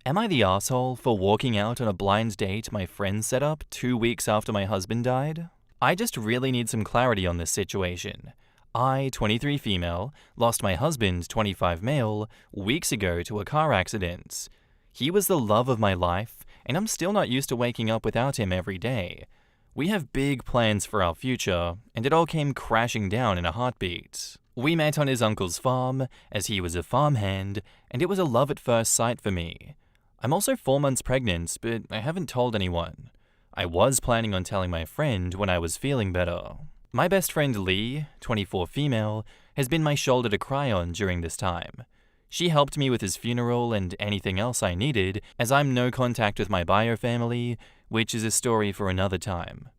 Am I the asshole for walking out on a blind date my friend set up 2 weeks after my husband died? I just really need some clarity on this situation. I, 23 female, lost my husband, 25 male, weeks ago to a car accident. He was the love of my life, and I'm still not used to waking up without him every day. We have big plans for our future, and it all came crashing down in a heartbeat. We met on his uncle's farm, as he was a farmhand, and it was a love at first sight for me. I'm also 4 months pregnant, but I haven't told anyone. I was planning on telling my friend when I was feeling better. My best friend Lee, 24 female, has been my shoulder to cry on during this time. She helped me with his funeral and anything else I needed, as I'm no contact with my bio family, which is a story for another time.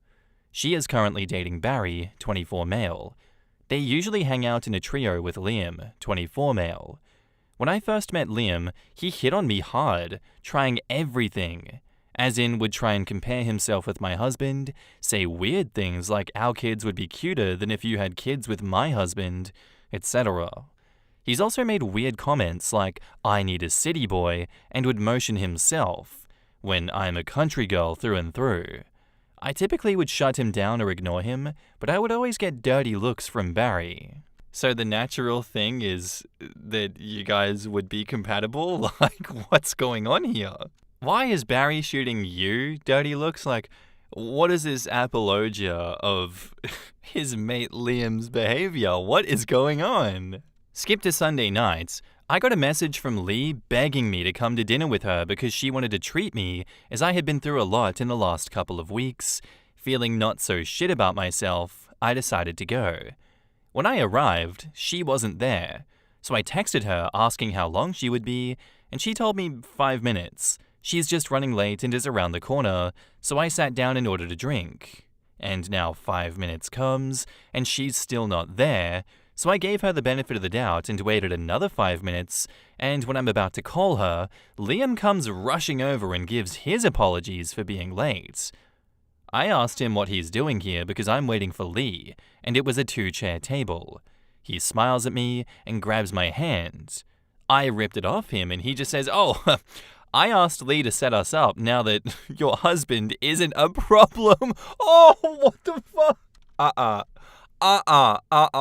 She is currently dating Barry, 24 male. They usually hang out in a trio with Liam, 24 male. When I first met Liam, he hit on me hard, trying everything. As in, would try and compare himself with my husband, say weird things like our kids would be cuter than if you had kids with my husband, etc. He's also made weird comments like, I need a city boy, and would motion himself, when I'm a country girl through and through. I typically would shut him down or ignore him, but I would always get dirty looks from Barry. So the natural thing is that you guys would be compatible? Like, what's going on here? Why is Barry shooting you dirty looks? Like, what is this apologia of his mate Liam's behavior? What is going on? Skip to Sunday nights. I got a message from Lee begging me to come to dinner with her because she wanted to treat me, as I had been through a lot in the last couple of weeks. Feeling not so shit about myself, I decided to go. When I arrived, she wasn't there, so I texted her asking how long she would be, and she told me 5 minutes. She's just running late and is around the corner, so I sat down and ordered a drink. And now 5 minutes comes, and she's still not there, so I gave her the benefit of the doubt and waited another 5 minutes, and when I'm about to call her, Liam comes rushing over and gives his apologies for being late. I asked him what he's doing here because I'm waiting for Lee, and it was a 2-chair table. He smiles at me and grabs my hand. I ripped it off him and he just says, "Oh, I asked Lee to set us up now that your husband isn't a problem." Oh, what the fuck?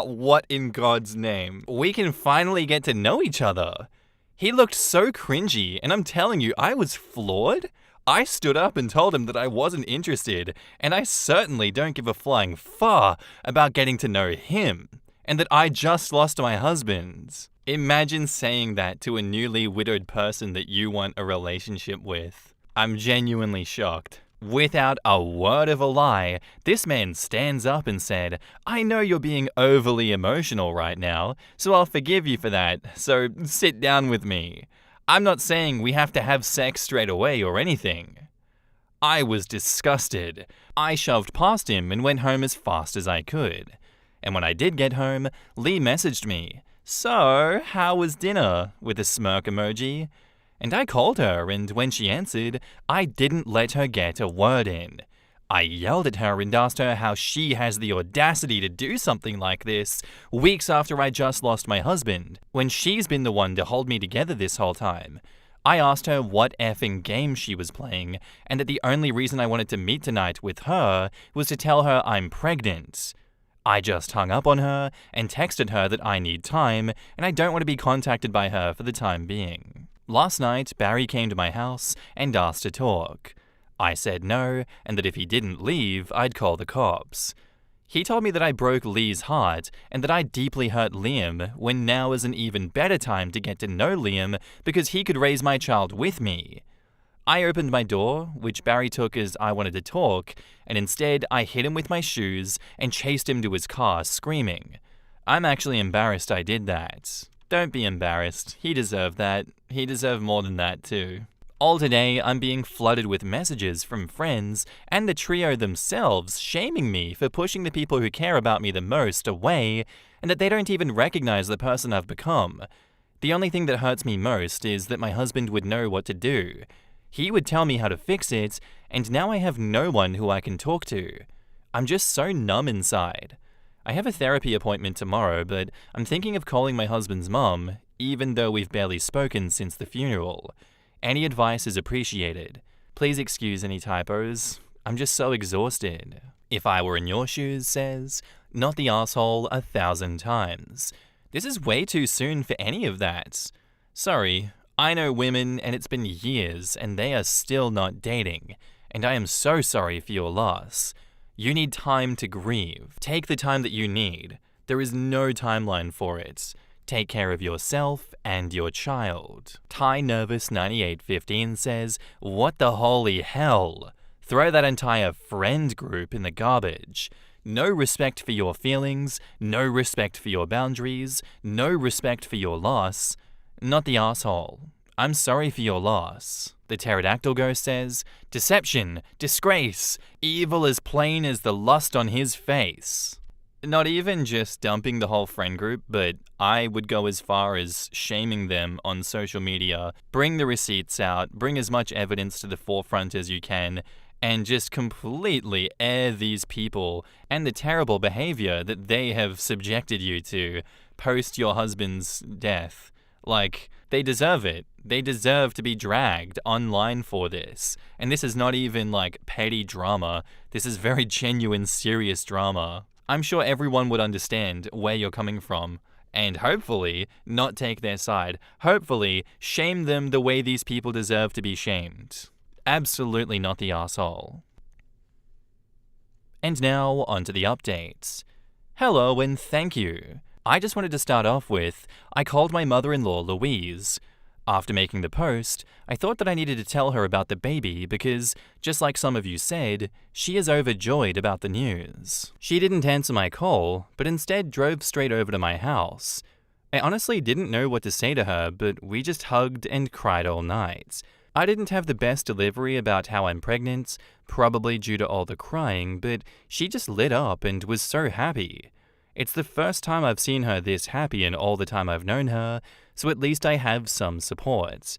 What in God's name? We can finally get to know each other. He looked so cringy, and I'm telling you, I was floored. I stood up and told him that I wasn't interested, and I certainly don't give a flying fuck about getting to know him, and that I just lost my husband. Imagine saying that to a newly widowed person that you want a relationship with. I'm genuinely shocked. Without a word of a lie, this man stands up and said, "I know you're being overly emotional right now, so I'll forgive you for that, so sit down with me. I'm not saying we have to have sex straight away or anything." I was disgusted. I shoved past him and went home as fast as I could. And when I did get home, Lee messaged me, "So, how was dinner?" with a smirk emoji. And I called her, and when she answered, I didn't let her get a word in. I yelled at her and asked her how she has the audacity to do something like this weeks after I just lost my husband, when she's been the one to hold me together this whole time. I asked her what effing game she was playing, and that the only reason I wanted to meet tonight with her was to tell her I'm pregnant. I just hung up on her and texted her that I need time, and I don't want to be contacted by her for the time being. Last night, Barry came to my house and asked to talk. I said no, and that if he didn't leave, I'd call the cops. He told me that I broke Lee's heart and that I deeply hurt Liam, when now is an even better time to get to know Liam because he could raise my child with me. I opened my door, which Barry took as I wanted to talk, and instead I hit him with my shoes and chased him to his car screaming. I'm actually embarrassed I did that. Don't be embarrassed. He deserved that. He deserved more than that too. All today, I'm being flooded with messages from friends and the trio themselves shaming me for pushing the people who care about me the most away, and that they don't even recognize the person I've become. The only thing that hurts me most is that my husband would know what to do. He would tell me how to fix it, and now I have no one who I can talk to. I'm just so numb inside. I have a therapy appointment tomorrow, but I'm thinking of calling my husband's mum, even though we've barely spoken since the funeral. Any advice is appreciated. Please excuse any typos. I'm just so exhausted. If I were in your shoes says, not the asshole 1,000 times. This is way too soon for any of that. Sorry, I know women and it's been years and they are still not dating. And I am so sorry for your loss. You need time to grieve. Take the time that you need. There is no timeline for it. Take care of yourself and your child. Ty Nervous 9815 says, what the holy hell? Throw that entire friend group in the garbage. No respect for your feelings, no respect for your boundaries, no respect for your loss. Not the asshole. I'm sorry for your loss. The Pterodactyl Ghost says, deception, disgrace, evil as plain as the lust on his face. Not even just dumping the whole friend group, but I would go as far as shaming them on social media. Bring the receipts out, bring as much evidence to the forefront as you can, and just completely air these people and the terrible behavior that they have subjected you to post your husband's death. Like, they deserve it. They deserve to be dragged online for this. And this is not even like petty drama. This is very genuine, serious drama. I'm sure everyone would understand where you're coming from and hopefully not take their side. Hopefully shame them the way these people deserve to be shamed. Absolutely not the asshole. And now, onto the updates. Hello and thank you. I just wanted to start off with, I called my mother-in-law Louise. After making the post, I thought that I needed to tell her about the baby because, just like some of you said, she is overjoyed about the news. She didn't answer my call, but instead drove straight over to my house. I honestly didn't know what to say to her, but we just hugged and cried all night. I didn't have the best delivery about how I'm pregnant, probably due to all the crying, but she just lit up and was so happy. It's the first time I've seen her this happy in all the time I've known her, so at least I have some support.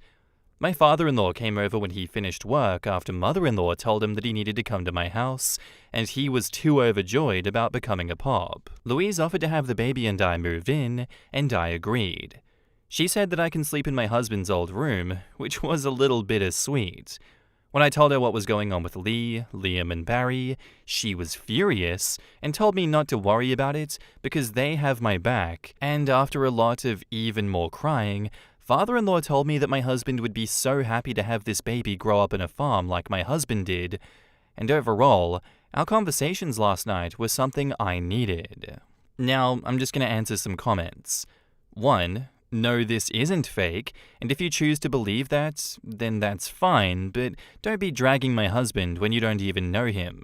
My father-in-law came over when he finished work after mother-in-law told him that he needed to come to my house, and he was too overjoyed about becoming a pop. Louise offered to have the baby and I move in, and I agreed. She said that I can sleep in my husband's old room, which was a little bittersweet. When I told her what was going on with Lee, Liam, and Barry, she was furious and told me not to worry about it because they have my back, and after a lot of even more crying, father-in-law told me that my husband would be so happy to have this baby grow up in a farm like my husband did, and overall, our conversations last night were something I needed. Now, I'm just going to answer some comments. 1. No, this isn't fake, and if you choose to believe that, then that's fine, but don't be dragging my husband when you don't even know him.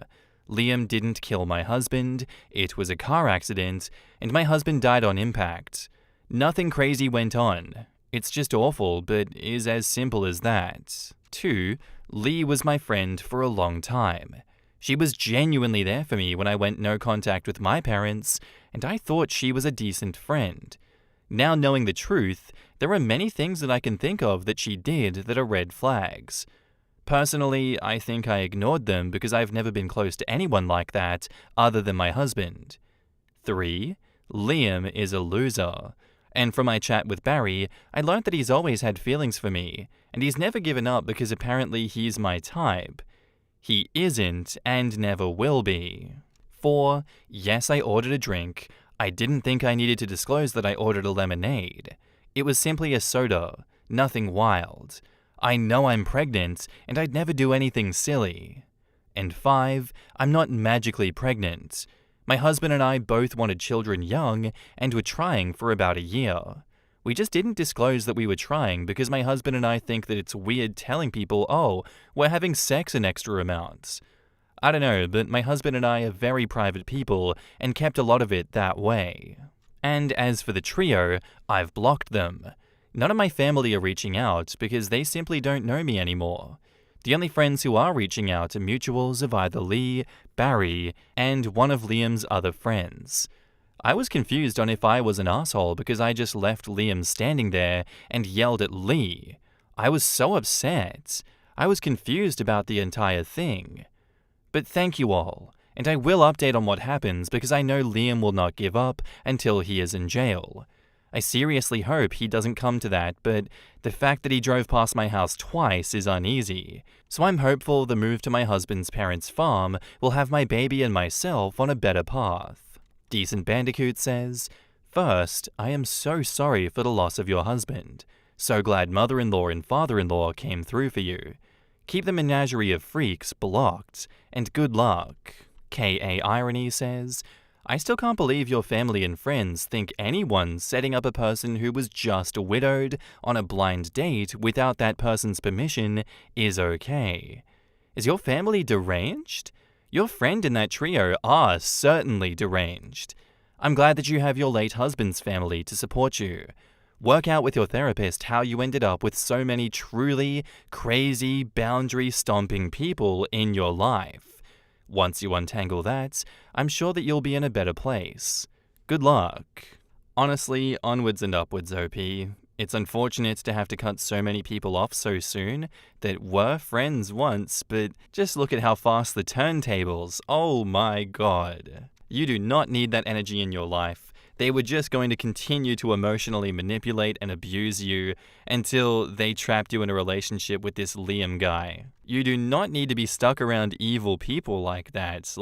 Liam didn't kill my husband, it was a car accident, and my husband died on impact. Nothing crazy went on. It's just awful, but is as simple as that. 2. Lee was my friend for a long time. She was genuinely there for me when I went no contact with my parents, and I thought she was a decent friend. Now knowing the truth, there are many things that I can think of that she did that are red flags. Personally, I think I ignored them because I've never been close to anyone like that other than my husband. 3. Liam is a loser. And from my chat with Barry, I learnt that he's always had feelings for me, and he's never given up because apparently he's my type. He isn't and never will be. 4. Yes, I ordered a drink. I didn't think I needed to disclose that I ordered a lemonade. It was simply a soda, nothing wild. I know I'm pregnant, and I'd never do anything silly. And 5, I'm not magically pregnant. My husband and I both wanted children young, and were trying for about a year. We just didn't disclose that we were trying because my husband and I think that it's weird telling people, oh, we're having sex in extra amounts. I don't know, but my husband and I are very private people and kept a lot of it that way. And as for the trio, I've blocked them. None of my family are reaching out because they simply don't know me anymore. The only friends who are reaching out are mutuals of either Lee, Barry, and one of Liam's other friends. I was confused on if I was an asshole because I just left Liam standing there and yelled at Lee. I was so upset. I was confused about the entire thing. But thank you all, and I will update on what happens because I know Liam will not give up until he is in jail. I seriously hope he doesn't come to that, but the fact that he drove past my house twice is uneasy. So I'm hopeful the move to my husband's parents' farm will have my baby and myself on a better path. Decent Bandicoot says, "First, I am so sorry for the loss of your husband. So glad mother-in-law and father-in-law came through for you. Keep the menagerie of freaks blocked, and good luck." K.A. Irony says, "I still can't believe your family and friends think anyone setting up a person who was just widowed on a blind date without that person's permission is okay. Is your family deranged? Your friend in that trio are certainly deranged. I'm glad that you have your late husband's family to support you. Work out with your therapist how you ended up with so many truly crazy, boundary-stomping people in your life. Once you untangle that, I'm sure that you'll be in a better place. Good luck." Honestly, onwards and upwards, OP. It's unfortunate to have to cut so many people off so soon that were friends once, but just look at how fast the turntables. Oh my god. You do not need that energy in your life. They were just going to continue to emotionally manipulate and abuse you until they trapped you in a relationship with this Liam guy. You do not need to be stuck around evil people like that.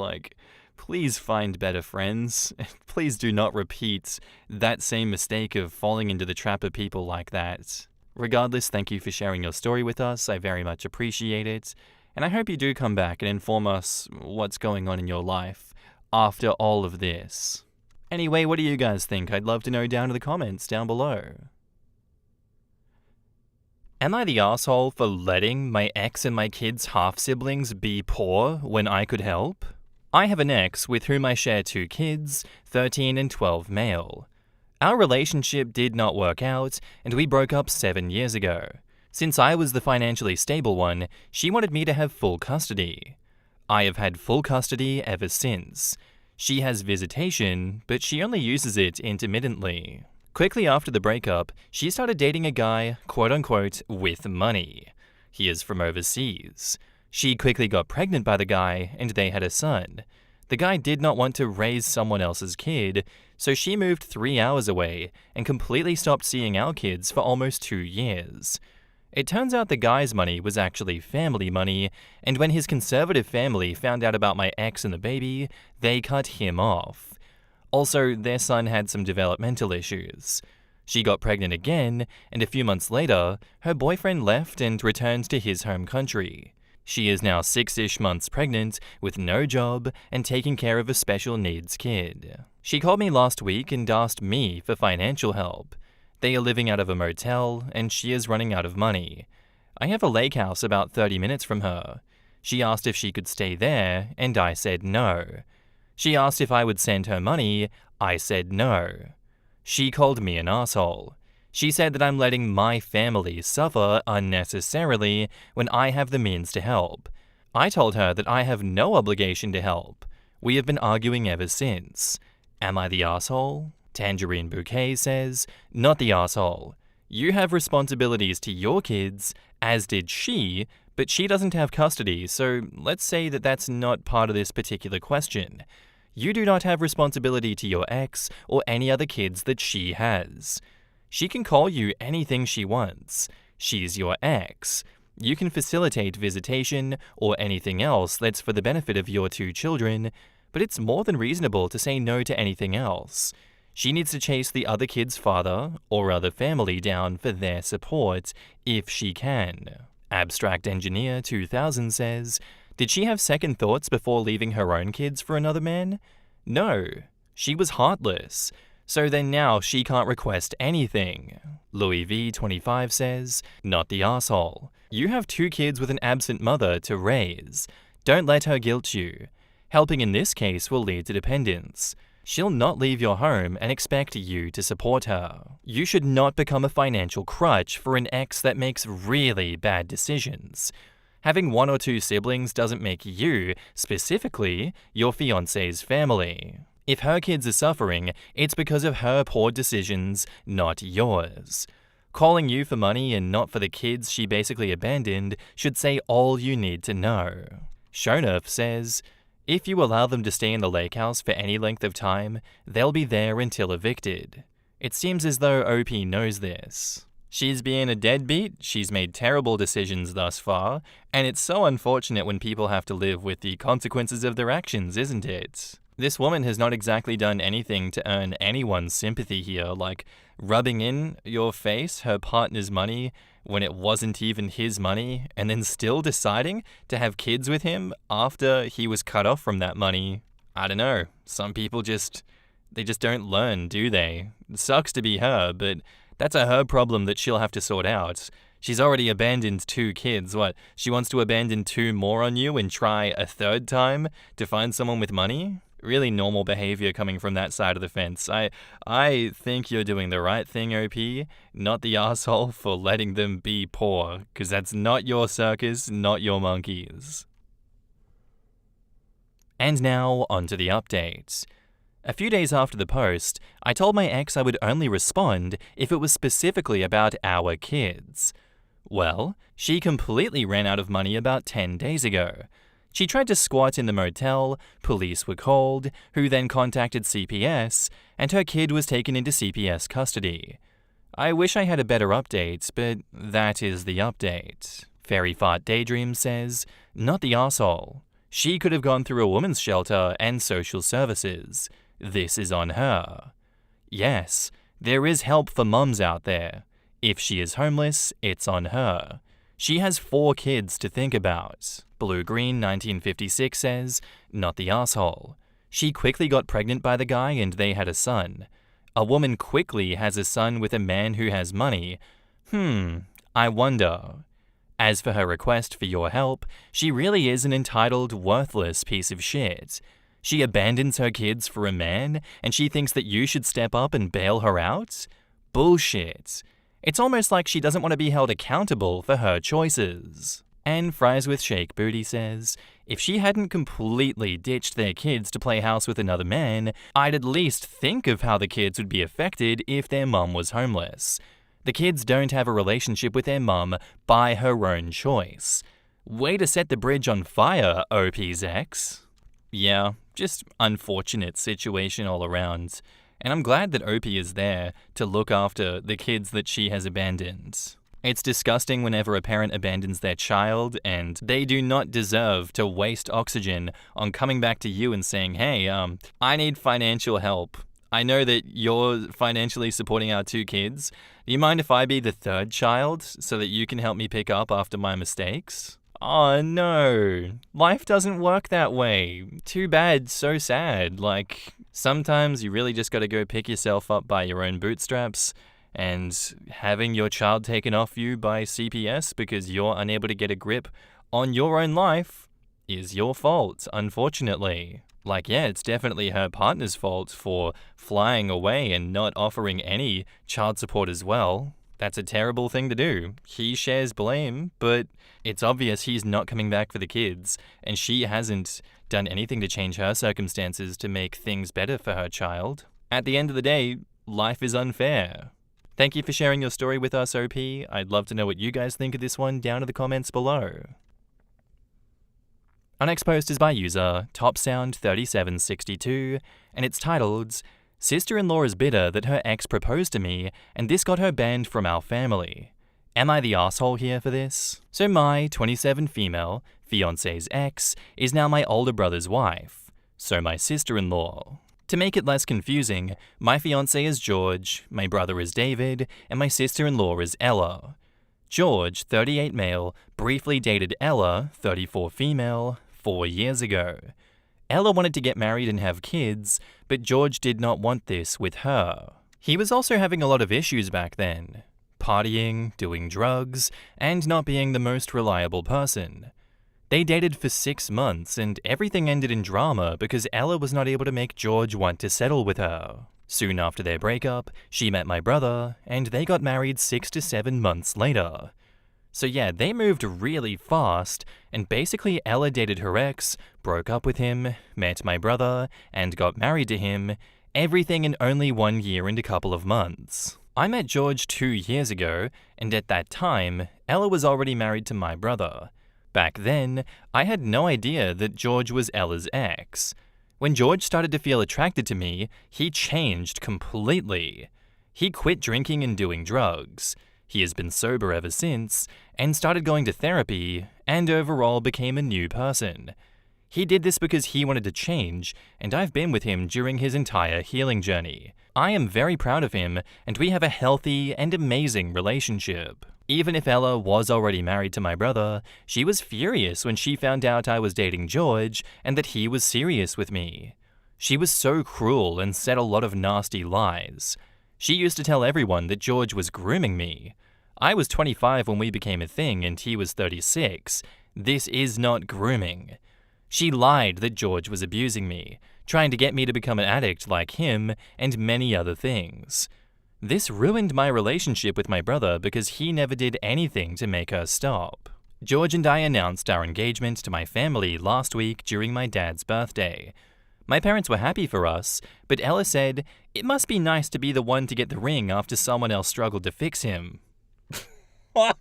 Please find better friends. Please do not repeat that same mistake of falling into the trap of people like that. Regardless, thank you for sharing your story with us. I very much appreciate it. And I hope you do come back and inform us what's going on in your life after all of this. Anyway, what do you guys think? I'd love to know down in the comments down below. Am I the asshole for letting my ex and my kids' half-siblings be poor when I could help? I have an ex with whom I share 2 kids, 13 and 12 male. Our relationship did not work out, and we broke up 7 years ago. Since I was the financially stable one, she wanted me to have full custody. I have had full custody ever since. She has visitation, but she only uses it intermittently. Quickly after the breakup, she started dating a guy, quote-unquote, with money. He is from overseas. She quickly got pregnant by the guy, and they had a son. The guy did not want to raise someone else's kid, so she moved 3 hours away and completely stopped seeing our kids for almost 2 years. It turns out the guy's money was actually family money, and when his conservative family found out about my ex and the baby, they cut him off. Also, their son had some developmental issues. She got pregnant again, and a few months later, her boyfriend left and returned to his home country. She is now 6-ish months pregnant, with no job, and taking care of a special needs kid. She called me last week and asked me for financial help. They are living out of a motel, and she is running out of money. I have a lake house about 30 minutes from her. She asked if she could stay there, and I said no. She asked if I would send her money. I said no. She called me an asshole. She said that I'm letting my family suffer unnecessarily when I have the means to help. I told her that I have no obligation to help. We have been arguing ever since. Am I the asshole? Tangerine Bouquet says, "Not the asshole. You have responsibilities to your kids, as did she, but she doesn't have custody, so let's say that that's not part of this particular question. You do not have responsibility to your ex or any other kids that she has. She can call you anything she wants. She's your ex. You can facilitate visitation or anything else that's for the benefit of your 2 children, but it's more than reasonable to say no to anything else. She needs to chase the other kid's father or other family down for their support, if she can." Abstract Engineer 2000 says, "Did she have second thoughts before leaving her own kids for another man? No. She was heartless. So then now she can't request anything." Louis V 25 says, "Not the asshole. You have 2 kids with an absent mother to raise. Don't let her guilt you. Helping in this case will lead to dependence. She'll not leave your home and expect you to support her. You should not become a financial crutch for an ex that makes really bad decisions. Having 1 or 2 siblings doesn't make you, specifically, your fiancé's family. If her kids are suffering, it's because of her poor decisions, not yours. Calling you for money and not for the kids she basically abandoned should say all you need to know." Shonuff says, "If you allow them to stay in the lake house for any length of time, they'll be there until evicted. It seems as though OP knows this. She's been a deadbeat, she's made terrible decisions thus far, and it's so unfortunate when people have to live with the consequences of their actions, isn't it? This woman has not exactly done anything to earn anyone's sympathy here, like rubbing in your face her partner's money when it wasn't even his money, and then still deciding to have kids with him after he was cut off from that money. I don't know, some people they just don't learn, do they? It sucks to be her, but that's her problem that she'll have to sort out. She's already abandoned 2 kids. What, she wants to abandon 2 more on you and try a 3rd time to find someone with money? Really normal behavior coming from that side of the fence. I think you're doing the right thing, OP, not the asshole for letting them be poor, because that's not your circus, not your monkeys. And now, onto the update. A few days after the post, I told my ex I would only respond if it was specifically about our kids. Well, she completely ran out of money about 10 days ago. She tried to squat in the motel, police were called, who then contacted CPS, and her kid was taken into CPS custody. I wish I had a better update, but that is the update. Fairy Fart Daydream says, not the asshole. She could have gone through a woman's shelter and social services. This is on her. Yes, there is help for mums out there. If she is homeless, it's on her. She has 4 kids to think about. Blue Green 1956 says, not the asshole. She quickly got pregnant by the guy and they had a son. A woman quickly has a son with a man who has money. I wonder. As for her request for your help, she really is an entitled, worthless piece of shit. She abandons her kids for a man, and she thinks that you should step up and bail her out? Bullshit. It's almost like she doesn't want to be held accountable for her choices. And Fries with Shake Booty says, if she hadn't completely ditched their kids to play house with another man, I'd at least think of how the kids would be affected if their mum was homeless. The kids don't have a relationship with their mum by her own choice. Way to set the bridge on fire, OP's ex. Yeah, just unfortunate situation all around. And I'm glad that OP is there to look after the kids that she has abandoned. It's disgusting whenever a parent abandons their child, and they do not deserve to waste oxygen on coming back to you and saying, hey, I need financial help. I know that you're financially supporting our 2 kids. Do you mind if I be the 3rd child so that you can help me pick up after my mistakes? Oh no, life doesn't work that way. Too bad, so sad. Like, sometimes you really just gotta go pick yourself up by your own bootstraps, and having your child taken off you by CPS because you're unable to get a grip on your own life is your fault, unfortunately. Like, yeah, it's definitely her partner's fault for flying away and not offering any child support as well. That's a terrible thing to do. He shares blame, but it's obvious he's not coming back for the kids, and she hasn't done anything to change her circumstances to make things better for her child. At the end of the day, life is unfair. Thank you for sharing your story with us, OP. I'd love to know what you guys think of this one down in the comments below. Our next post is by user TopSound3762, and it's titled, Sister-in-law is bitter that her ex proposed to me, and this got her banned from our family. Am I the asshole here for this? So my 27 female, fiance's ex, is now my older brother's wife. So my sister-in-law. To make it less confusing, my fiancé is George, my brother is David, and my sister-in-law is Ella. George, 38 male, briefly dated Ella, 34 female, 4 years ago. Ella wanted to get married and have kids, but George did not want this with her. He was also having a lot of issues back then. Partying, doing drugs, and not being the most reliable person. They dated for 6 months and everything ended in drama because Ella was not able to make George want to settle with her. Soon after their breakup, she met my brother, and they got married 6 to 7 months later. So yeah, they moved really fast, and basically Ella dated her ex, broke up with him, met my brother, and got married to him, everything in only 1 year and a couple of months. I met George 2 years ago, and at that time, Ella was already married to my brother. Back then, I had no idea that George was Ella's ex. When George started to feel attracted to me, he changed completely. He quit drinking and doing drugs. He has been sober ever since, and started going to therapy, and overall became a new person. He did this because he wanted to change, and I've been with him during his entire healing journey. I am very proud of him, and we have a healthy and amazing relationship. Even if Ella was already married to my brother, she was furious when she found out I was dating George and that he was serious with me. She was so cruel and said a lot of nasty lies. She used to tell everyone that George was grooming me. I was 25 when we became a thing and he was 36. This is not grooming. She lied that George was abusing me, trying to get me to become an addict like him, and many other things. This ruined my relationship with my brother because he never did anything to make her stop. George and I announced our engagement to my family last week during my dad's birthday. My parents were happy for us, but Ella said, "It must be nice to be the one to get the ring after someone else struggled to fix him." Oh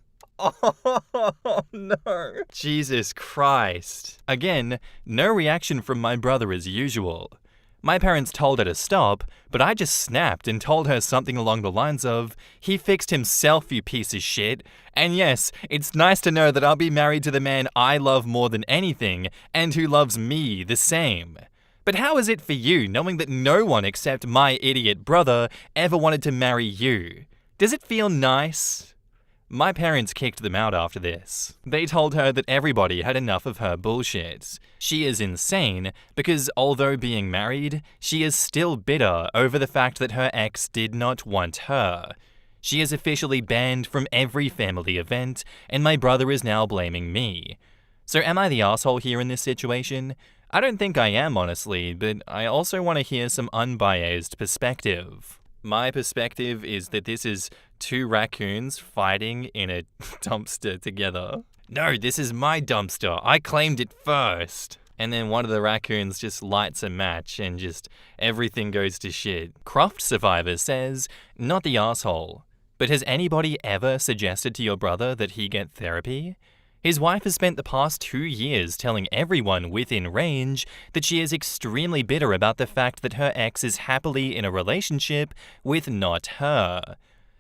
no. Jesus Christ. Again, no reaction from my brother as usual. My parents told her to stop, but I just snapped and told her something along the lines of, "He fixed himself, you piece of shit. And yes, it's nice to know that I'll be married to the man I love more than anything, and who loves me the same. But how is it for you knowing that no one except my idiot brother ever wanted to marry you? Does it feel nice?" My parents kicked them out after this. They told her that everybody had enough of her bullshit. She is insane because although being married, she is still bitter over the fact that her ex did not want her. She is officially banned from every family event, and my brother is now blaming me. So am I the asshole here in this situation? I don't think I am, honestly, but I also want to hear some unbiased perspective. My perspective is that this is two raccoons fighting in a dumpster together. No, this is my dumpster. I claimed it first. And then one of the raccoons just lights a match and just everything goes to shit. Croft Survivor says, "Not the asshole. But has anybody ever suggested to your brother that he get therapy? His wife has spent the past 2 years telling everyone within range that she is extremely bitter about the fact that her ex is happily in a relationship with not her.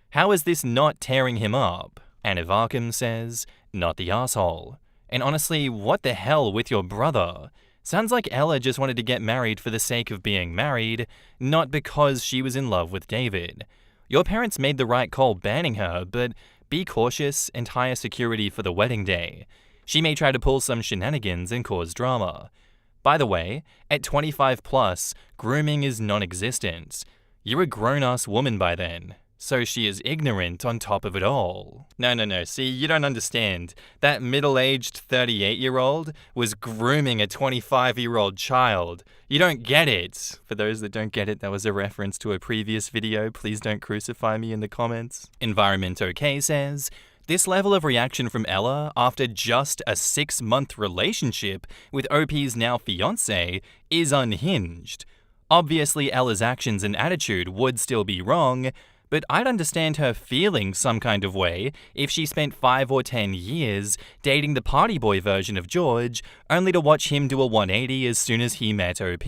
How is this not tearing him up?" Anna Varkum says, "Not the asshole. And honestly, what the hell with your brother? Sounds like Ella just wanted to get married for the sake of being married, not because she was in love with David. Your parents made the right call banning her, but be cautious and hire security for the wedding day. She may try to pull some shenanigans and cause drama. By the way, at 25 plus, grooming is non-existent. You're a grown-ass woman by then. So she is ignorant on top of it all. No, see, you don't understand. That middle-aged 38-year-old was grooming a 25-year-old child. You don't get it. For those that don't get it, that was a reference to a previous video. Please don't crucify me in the comments. Environment OK says, "This level of reaction from Ella after just a 6-month relationship with OP's now fiancé is unhinged. Obviously, Ella's actions and attitude would still be wrong, but I'd understand her feeling some kind of way if she spent 5 or 10 years dating the party boy version of George, only to watch him do a 180 as soon as he met OP.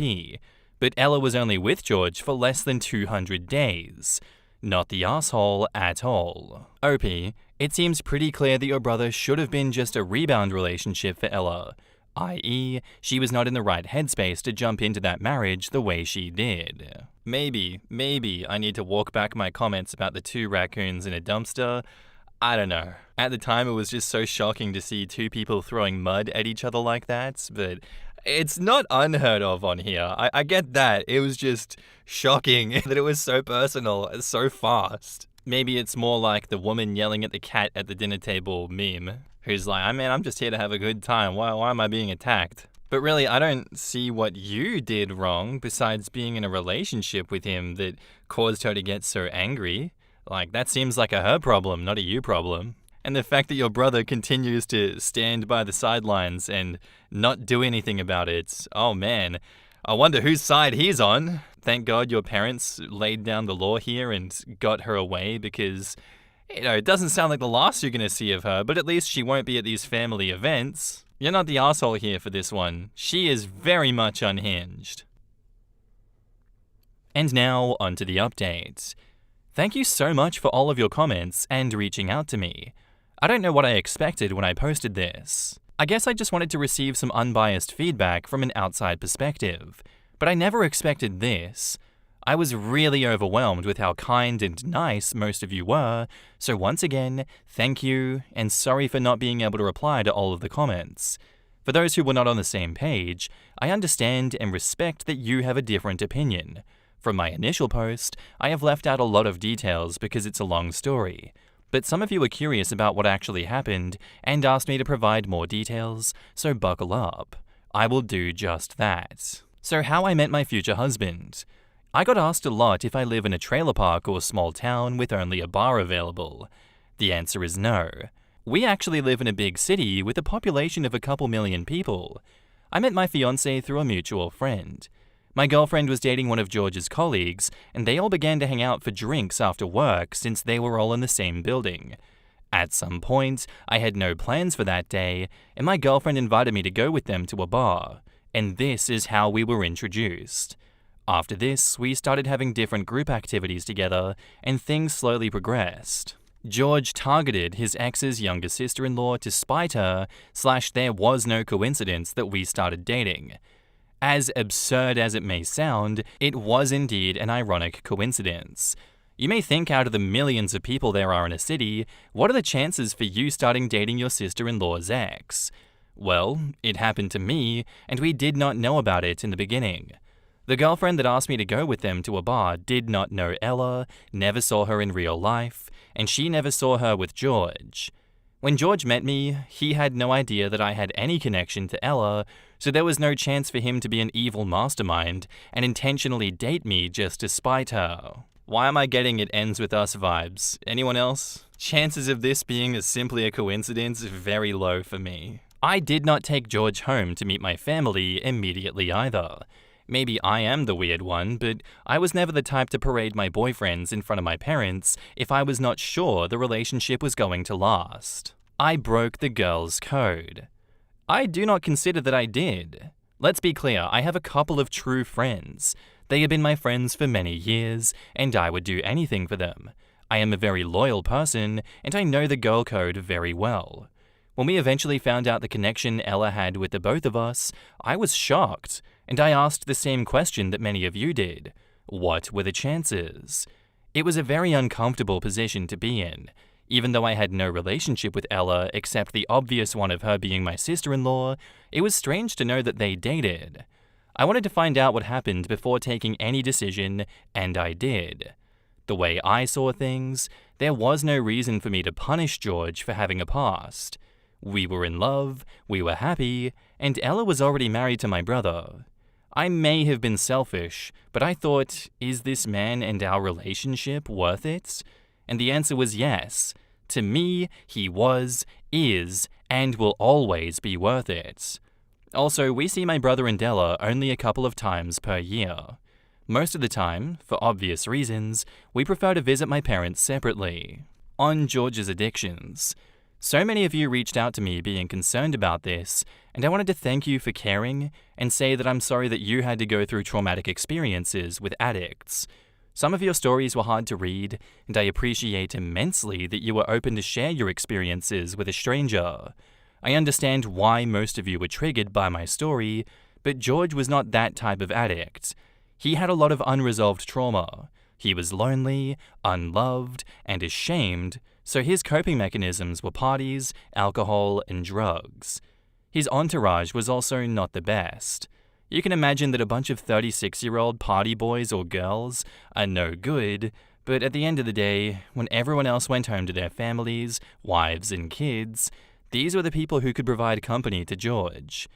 But Ella was only with George for less than 200 days. Not the asshole at all. OP, it seems pretty clear that your brother should have been just a rebound relationship for Ella, i.e., she was not in the right headspace to jump into that marriage the way she did. Maybe I need to walk back my comments about the 2 raccoons in a dumpster. I don't know. At the time, it was just so shocking to see 2 people throwing mud at each other like that, but it's not unheard of on here. I get that. It was just shocking that it was so personal and so fast. Maybe it's more like the woman yelling at the cat at the dinner table meme, who's like, I'm just here to have a good time. Why am I being attacked? But really, I don't see what you did wrong besides being in a relationship with him that caused her to get so angry. Like, that seems like a her problem, not a you problem. And the fact that your brother continues to stand by the sidelines and not do anything about it, oh man, I wonder whose side he's on. Thank God your parents laid down the law here and got her away because, it doesn't sound like the last you're gonna see of her, but at least she won't be at these family events. You're not the asshole here for this one. She is very much unhinged. And now, onto the updates. Thank you so much for all of your comments and reaching out to me. I don't know what I expected when I posted this. I guess I just wanted to receive some unbiased feedback from an outside perspective, but I never expected this. I was really overwhelmed with how kind and nice most of you were, so once again, thank you, and sorry for not being able to reply to all of the comments. For those who were not on the same page, I understand and respect that you have a different opinion. From my initial post, I have left out a lot of details because it's a long story, but some of you are curious about what actually happened and asked me to provide more details, so buckle up. I will do just that. So how I met my future husband. I got asked a lot if I live in a trailer park or small town with only a bar available. The answer is no. We actually live in a big city with a population of a couple million people. I met my fiancé through a mutual friend. My girlfriend was dating one of George's colleagues, and they all began to hang out for drinks after work since they were all in the same building. At some point, I had no plans for that day, and my girlfriend invited me to go with them to a bar, and this is how we were introduced. After this, we started having different group activities together, and things slowly progressed. George targeted his ex's younger sister-in-law to spite her, / there was no coincidence that we started dating. As absurd as it may sound, it was indeed an ironic coincidence. You may think out of the millions of people there are in a city, what are the chances for you starting dating your sister-in-law's ex? Well, it happened to me, and we did not know about it in the beginning. The girlfriend that asked me to go with them to a bar did not know Ella, never saw her in real life, and she never saw her with George. When George met me, he had no idea that I had any connection to Ella, so there was no chance for him to be an evil mastermind and intentionally date me just to spite her. Why am I getting "it ends with us" vibes? Anyone else? Chances of this being simply a coincidence very low for me. I did not take George home to meet my family immediately either. Maybe I am the weird one, but I was never the type to parade my boyfriends in front of my parents if I was not sure the relationship was going to last. I broke the girl's code. I do not consider that I did. Let's be clear, I have a couple of true friends. They have been my friends for many years, and I would do anything for them. I am a very loyal person, and I know the girl code very well. When we eventually found out the connection Ella had with the both of us, I was shocked, and I asked the same question that many of you did. What were the chances? It was a very uncomfortable position to be in. Even though I had no relationship with Ella except the obvious one of her being my sister-in-law, it was strange to know that they dated. I wanted to find out what happened before taking any decision, and I did. The way I saw things, there was no reason for me to punish George for having a past. We were in love, we were happy, and Ella was already married to my brother. I may have been selfish, but I thought, is this man and our relationship worth it? And the answer was yes. To me, he was, is, and will always be worth it. Also, we see my brother and Ella only a couple of times per year. Most of the time, for obvious reasons, we prefer to visit my parents separately. On George's addictions. So many of you reached out to me being concerned about this, and I wanted to thank you for caring and say that I'm sorry that you had to go through traumatic experiences with addicts. Some of your stories were hard to read, and I appreciate immensely that you were open to share your experiences with a stranger. I understand why most of you were triggered by my story, but George was not that type of addict. He had a lot of unresolved trauma. He was lonely, unloved, and ashamed, so his coping mechanisms were parties, alcohol, and drugs. His entourage was also not the best. You can imagine that a bunch of 36-year-old party boys or girls are no good, but at the end of the day, when everyone else went home to their families, wives, and kids, these were the people who could provide company to George.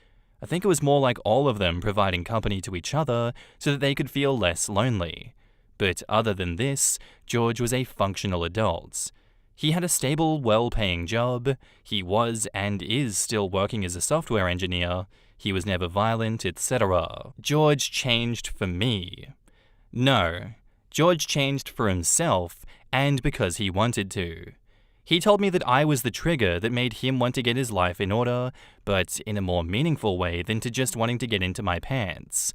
I think it was more like all of them providing company to each other so that they could feel less lonely. But other than this, George was a functional adult. He had a stable, well-paying job. He was and is still working as a software engineer. He was never violent, etc. George changed for me. No, George changed for himself and because he wanted to. He told me that I was the trigger that made him want to get his life in order, but in a more meaningful way than to just wanting to get into my pants.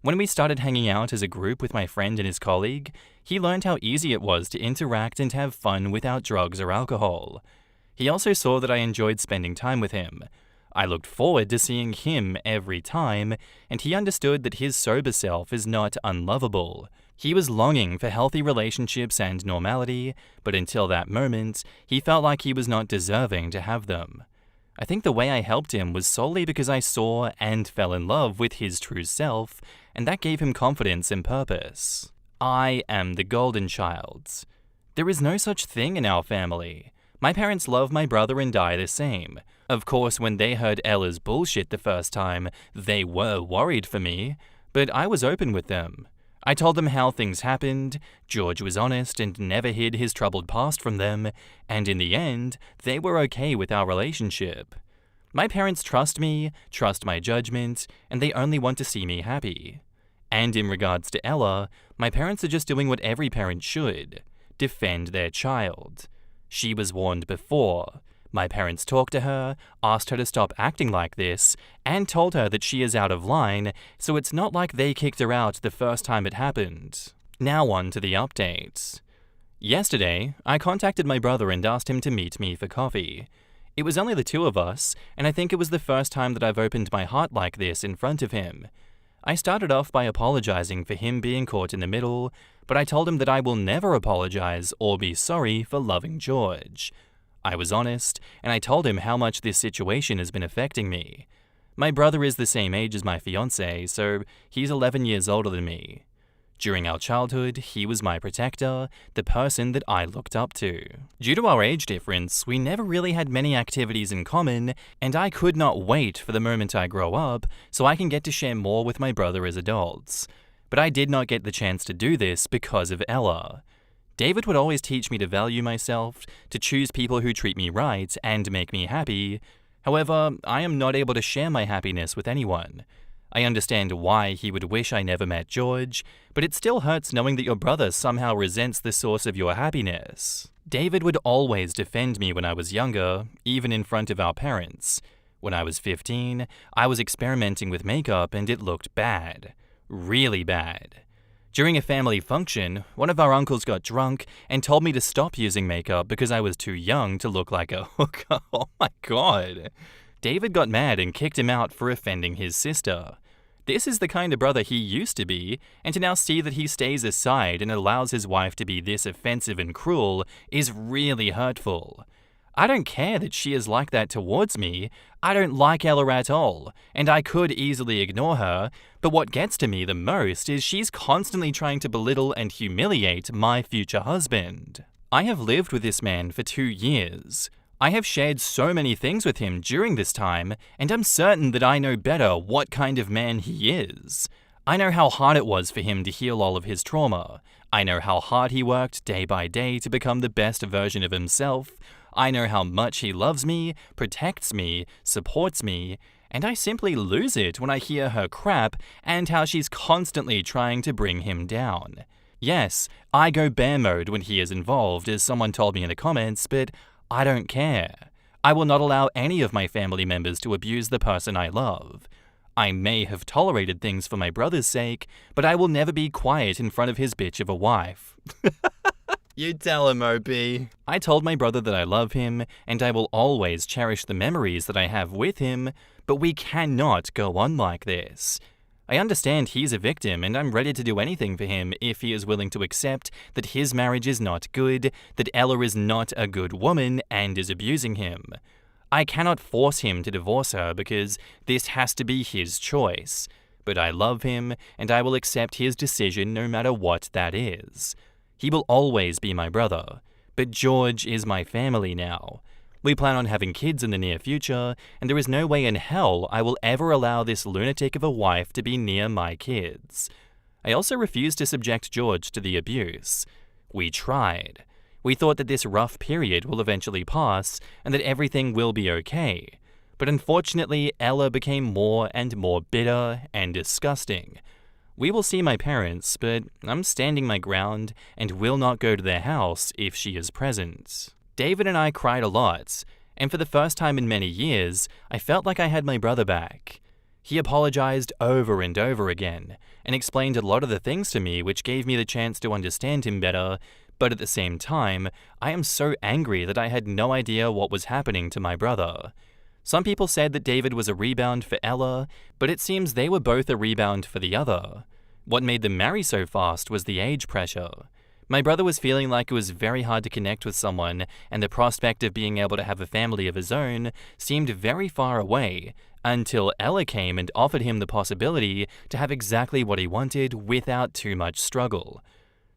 When we started hanging out as a group with my friend and his colleague, he learned how easy it was to interact and have fun without drugs or alcohol. He also saw that I enjoyed spending time with him. I looked forward to seeing him every time, and he understood that his sober self is not unlovable. He was longing for healthy relationships and normality, but until that moment, he felt like he was not deserving to have them. I think the way I helped him was solely because I saw and fell in love with his true self, and that gave him confidence and purpose. I am the golden child. There is no such thing in our family. My parents love my brother and I the same. Of course, when they heard Ella's bullshit the first time, they were worried for me, but I was open with them. I told them how things happened, George was honest and never hid his troubled past from them, and in the end, they were okay with our relationship. My parents trust me, trust my judgment, and they only want to see me happy. And in regards to Ella, my parents are just doing what every parent should: defend their child. She was warned before. My parents talked to her, asked her to stop acting like this, and told her that she is out of line, so it's not like they kicked her out the first time it happened. Now on to the updates. Yesterday, I contacted my brother and asked him to meet me for coffee. It was only the two of us, and I think it was the first time that I've opened my heart like this in front of him. I started off by apologizing for him being caught in the middle, but I told him that I will never apologize or be sorry for loving George. I was honest, and I told him how much this situation has been affecting me. My brother is the same age as my fiancé, so he's 11 years older than me. During our childhood, he was my protector, the person that I looked up to. Due to our age difference, we never really had many activities in common, and I could not wait for the moment I grow up so I can get to share more with my brother as adults. But I did not get the chance to do this because of Ella. David would always teach me to value myself, to choose people who treat me right and make me happy. However, I am not able to share my happiness with anyone. I understand why he would wish I never met George, but it still hurts knowing that your brother somehow resents the source of your happiness. David would always defend me when I was younger, even in front of our parents. When I was 15, I was experimenting with makeup and it looked bad. Really bad. During a family function, one of our uncles got drunk and told me to stop using makeup because I was too young to look like a hooker. Oh my god. David got mad and kicked him out for offending his sister. This is the kind of brother he used to be, and to now see that he stays aside and allows his wife to be this offensive and cruel is really hurtful. I don't care that she is like that towards me. I don't like Ella at all, and I could easily ignore her, but what gets to me the most is she's constantly trying to belittle and humiliate my future husband. I have lived with this man for 2 years. I have shared so many things with him during this time, and I'm certain that I know better what kind of man he is. I know how hard it was for him to heal all of his trauma. I know how hard he worked day by day to become the best version of himself. I know how much he loves me, protects me, supports me, and I simply lose it when I hear her crap and how she's constantly trying to bring him down. Yes, I go bear mode when he is involved, as someone told me in the comments, but I don't care. I will not allow any of my family members to abuse the person I love. I may have tolerated things for my brother's sake, but I will never be quiet in front of his bitch of a wife. You tell him, OP. I told my brother that I love him, and I will always cherish the memories that I have with him, but we cannot go on like this. I understand he's a victim, and I'm ready to do anything for him if he is willing to accept that his marriage is not good, that Ella is not a good woman and is abusing him. I cannot force him to divorce her because this has to be his choice, but I love him, and I will accept his decision no matter what that is. He will always be my brother, but George is my family now. We plan on having kids in the near future, and there is no way in hell I will ever allow this lunatic of a wife to be near my kids. I also refuse to subject George to the abuse. We tried. We thought that this rough period will eventually pass, and that everything will be okay. But unfortunately, Ella became more and more bitter and disgusting. We will see my parents, but I'm standing my ground and will not go to their house if she is present. David and I cried a lot, and for the first time in many years, I felt like I had my brother back. He apologized over and over again, and explained a lot of the things to me which gave me the chance to understand him better, but at the same time, I am so angry that I had no idea what was happening to my brother. Some people said that David was a rebound for Ella, but it seems they were both a rebound for the other. What made them marry so fast was the age pressure. My brother was feeling like it was very hard to connect with someone, and the prospect of being able to have a family of his own seemed very far away, until Ella came and offered him the possibility to have exactly what he wanted without too much struggle.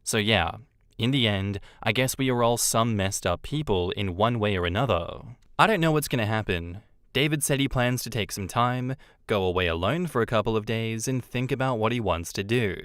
So yeah, in the end, I guess we are all some messed up people in one way or another. I don't know what's gonna happen. David said he plans to take some time, go away alone for a couple of days, and think about what he wants to do.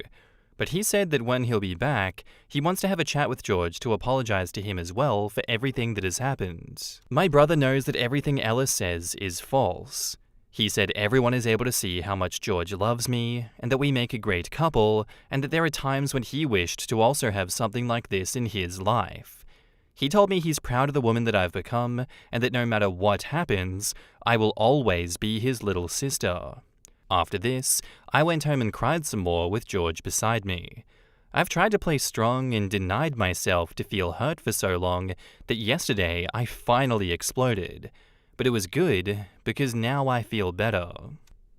But he said that when he'll be back, he wants to have a chat with George to apologize to him as well for everything that has happened. My brother knows that everything Ella says is false. He said everyone is able to see how much George loves me, and that we make a great couple, and that there are times when he wished to also have something like this in his life. He told me he's proud of the woman that I've become, and that no matter what happens, I will always be his little sister. After this, I went home and cried some more with George beside me. I've tried to play strong and denied myself to feel hurt for so long that yesterday I finally exploded. But it was good, because now I feel better.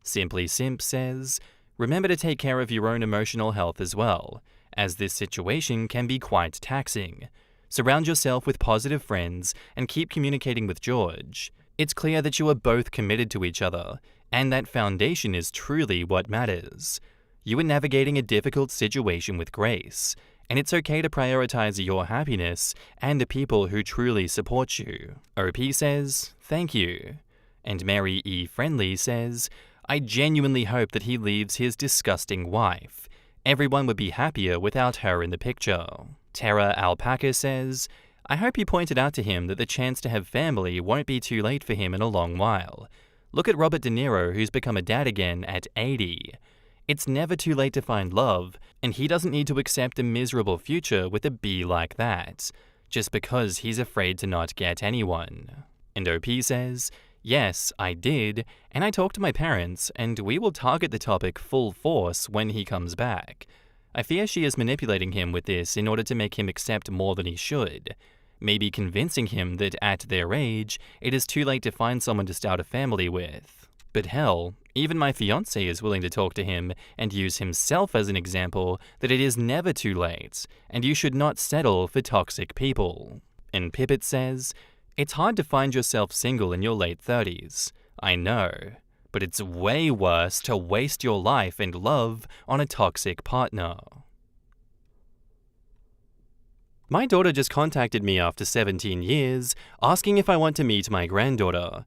Simply Simp says, remember to take care of your own emotional health as well, as this situation can be quite taxing. Surround yourself with positive friends and keep communicating with George. It's clear that you are both committed to each other, and that foundation is truly what matters. You are navigating a difficult situation with grace, and it's okay to prioritize your happiness and the people who truly support you. OP says, thank you. And Mary E. Friendly says, I genuinely hope that he leaves his disgusting wife. Everyone would be happier without her in the picture. Terra Alpaca says, I hope you pointed out to him that the chance to have family won't be too late for him in a long while. Look at Robert De Niro, who's become a dad again at 80. It's never too late to find love, and he doesn't need to accept a miserable future with a B like that, just because he's afraid to not get anyone. And OP says, yes, I did, and I talked to my parents, and we will target the topic full force when he comes back. I fear she is manipulating him with this in order to make him accept more than he should, maybe convincing him that at their age, it is too late to find someone to start a family with. But hell, even my fiancé is willing to talk to him and use himself as an example that it is never too late, and you should not settle for toxic people. And Pippet says, it's hard to find yourself single in your late 30s. I know, but it's way worse to waste your life and love on a toxic partner. My daughter just contacted me after 17 years, asking if I want to meet my granddaughter.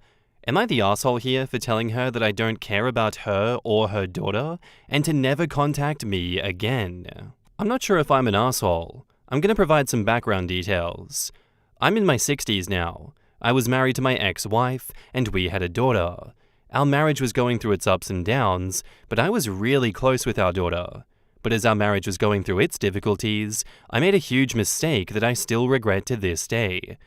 Am I the asshole here for telling her that I don't care about her or her daughter, and to never contact me again? I'm not sure if I'm an asshole. I'm gonna provide some background details. I'm in my 60s now. I was married to my ex-wife, and we had a daughter. Our marriage was going through its ups and downs, but I was really close with our daughter. But as our marriage was going through its difficulties, I made a huge mistake that I still regret to this day.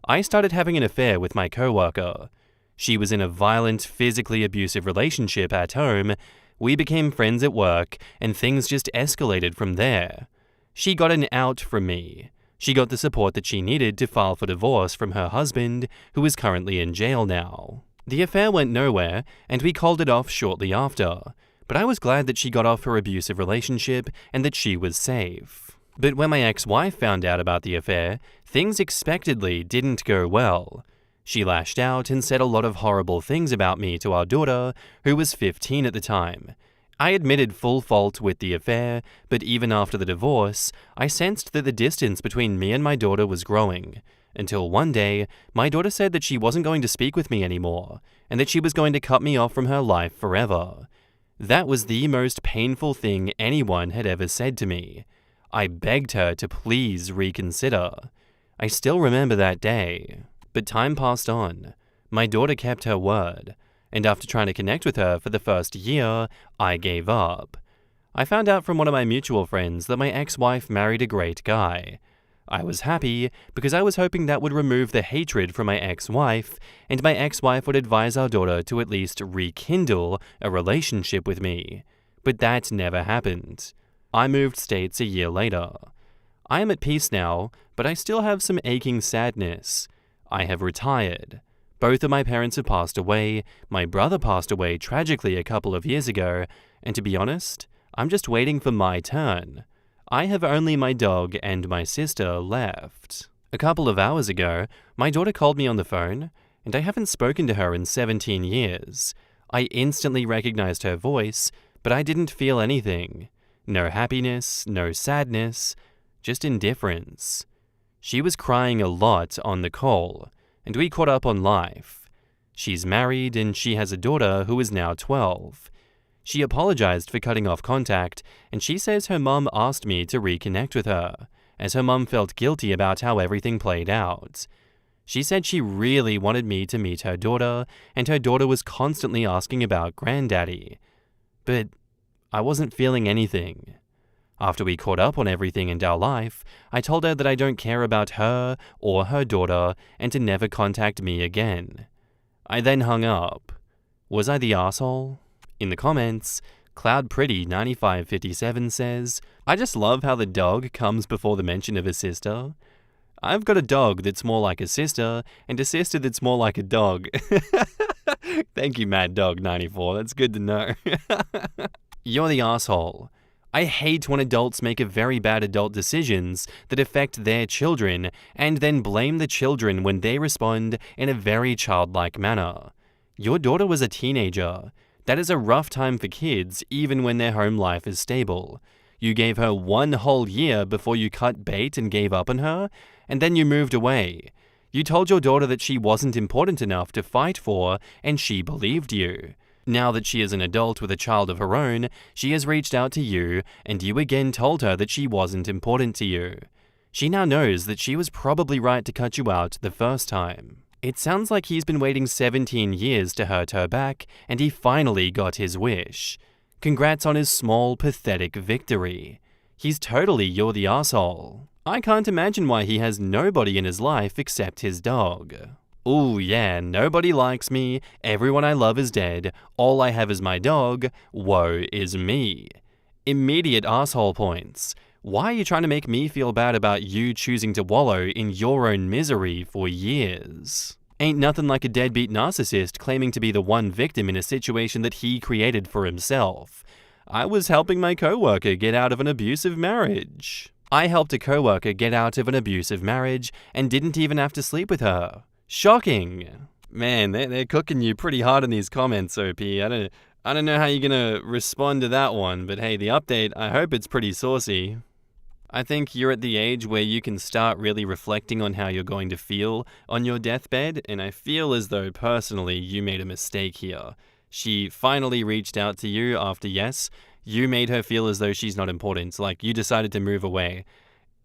I started having an affair with my coworker. She was in a violent, physically abusive relationship at home. We became friends at work, and things just escalated from there. She got an out from me. She got the support that she needed to file for divorce from her husband, who is currently in jail now. The affair went nowhere, and we called it off shortly after. But I was glad that she got off her abusive relationship and that she was safe. But when my ex-wife found out about the affair, things expectedly didn't go well. She lashed out and said a lot of horrible things about me to our daughter, who was 15 at the time. I admitted full fault with the affair, but even after the divorce, I sensed that the distance between me and my daughter was growing, until one day, my daughter said that she wasn't going to speak with me anymore, and that she was going to cut me off from her life forever. That was the most painful thing anyone had ever said to me. I begged her to please reconsider. I still remember that day. But time passed on. My daughter kept her word, and after trying to connect with her for the first year, I gave up. I found out from one of my mutual friends that my ex-wife married a great guy. I was happy because I was hoping that would remove the hatred from my ex-wife, and my ex-wife would advise our daughter to at least rekindle a relationship with me. But that never happened. I moved states a year later. I am at peace now, but I still have some aching sadness. I have retired. Both of my parents have passed away, my brother passed away tragically a couple of years ago, and to be honest, I'm just waiting for my turn. I have only my dog and my sister left. A couple of hours ago, my daughter called me on the phone, and I haven't spoken to her in 17 years. I instantly recognized her voice, but I didn't feel anything. No happiness, no sadness, just indifference. She was crying a lot on the call, and we caught up on life. She's married and she has a daughter who is now 12. She apologized for cutting off contact, and she says her mum asked me to reconnect with her, as her mum felt guilty about how everything played out. She said she really wanted me to meet her daughter, and her daughter was constantly asking about granddaddy. But I wasn't feeling anything. After we caught up on everything in our life, I told her that I don't care about her or her daughter and to never contact me again. I then hung up. Was I the asshole? In the comments, CloudPretty9557 says, I just love how the dog comes before the mention of a sister. I've got a dog that's more like a sister and a sister that's more like a dog. Thank you, Mad Dog 94. That's good to know. You're the asshole. I hate when adults make a very bad adult decisions that affect their children and then blame the children when they respond in a very childlike manner. Your daughter was a teenager. That is a rough time for kids, even when their home life is stable. You gave her 1 whole year before you cut bait and gave up on her, and then you moved away. You told your daughter that she wasn't important enough to fight for, and she believed you. Now that she is an adult with a child of her own, she has reached out to you, and you again told her that she wasn't important to you. She now knows that she was probably right to cut you out the first time. It sounds like he's been waiting 17 years to hurt her back, and he finally got his wish. Congrats on his small, pathetic victory. He's totally you're the asshole. I can't imagine why he has nobody in his life except his dog. Ooh yeah, nobody likes me, everyone I love is dead, all I have is my dog, woe is me. Immediate asshole points. Why are you trying to make me feel bad about you choosing to wallow in your own misery for years? Ain't nothing like a deadbeat narcissist claiming to be the one victim in a situation that he created for himself. I was helping my coworker get out of an abusive marriage. I helped a coworker get out of an abusive marriage and didn't even have to sleep with her. Shocking. Man, they're cooking you pretty hard in these comments, OP. I don't know how you're gonna respond to that one, but hey, the update, I hope it's pretty saucy. I think you're at the age where you can start really reflecting on how you're going to feel on your deathbed, and I feel as though personally you made a mistake here. She finally reached out to you after yes, you made her feel as though she's not important, like you decided to move away.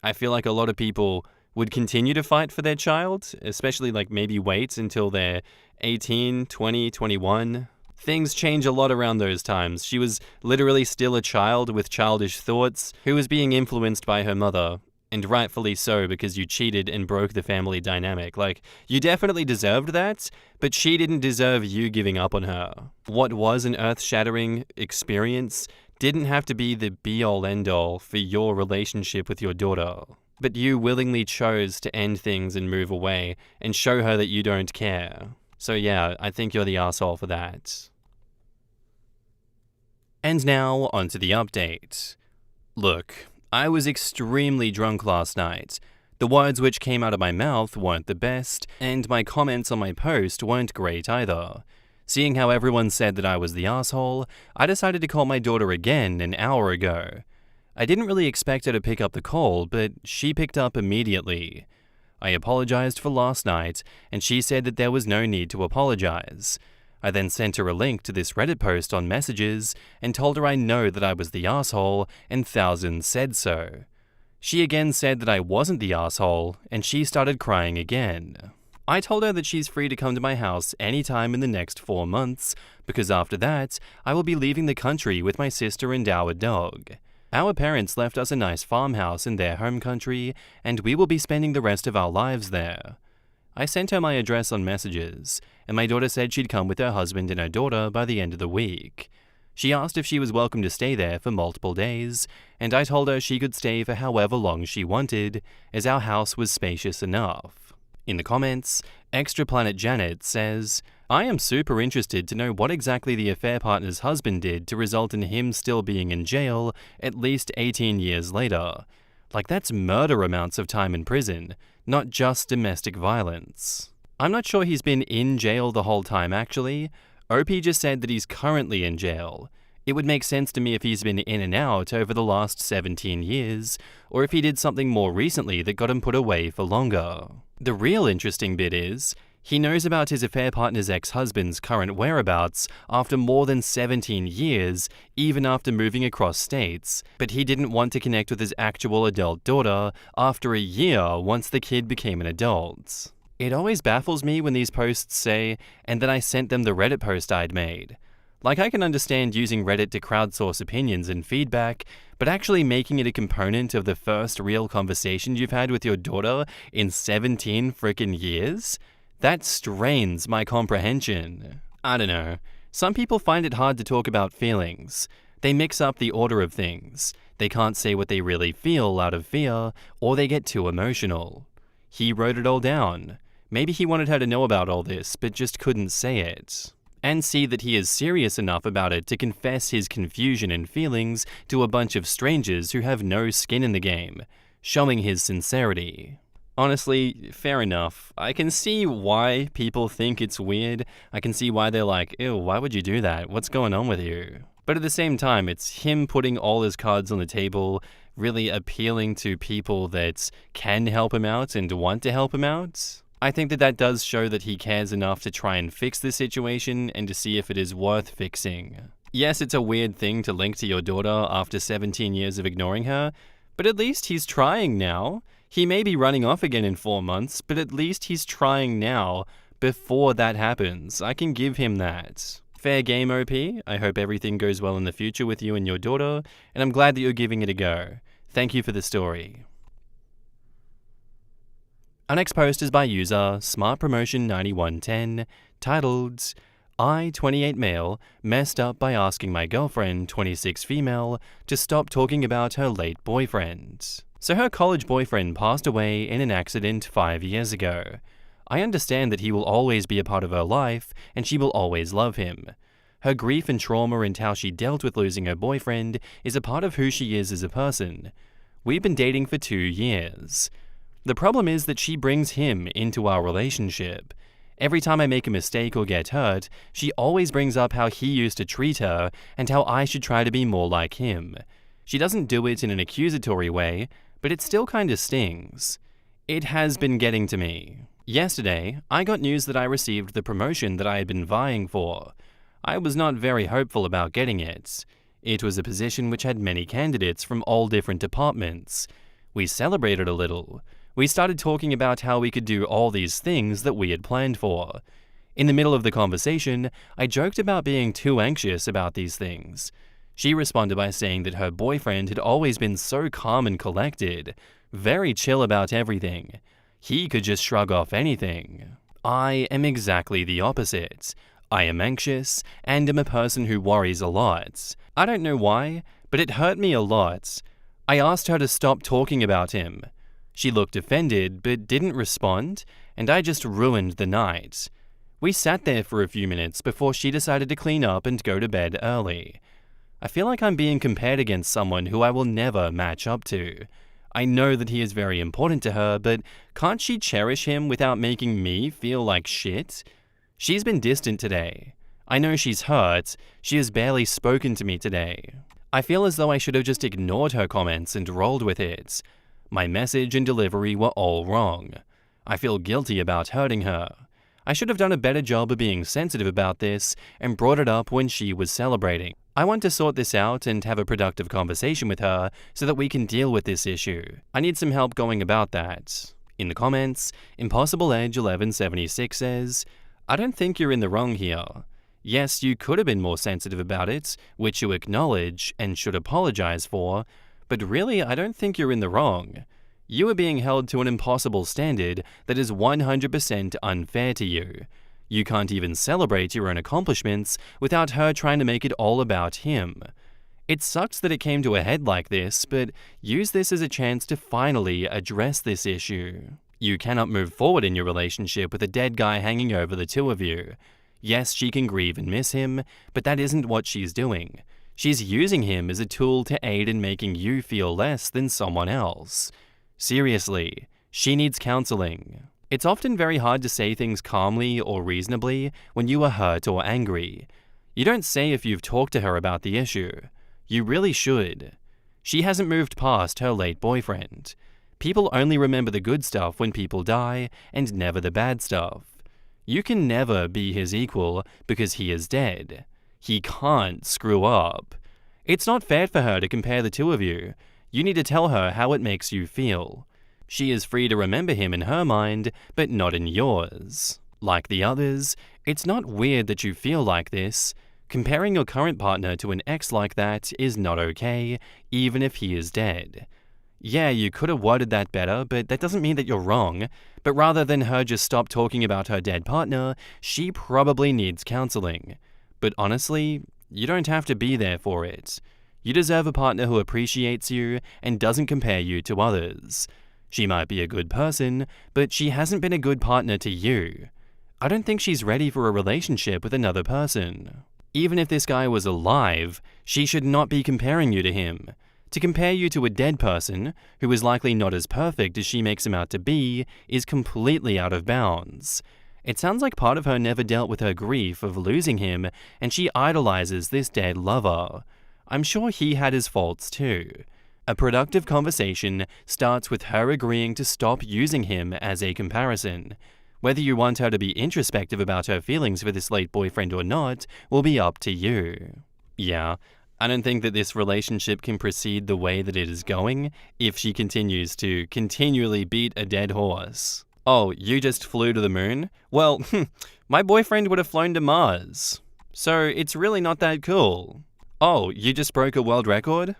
I feel like a lot of people would continue to fight for their child, especially like maybe wait until they're 18, 20, 21. Things change a lot around those times. She was literally still a child with childish thoughts who was being influenced by her mother, and rightfully so because you cheated and broke the family dynamic. Like, you definitely deserved that, but she didn't deserve you giving up on her. What was an earth-shattering experience didn't have to be the be-all end-all for your relationship with your daughter. But you willingly chose to end things and move away and show her that you don't care. So yeah, I think you're the asshole for that. And now, onto the update. Look, I was extremely drunk last night. The words which came out of my mouth weren't the best, and my comments on my post weren't great either. Seeing how everyone said that I was the asshole, I decided to call my daughter again an hour ago. I didn't really expect her to pick up the call, but she picked up immediately. I apologized for last night, and she said that there was no need to apologize. I then sent her a link to this Reddit post on messages and told her I know that I was the asshole and thousands said so. She again said that I wasn't the asshole, and she started crying again. I told her that she's free to come to my house anytime in the next 4 months, because after that, I will be leaving the country with my sister and our dog. Our parents left us a nice farmhouse in their home country, and we will be spending the rest of our lives there. I sent her my address on messages, and my daughter said she'd come with her husband and her daughter by the end of the week. She asked if she was welcome to stay there for multiple days, and I told her she could stay for however long she wanted, as our house was spacious enough. In the comments, Extra Planet Janet says, I am super interested to know what exactly the affair partner's husband did to result in him still being in jail at least 18 years later. Like, that's murder amounts of time in prison, not just domestic violence. I'm not sure he's been in jail the whole time actually. OP just said that he's currently in jail. It would make sense to me if he's been in and out over the last 17 years, or if he did something more recently that got him put away for longer. The real interesting bit is, he knows about his affair partner's ex-husband's current whereabouts after more than 17 years, even after moving across states, but he didn't want to connect with his actual adult daughter after a year once the kid became an adult. It always baffles me when these posts say, and then I sent them the Reddit post I'd made. Like, I can understand using Reddit to crowdsource opinions and feedback, but actually making it a component of the first real conversation you've had with your daughter in 17 frickin' years? That strains my comprehension. I don't know. Some people find it hard to talk about feelings. They mix up the order of things. They can't say what they really feel out of fear, or they get too emotional. He wrote it all down. Maybe he wanted her to know about all this, but just couldn't say it. And see that he is serious enough about it to confess his confusion and feelings to a bunch of strangers who have no skin in the game, showing his sincerity. Honestly, fair enough. I can see why people think it's weird. I can see why they're like, ew, why would you do that? What's going on with you? But at the same time, it's him putting all his cards on the table, really appealing to people that can help him out and want to help him out. I think that does show that he cares enough to try and fix the situation and to see if it is worth fixing. Yes, it's a weird thing to link to your daughter after 17 years of ignoring her, but at least he's trying now. He may be running off again in 4 months, but at least he's trying now before that happens. I can give him that. Fair game, OP. I hope everything goes well in the future with you and your daughter, and I'm glad that you're giving it a go. Thank you for the story. Our next post is by user SmartPromotion9110, titled, I, 28 male, messed up by asking my girlfriend, 26 female, to stop talking about her late boyfriend. So her college boyfriend passed away in an accident 5 years ago. I understand that he will always be a part of her life, and she will always love him. Her grief and trauma and how she dealt with losing her boyfriend is a part of who she is as a person. We've been dating for 2 years. The problem is that she brings him into our relationship. Every time I make a mistake or get hurt, she always brings up how he used to treat her and how I should try to be more like him. She doesn't do it in an accusatory way, but it still kinda stings. It has been getting to me. Yesterday, I got news that I received the promotion that I had been vying for. I was not very hopeful about getting it. It was a position which had many candidates from all different departments. We celebrated a little. We started talking about how we could do all these things that we had planned for. In the middle of the conversation, I joked about being too anxious about these things. She responded by saying that her boyfriend had always been so calm and collected, very chill about everything. He could just shrug off anything. I am exactly the opposite. I am anxious, and am a person who worries a lot. I don't know why, but it hurt me a lot. I asked her to stop talking about him. She looked offended, but didn't respond, and I just ruined the night. We sat there for a few minutes before she decided to clean up and go to bed early. I feel like I'm being compared against someone who I will never match up to. I know that he is very important to her, but can't she cherish him without making me feel like shit? She's been distant today. I know she's hurt. She has barely spoken to me today. I feel as though I should have just ignored her comments and rolled with it. My message and delivery were all wrong. I feel guilty about hurting her. I should have done a better job of being sensitive about this and brought it up when she was celebrating. I want to sort this out and have a productive conversation with her so that we can deal with this issue. I need some help going about that. In the comments, Impossible Edge 1176 says, I don't think you're in the wrong here. Yes, you could have been more sensitive about it, which you acknowledge and should apologize for, but really, I don't think you're in the wrong. You are being held to an impossible standard that is 100% unfair to you. You can't even celebrate your own accomplishments without her trying to make it all about him. It sucks that it came to a head like this, but use this as a chance to finally address this issue. You cannot move forward in your relationship with a dead guy hanging over the two of you. Yes, she can grieve and miss him, but that isn't what she's doing. She's using him as a tool to aid in making you feel less than someone else. Seriously, she needs counseling. It's often very hard to say things calmly or reasonably when you are hurt or angry. You don't say if you've talked to her about the issue. You really should. She hasn't moved past her late boyfriend. People only remember the good stuff when people die and never the bad stuff. You can never be his equal because he is dead. He can't screw up. It's not fair for her to compare the two of you. You need to tell her how it makes you feel. She is free to remember him in her mind, but not in yours. Like the others, it's not weird that you feel like this. Comparing your current partner to an ex like that is not okay, even if he is dead. Yeah, you could have worded that better, but that doesn't mean that you're wrong. But rather than her just stop talking about her dead partner, she probably needs counseling. But honestly, you don't have to be there for it. You deserve a partner who appreciates you and doesn't compare you to others. She might be a good person, but she hasn't been a good partner to you. I don't think she's ready for a relationship with another person. Even if this guy was alive, she should not be comparing you to him. To compare you to a dead person, who is likely not as perfect as she makes him out to be, is completely out of bounds. It sounds like part of her never dealt with her grief of losing him, and she idolizes this dead lover. I'm sure he had his faults too. A productive conversation starts with her agreeing to stop using him as a comparison. Whether you want her to be introspective about her feelings for this late boyfriend or not will be up to you. Yeah, I don't think that this relationship can proceed the way that it is going if she continues to continually beat a dead horse. Oh, you just flew to the moon? Well, my boyfriend would have flown to Mars. So it's really not that cool. Oh, you just broke a world record?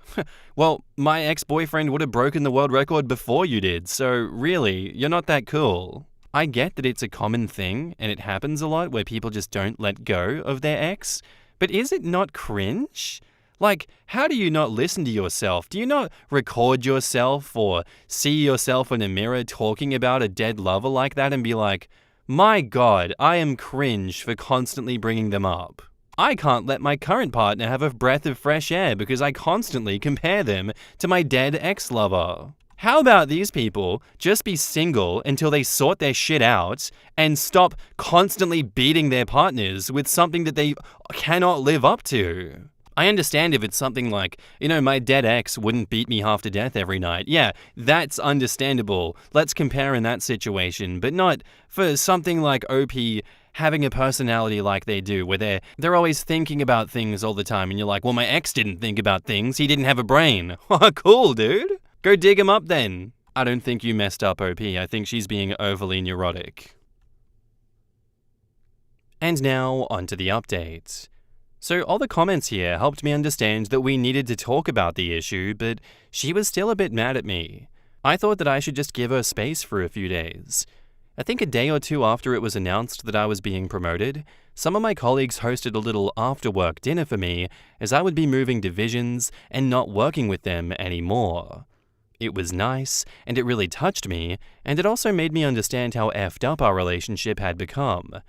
Well, my ex-boyfriend would have broken the world record before you did, so really, you're not that cool. I get that it's a common thing, and it happens a lot where people just don't let go of their ex, but is it not cringe? Like, how do you not listen to yourself? Do you not record yourself or see yourself in a mirror talking about a dead lover like that and be like, my God, I am cringe for constantly bringing them up. I can't let my current partner have a breath of fresh air because I constantly compare them to my dead ex-lover. How about these people just be single until they sort their shit out and stop constantly beating their partners with something that they cannot live up to? I understand if it's something like, my dead ex wouldn't beat me half to death every night. Yeah, that's understandable. Let's compare in that situation, but not for something like OP having a personality like they do, where they're always thinking about things all the time, and you're like, well, my ex didn't think about things. He didn't have a brain. Cool, dude. Go dig him up then. I don't think you messed up, OP. I think she's being overly neurotic. And now, onto the update. So all the comments here helped me understand that we needed to talk about the issue, but she was still a bit mad at me. I thought that I should just give her space for a few days. I think a day or two after it was announced that I was being promoted, some of my colleagues hosted a little after-work dinner for me as I would be moving divisions and not working with them anymore. It was nice, and it really touched me, and it also made me understand how effed up our relationship had become.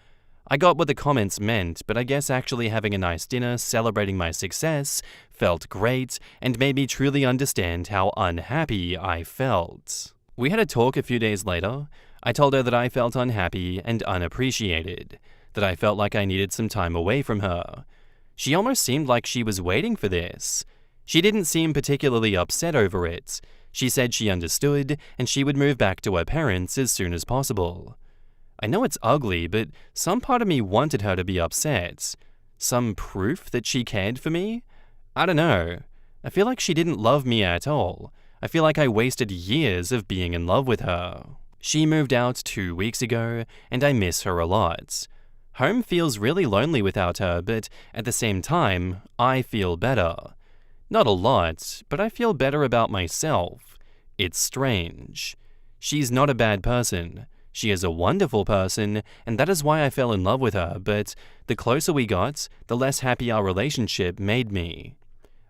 I got what the comments meant, but I guess actually having a nice dinner celebrating my success felt great and made me truly understand how unhappy I felt. We had a talk a few days later. I told her that I felt unhappy and unappreciated, that I felt like I needed some time away from her. She almost seemed like she was waiting for this. She didn't seem particularly upset over it. She said she understood and she would move back to her parents as soon as possible. I know it's ugly, but some part of me wanted her to be upset. Some proof that she cared for me? I don't know. I feel like she didn't love me at all. I feel like I wasted years of being in love with her. She moved out 2 weeks ago, and I miss her a lot. Home feels really lonely without her, but at the same time, I feel better. Not a lot, but I feel better about myself. It's strange. She's not a bad person. She is a wonderful person, and that is why I fell in love with her, but the closer we got, the less happy our relationship made me.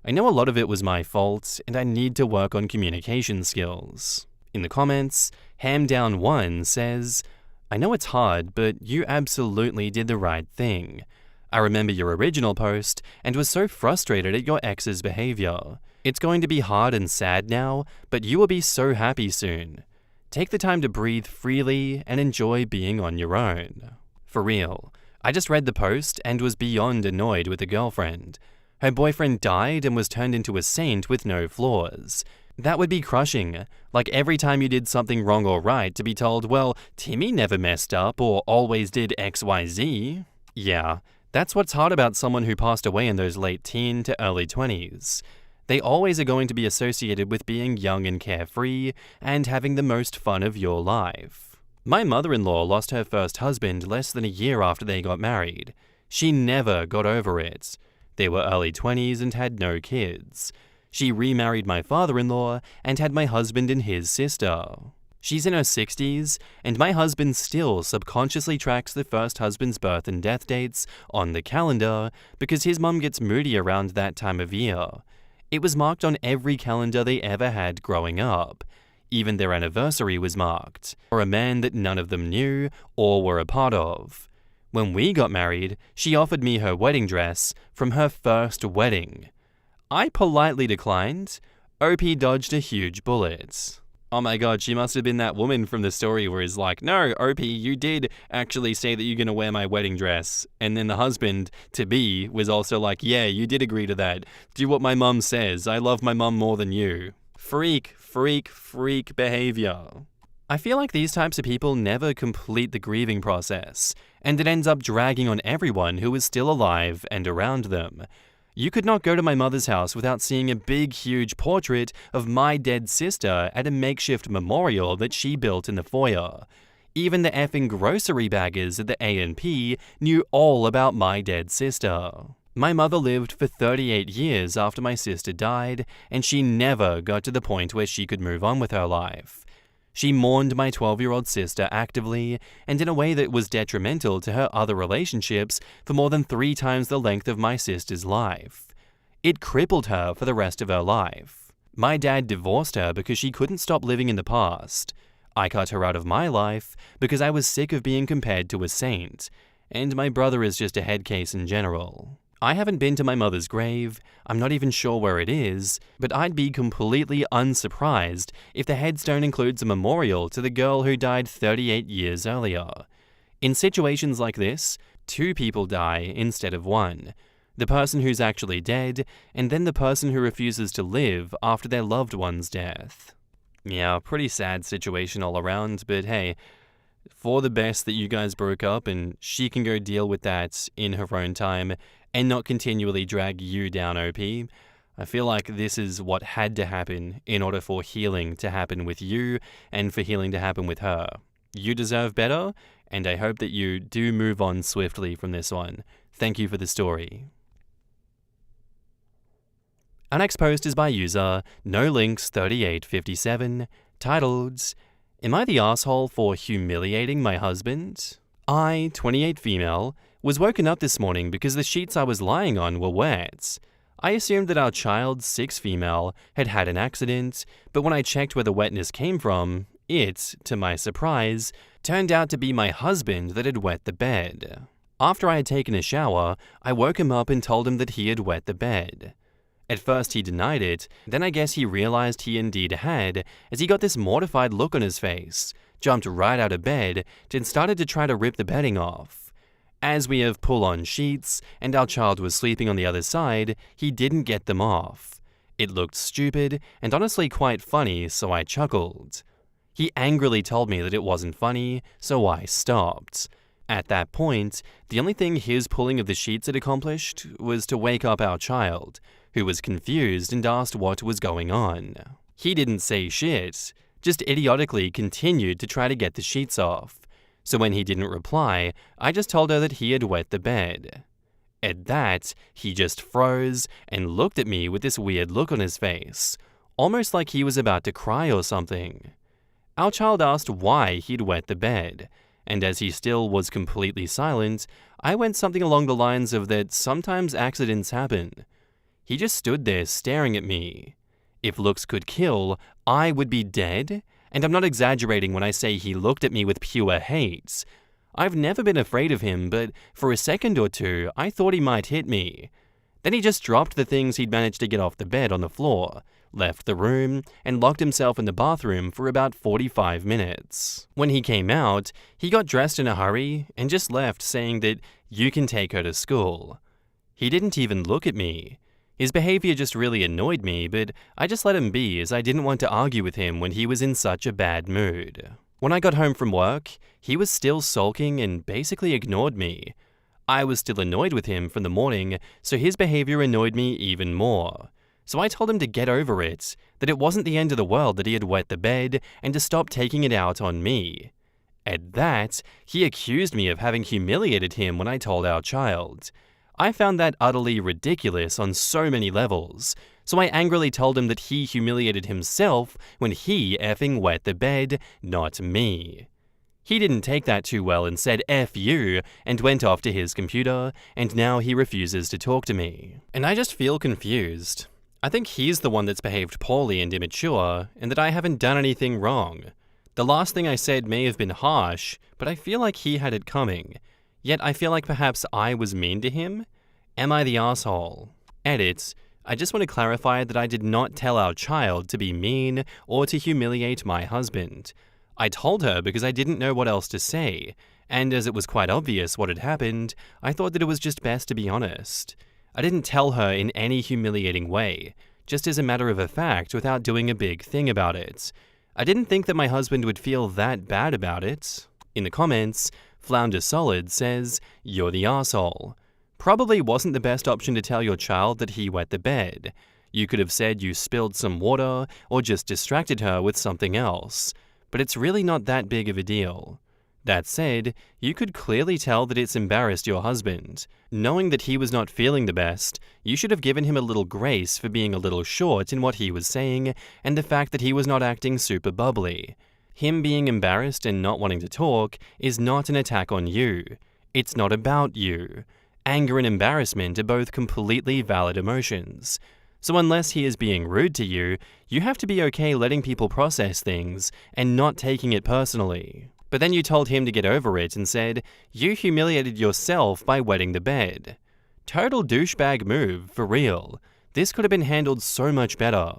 I know a lot of it was my fault, and I need to work on communication skills. In the comments, Hamdown1 says, I know it's hard, but you absolutely did the right thing. I remember your original post and was so frustrated at your ex's behavior. It's going to be hard and sad now, but you will be so happy soon. Take the time to breathe freely and enjoy being on your own. For real, I just read the post and was beyond annoyed with the girlfriend. Her boyfriend died and was turned into a saint with no flaws. That would be crushing, like every time you did something wrong or right to be told, well, Timmy never messed up or always did XYZ. Yeah, that's what's hard about someone who passed away in those late teen to early 20s. They always are going to be associated with being young and carefree and having the most fun of your life. My mother-in-law lost her first husband less than a year after they got married. She never got over it. They were early 20s and had no kids. She remarried my father-in-law and had my husband and his sister. She's in her 60s, and my husband still subconsciously tracks the first husband's birth and death dates on the calendar because his mum gets moody around that time of year. It was marked on every calendar they ever had growing up. Even their anniversary was marked, for a man that none of them knew or were a part of. When we got married, she offered me her wedding dress from her first wedding. I politely declined. OP dodged a huge bullet. Oh my god, she must have been that woman from the story where he's like, no, OP, you did actually say that you're gonna wear my wedding dress. And then the husband-to-be was also like, yeah, you did agree to that. Do what my mum says. I love my mum more than you. Freak behavior. I feel like these types of people never complete the grieving process, and it ends up dragging on everyone who is still alive and around them. You could not go to my mother's house without seeing a big, huge portrait of my dead sister at a makeshift memorial that she built in the foyer. Even the effing grocery baggers at the A&P knew all about my dead sister. My mother lived for 38 years after my sister died, and she never got to the point where she could move on with her life. She mourned my 12-year-old sister actively and in a way that was detrimental to her other relationships for more than 3 times the length of my sister's life. It crippled her for the rest of her life. My dad divorced her because she couldn't stop living in the past. I cut her out of my life because I was sick of being compared to a saint, and my brother is just a head case in general. I haven't been to my mother's grave, I'm not even sure where it is, but I'd be completely unsurprised if the headstone includes a memorial to the girl who died 38 years earlier. In situations like this, 2 people die instead of 1. The person who's actually dead, and then the person who refuses to live after their loved one's death. Yeah, pretty sad situation all around, but hey, for the best that you guys broke up and she can go deal with that in her own time and not continually drag you down, OP. I feel like this is what had to happen in order for healing to happen with you and for healing to happen with her. You deserve better, and I hope that you do move on swiftly from this one. Thank you for the story. Our next post is by user NoLinks3857, titled, Am I the asshole for humiliating my husband? I, 28 female, was woken up this morning because the sheets I was lying on were wet. I assumed that our child, 6 female, had had an accident, but when I checked where the wetness came from, it, to my surprise, turned out to be my husband that had wet the bed. After I had taken a shower, I woke him up and told him that he had wet the bed. At first he denied it, then I guess he realized he indeed had, as he got this mortified look on his face, jumped right out of bed, and started to try to rip the bedding off. As we have pull-on sheets, and our child was sleeping on the other side, he didn't get them off. It looked stupid, and honestly quite funny, so I chuckled. He angrily told me that it wasn't funny, so I stopped. At that point, the only thing his pulling of the sheets had accomplished was to wake up our child, who was confused and asked what was going on. He didn't say shit, just idiotically continued to try to get the sheets off. So when he didn't reply, I just told her that he had wet the bed. At that, he just froze and looked at me with this weird look on his face, almost like he was about to cry or something. Our child asked why he'd wet the bed, and as he still was completely silent, I went something along the lines of that sometimes accidents happen. He just stood there staring at me. If looks could kill, I would be dead, and I'm not exaggerating when I say he looked at me with pure hate. I've never been afraid of him, but for a second or two, I thought he might hit me. Then he just dropped the things he'd managed to get off the bed on the floor, left the room, and locked himself in the bathroom for about 45 minutes. When he came out, he got dressed in a hurry and just left saying that you can take her to school. He didn't even look at me. His behavior just really annoyed me, but I just let him be as I didn't want to argue with him when he was in such a bad mood. When I got home from work, he was still sulking and basically ignored me. I was still annoyed with him from the morning, so his behavior annoyed me even more. So I told him to get over it, that it wasn't the end of the world that he had wet the bed, and to stop taking it out on me. At that, he accused me of having humiliated him when I told our child. I found that utterly ridiculous on so many levels, so I angrily told him that he humiliated himself when he effing wet the bed, not me. He didn't take that too well and said F you and went off to his computer, and now he refuses to talk to me. And I just feel confused. I think he's the one that's behaved poorly and immature, and that I haven't done anything wrong. The last thing I said may have been harsh, but I feel like he had it coming. Yet I feel like perhaps I was mean to him? Am I the asshole? Edit. I just want to clarify that I did not tell our child to be mean or to humiliate my husband. I told her because I didn't know what else to say, and as it was quite obvious what had happened, I thought that it was just best to be honest. I didn't tell her in any humiliating way, just as a matter of a fact without doing a big thing about it. I didn't think that my husband would feel that bad about it. In the comments, Flounder Solid says, "You're the asshole." Probably wasn't the best option to tell your child that he wet the bed. You could have said you spilled some water or just distracted her with something else, but it's really not that big of a deal. That said, you could clearly tell that it's embarrassed your husband. Knowing that he was not feeling the best, you should have given him a little grace for being a little short in what he was saying and the fact that he was not acting super bubbly. Him being embarrassed and not wanting to talk is not an attack on you. It's not about you. Anger and embarrassment are both completely valid emotions. So unless he is being rude to you, you have to be okay letting people process things and not taking it personally. But then you told him to get over it and said, you humiliated yourself by wetting the bed. Total douchebag move, for real. This could have been handled so much better.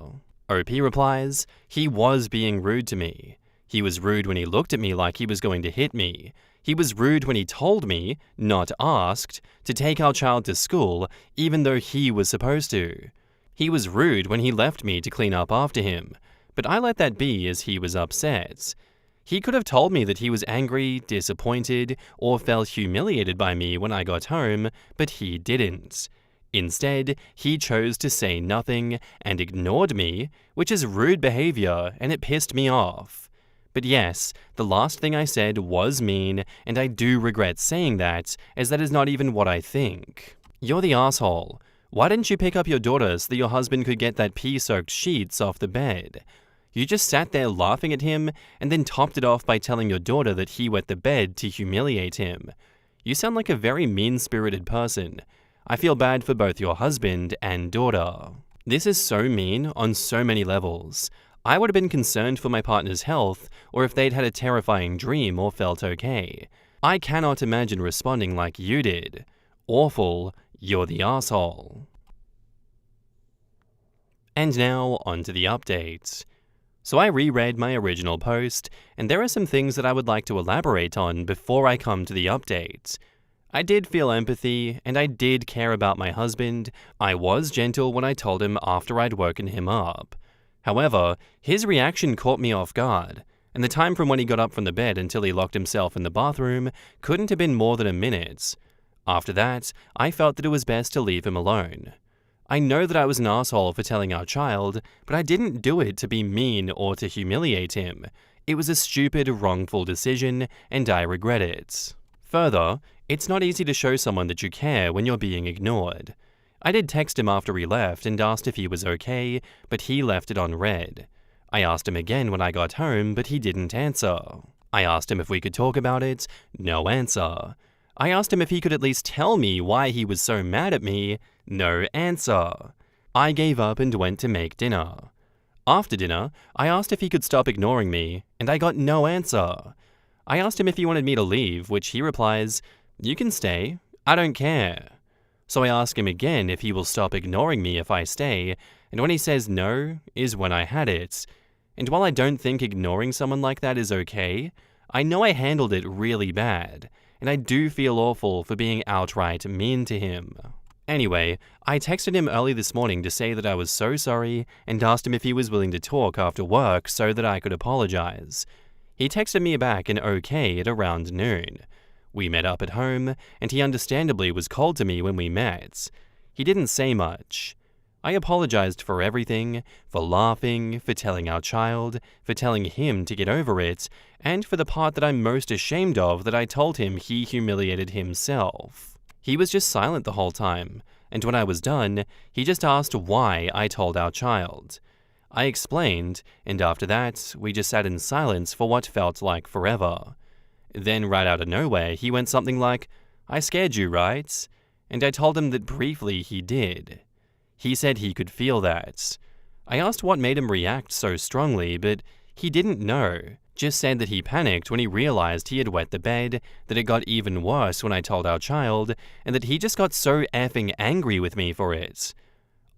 OP replies, he was being rude to me. He was rude when he looked at me like he was going to hit me. He was rude when he told me, not asked, to take our child to school, even though he was supposed to. He was rude when he left me to clean up after him, but I let that be as he was upset. He could have told me that he was angry, disappointed, or felt humiliated by me when I got home, but he didn't. Instead, he chose to say nothing and ignored me, which is rude behavior, and it pissed me off. But yes, the last thing I said was mean, and I do regret saying that, as that is not even what I think. You're the asshole. Why didn't you pick up your daughter so that your husband could get that pee-soaked sheets off the bed? You just sat there laughing at him, and then topped it off by telling your daughter that he wet the bed to humiliate him. You sound like a very mean-spirited person. I feel bad for both your husband and daughter. This is so mean on so many levels. I would have been concerned for my partner's health, or if they'd had a terrifying dream or felt okay. I cannot imagine responding like you did. Awful, you're the asshole. And now, on to the update. So I reread my original post, and there are some things that I would like to elaborate on before I come to the update. I did feel empathy, and I did care about my husband. I was gentle when I told him after I'd woken him up. However, his reaction caught me off guard, and the time from when he got up from the bed until he locked himself in the bathroom couldn't have been more than a minute. After that, I felt that it was best to leave him alone. I know that I was an asshole for telling our child, but I didn't do it to be mean or to humiliate him. It was a stupid, wrongful decision, and I regret it. Further, it's not easy to show someone that you care when you're being ignored. I did text him after he left and asked if he was okay, but he left it on read. I asked him again when I got home, but he didn't answer. I asked him if we could talk about it, no answer. I asked him if he could at least tell me why he was so mad at me, no answer. I gave up and went to make dinner. After dinner, I asked if he could stop ignoring me, and I got no answer. I asked him if he wanted me to leave, which he replies, "You can stay, I don't care." So I ask him again if he will stop ignoring me if I stay, and when he says no, is when I had it. And while I don't think ignoring someone like that is okay, I know I handled it really bad, and I do feel awful for being outright mean to him. Anyway, I texted him early this morning to say that I was so sorry and asked him if he was willing to talk after work so that I could apologize. He texted me back an okay at around noon. We met up at home, and he understandably was cold to me when we met. He didn't say much. I apologized for everything, for laughing, for telling our child, for telling him to get over it, and for the part that I'm most ashamed of that I told him he humiliated himself. He was just silent the whole time, and when I was done, he just asked why I told our child. I explained, and after that, we just sat in silence for what felt like forever. Then right out of nowhere, he went something like, "I scared you, right?" And I told him that briefly he did. He said he could feel that. I asked what made him react so strongly, but he didn't know. Just said that he panicked when he realized he had wet the bed, that it got even worse when I told our child, and that he just got so effing angry with me for it.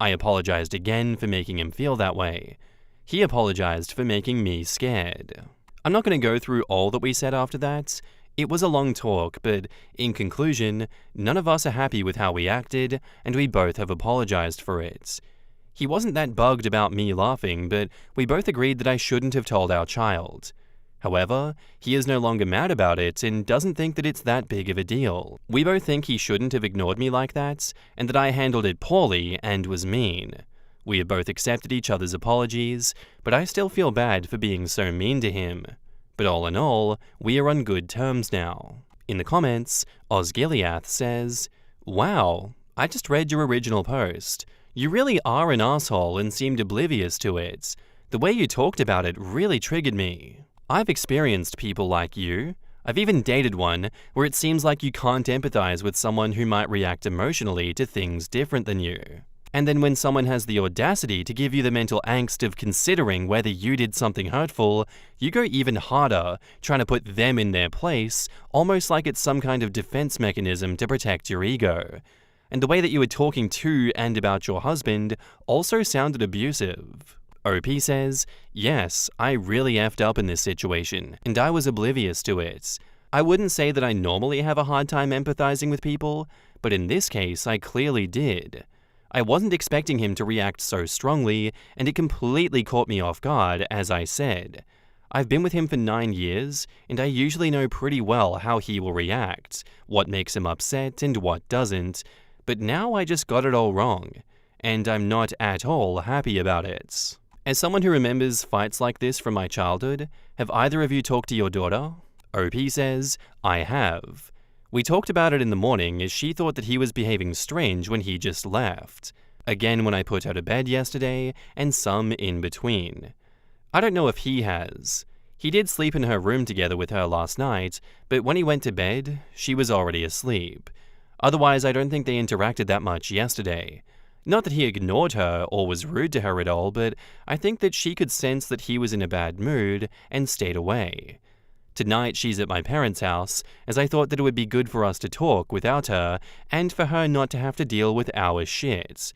I apologized again for making him feel that way. He apologized for making me scared. I'm not going to go through all that we said after that. It was a long talk, but in conclusion, none of us are happy with how we acted, and we both have apologized for it. He wasn't that bugged about me laughing, but we both agreed that I shouldn't have told our child. However, he is no longer mad about it and doesn't think that it's that big of a deal. We both think he shouldn't have ignored me like that, and that I handled it poorly and was mean. We have both accepted each other's apologies, but I still feel bad for being so mean to him. But all in all, we are on good terms now. In the comments, Osgiliath says, "Wow, I just read your original post. You really are an asshole and seemed oblivious to it. The way you talked about it really triggered me. I've experienced people like you. I've even dated one where it seems like you can't empathize with someone who might react emotionally to things different than you. And then when someone has the audacity to give you the mental angst of considering whether you did something hurtful, you go even harder, trying to put them in their place, almost like it's some kind of defense mechanism to protect your ego. And the way that you were talking to and about your husband also sounded abusive." OP says, "Yes, I really effed up in this situation, and I was oblivious to it. I wouldn't say that I normally have a hard time empathizing with people, but in this case I clearly did. I wasn't expecting him to react so strongly, and it completely caught me off guard, as I said. I've been with him for 9 years, and I usually know pretty well how he will react, what makes him upset and what doesn't, but now I just got it all wrong, and I'm not at all happy about it." As someone who remembers fights like this from my childhood, have either of you talked to your daughter? OP says, "I have. We talked about it in the morning as she thought that he was behaving strange when he just left. Again when I put her to bed yesterday, and some in between. I don't know if he has. He did sleep in her room together with her last night, but when he went to bed, she was already asleep. Otherwise, I don't think they interacted that much yesterday. Not that he ignored her or was rude to her at all, but I think that she could sense that he was in a bad mood and stayed away. Tonight she's at my parents' house, as I thought that it would be good for us to talk without her, and for her not to have to deal with our shit.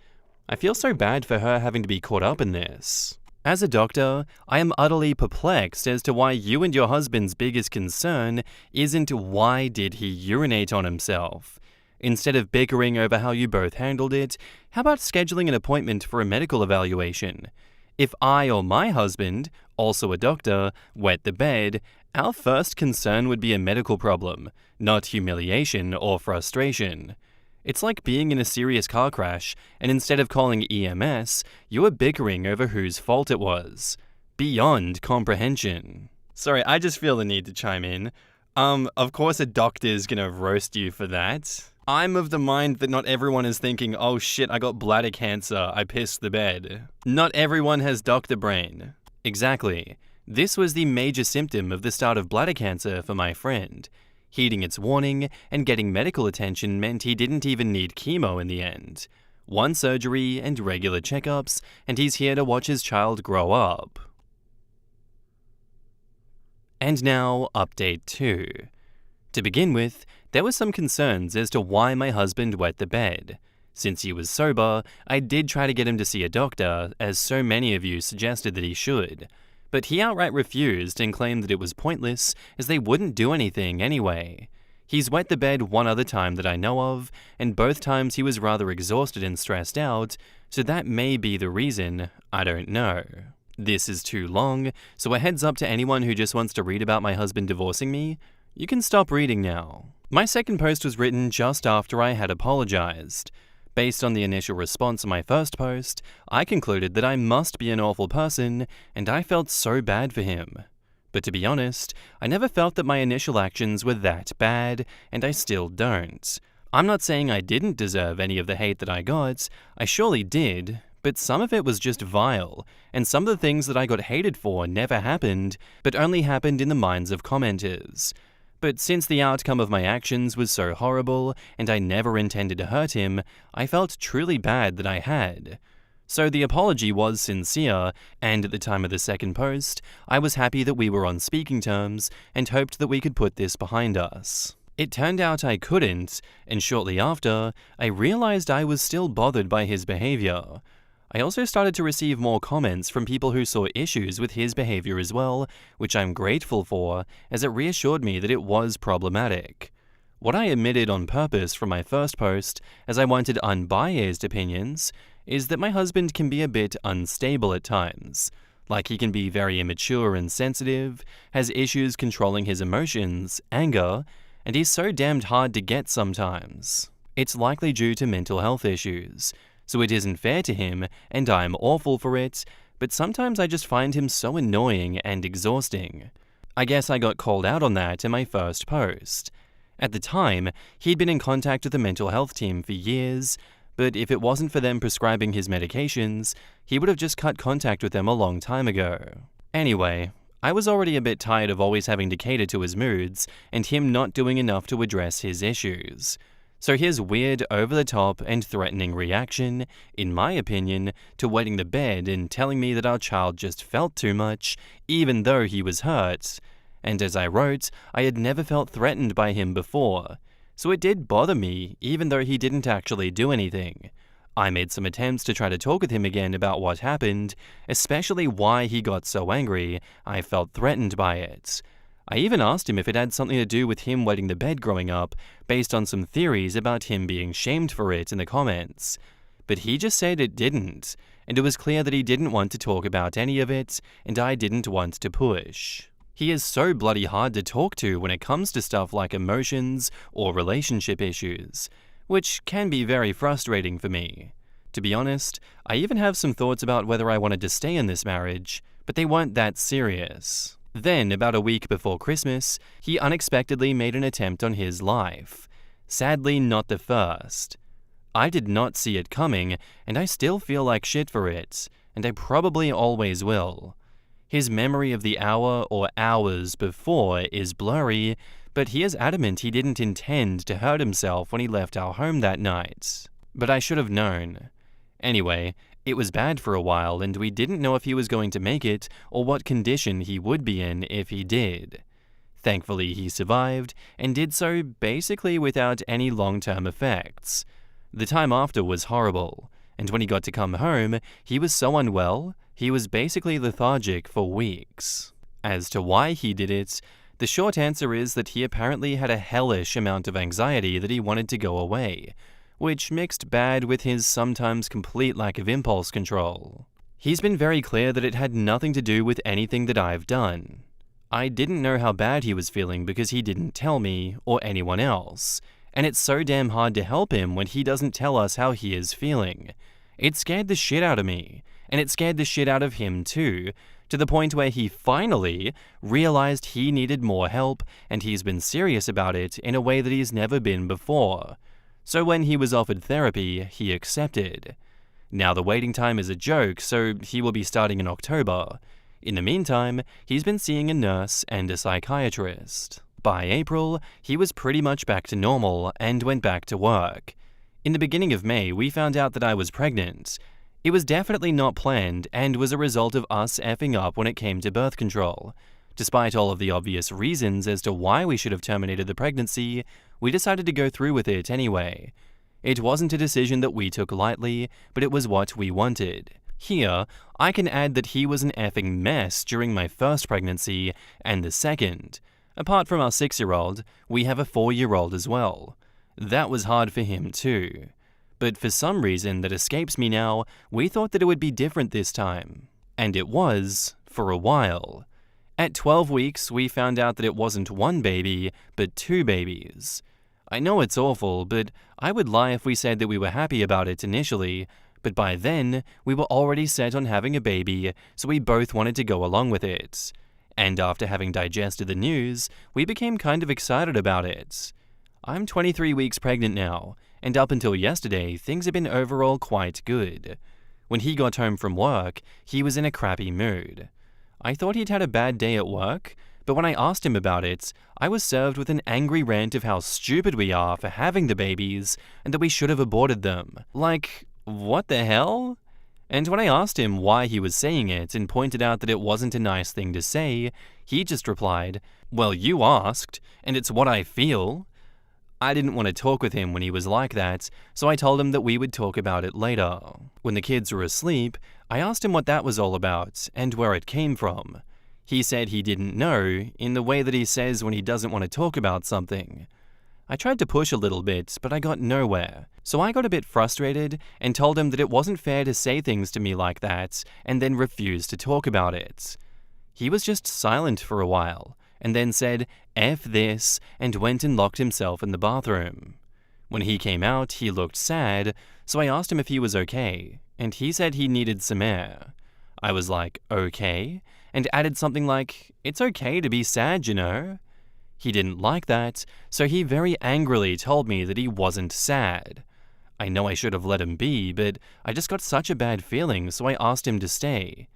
I feel so bad for her having to be caught up in this. As a doctor, I am utterly perplexed as to why you and your husband's biggest concern isn't why did he urinate on himself. Instead of bickering over how you both handled it, how about scheduling an appointment for a medical evaluation? If I or my husband, also a doctor, wet the bed, our first concern would be a medical problem, not humiliation or frustration. It's like being in a serious car crash, and instead of calling EMS, you were bickering over whose fault it was. Beyond comprehension. Sorry, I just feel the need to chime in. Of course a doctor's gonna roast you for that. I'm of the mind that not everyone is thinking, oh shit, I got bladder cancer, I pissed the bed. Not everyone has doctor brain. Exactly. This was the major symptom of the start of bladder cancer for my friend. Heeding its warning and getting medical attention meant he didn't even need chemo in the end. One surgery and regular checkups, and he's here to watch his child grow up. And now, update 2. To begin with, there were some concerns as to why my husband wet the bed. Since he was sober, I did try to get him to see a doctor, as so many of you suggested that he should. But he outright refused and claimed that it was pointless, as they wouldn't do anything anyway. He's wet the bed one other time that I know of, and both times he was rather exhausted and stressed out, so that may be the reason, I don't know. This is too long, so a heads up to anyone who just wants to read about my husband divorcing me, you can stop reading now. My second post was written just after I had apologized. Based on the initial response to my first post, I concluded that I must be an awful person, and I felt so bad for him. But to be honest, I never felt that my initial actions were that bad, and I still don't. I'm not saying I didn't deserve any of the hate that I got, I surely did, but some of it was just vile, and some of the things that I got hated for never happened, but only happened in the minds of commenters. But since the outcome of my actions was so horrible, and I never intended to hurt him, I felt truly bad that I had. So the apology was sincere, and at the time of the second post, I was happy that we were on speaking terms, and hoped that we could put this behind us. It turned out I couldn't, and shortly after, I realized I was still bothered by his behavior. I also started to receive more comments from people who saw issues with his behavior as well, which I'm grateful for, as it reassured me that it was problematic. What I omitted on purpose from my first post, as I wanted unbiased opinions, is that my husband can be a bit unstable at times. Like he can be very immature and sensitive, has issues controlling his emotions, anger, and he's so damned hard to get sometimes. It's likely due to mental health issues, so it isn't fair to him, and I'm awful for it, but sometimes I just find him so annoying and exhausting. I guess I got called out on that in my first post. At the time, he'd been in contact with the mental health team for years, but if it wasn't for them prescribing his medications, he would have just cut contact with them a long time ago. Anyway, I was already a bit tired of always having to cater to his moods, and him not doing enough to address his issues. So his weird, over-the-top and threatening reaction, in my opinion, to wetting the bed and telling me that our child just felt too much, even though he was hurt. And as I wrote, I had never felt threatened by him before, so it did bother me, even though he didn't actually do anything. I made some attempts to try to talk with him again about what happened, especially why he got so angry. I felt threatened by it. I even asked him if it had something to do with him wetting the bed growing up, based on some theories about him being shamed for it in the comments. But he just said it didn't, and it was clear that he didn't want to talk about any of it, and I didn't want to push. He is so bloody hard to talk to when it comes to stuff like emotions or relationship issues, which can be very frustrating for me. To be honest, I even have some thoughts about whether I wanted to stay in this marriage, but they weren't that serious. Then, about a week before Christmas, he unexpectedly made an attempt on his life. Sadly, not the first. I did not see it coming, and I still feel like shit for it, and I probably always will. His memory of the hour or hours before is blurry, but he is adamant he didn't intend to hurt himself when he left our home that night. But I should have known. Anyway, it was bad for a while, and we didn't know if he was going to make it or what condition he would be in if he did. Thankfully, he survived, and did so basically without any long-term effects. The time after was horrible, and when he got to come home, he was so unwell, he was basically lethargic for weeks. As to why he did it, the short answer is that he apparently had a hellish amount of anxiety that he wanted to go away, which mixed bad with his sometimes complete lack of impulse control. He's been very clear that it had nothing to do with anything that I've done. I didn't know how bad he was feeling because he didn't tell me or anyone else, and it's so damn hard to help him when he doesn't tell us how he is feeling. It scared the shit out of me, and it scared the shit out of him too, to the point where he finally realized he needed more help, and he's been serious about it in a way that he's never been before. So when he was offered therapy, he accepted. Now the waiting time is a joke, so he will be starting in October. In the meantime, he's been seeing a nurse and a psychiatrist. By April, he was pretty much back to normal and went back to work. In the beginning of May, we found out that I was pregnant. It was definitely not planned and was a result of us effing up when it came to birth control. Despite all of the obvious reasons as to why we should have terminated the pregnancy, we decided to go through with it anyway. It wasn't a decision that we took lightly, but it was what we wanted. Here, I can add that he was an effing mess during my first pregnancy and the second. Apart from our 6-year-old, we have a 4-year-old as well. That was hard for him too. But for some reason that escapes me now, we thought that it would be different this time. And it was, for a while. At 12 weeks, we found out that it wasn't one baby, but 2 babies. I know it's awful, but I would lie if we said that we were happy about it initially, but by then, we were already set on having a baby, so we both wanted to go along with it. And after having digested the news, we became kind of excited about it. I'm 23 weeks pregnant now, and up until yesterday, things have been overall quite good. When he got home from work, he was in a crappy mood. I thought he'd had a bad day at work, but when I asked him about it, I was served with an angry rant of how stupid we are for having the babies, and that we should have aborted them. Like, what the hell? And when I asked him why he was saying it and pointed out that it wasn't a nice thing to say, he just replied, "Well, you asked, and it's what I feel." I didn't want to talk with him when he was like that, so I told him that we would talk about it later. When the kids were asleep, I asked him what that was all about and where it came from. He said he didn't know, in the way that he says when he doesn't want to talk about something. I tried to push a little bit, but I got nowhere. So I got a bit frustrated and told him that it wasn't fair to say things to me like that and then refuse to talk about it. He was just silent for a while and then said, "F this," and went and locked himself in the bathroom. When he came out, he looked sad, so I asked him if he was okay, and he said he needed some air. I was like, okay, and added something like, "It's okay to be sad, you know." He didn't like that, so he very angrily told me that he wasn't sad. I know I should have let him be, but I just got such a bad feeling, so I asked him to stay.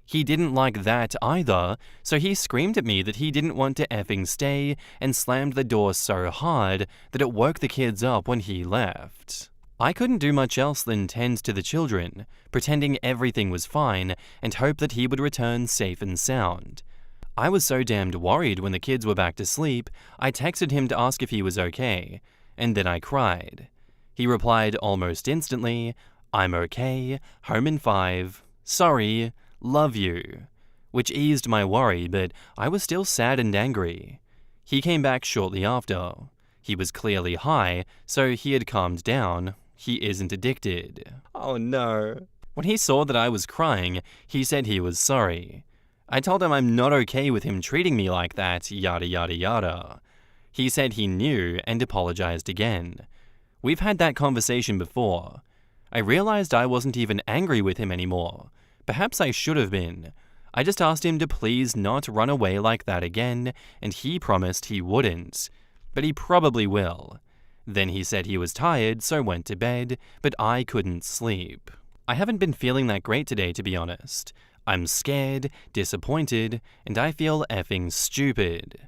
He didn't like that either, so he screamed at me that he didn't want to effing stay and slammed the door so hard that it woke the kids up when he left. I couldn't do much else than tend to the children, pretending everything was fine and hope that he would return safe and sound. I was so damned worried when the kids were back to sleep, I texted him to ask if he was okay, and then I cried. He replied almost instantly, "I'm okay, home in 5, sorry, love you," which eased my worry, but I was still sad and angry. He came back shortly after. He was clearly high, so he had calmed down. He isn't addicted. Oh no. When he saw that I was crying, he said he was sorry. I told him I'm not okay with him treating me like that, yada yada yada. He said he knew and apologized again. We've had that conversation before. I realized I wasn't even angry with him anymore. Perhaps I should have been. I just asked him to please not run away like that again, and he promised he wouldn't. But he probably will. Then he said he was tired, so went to bed, but I couldn't sleep. I haven't been feeling that great today, to be honest. I'm scared, disappointed, and I feel effing stupid.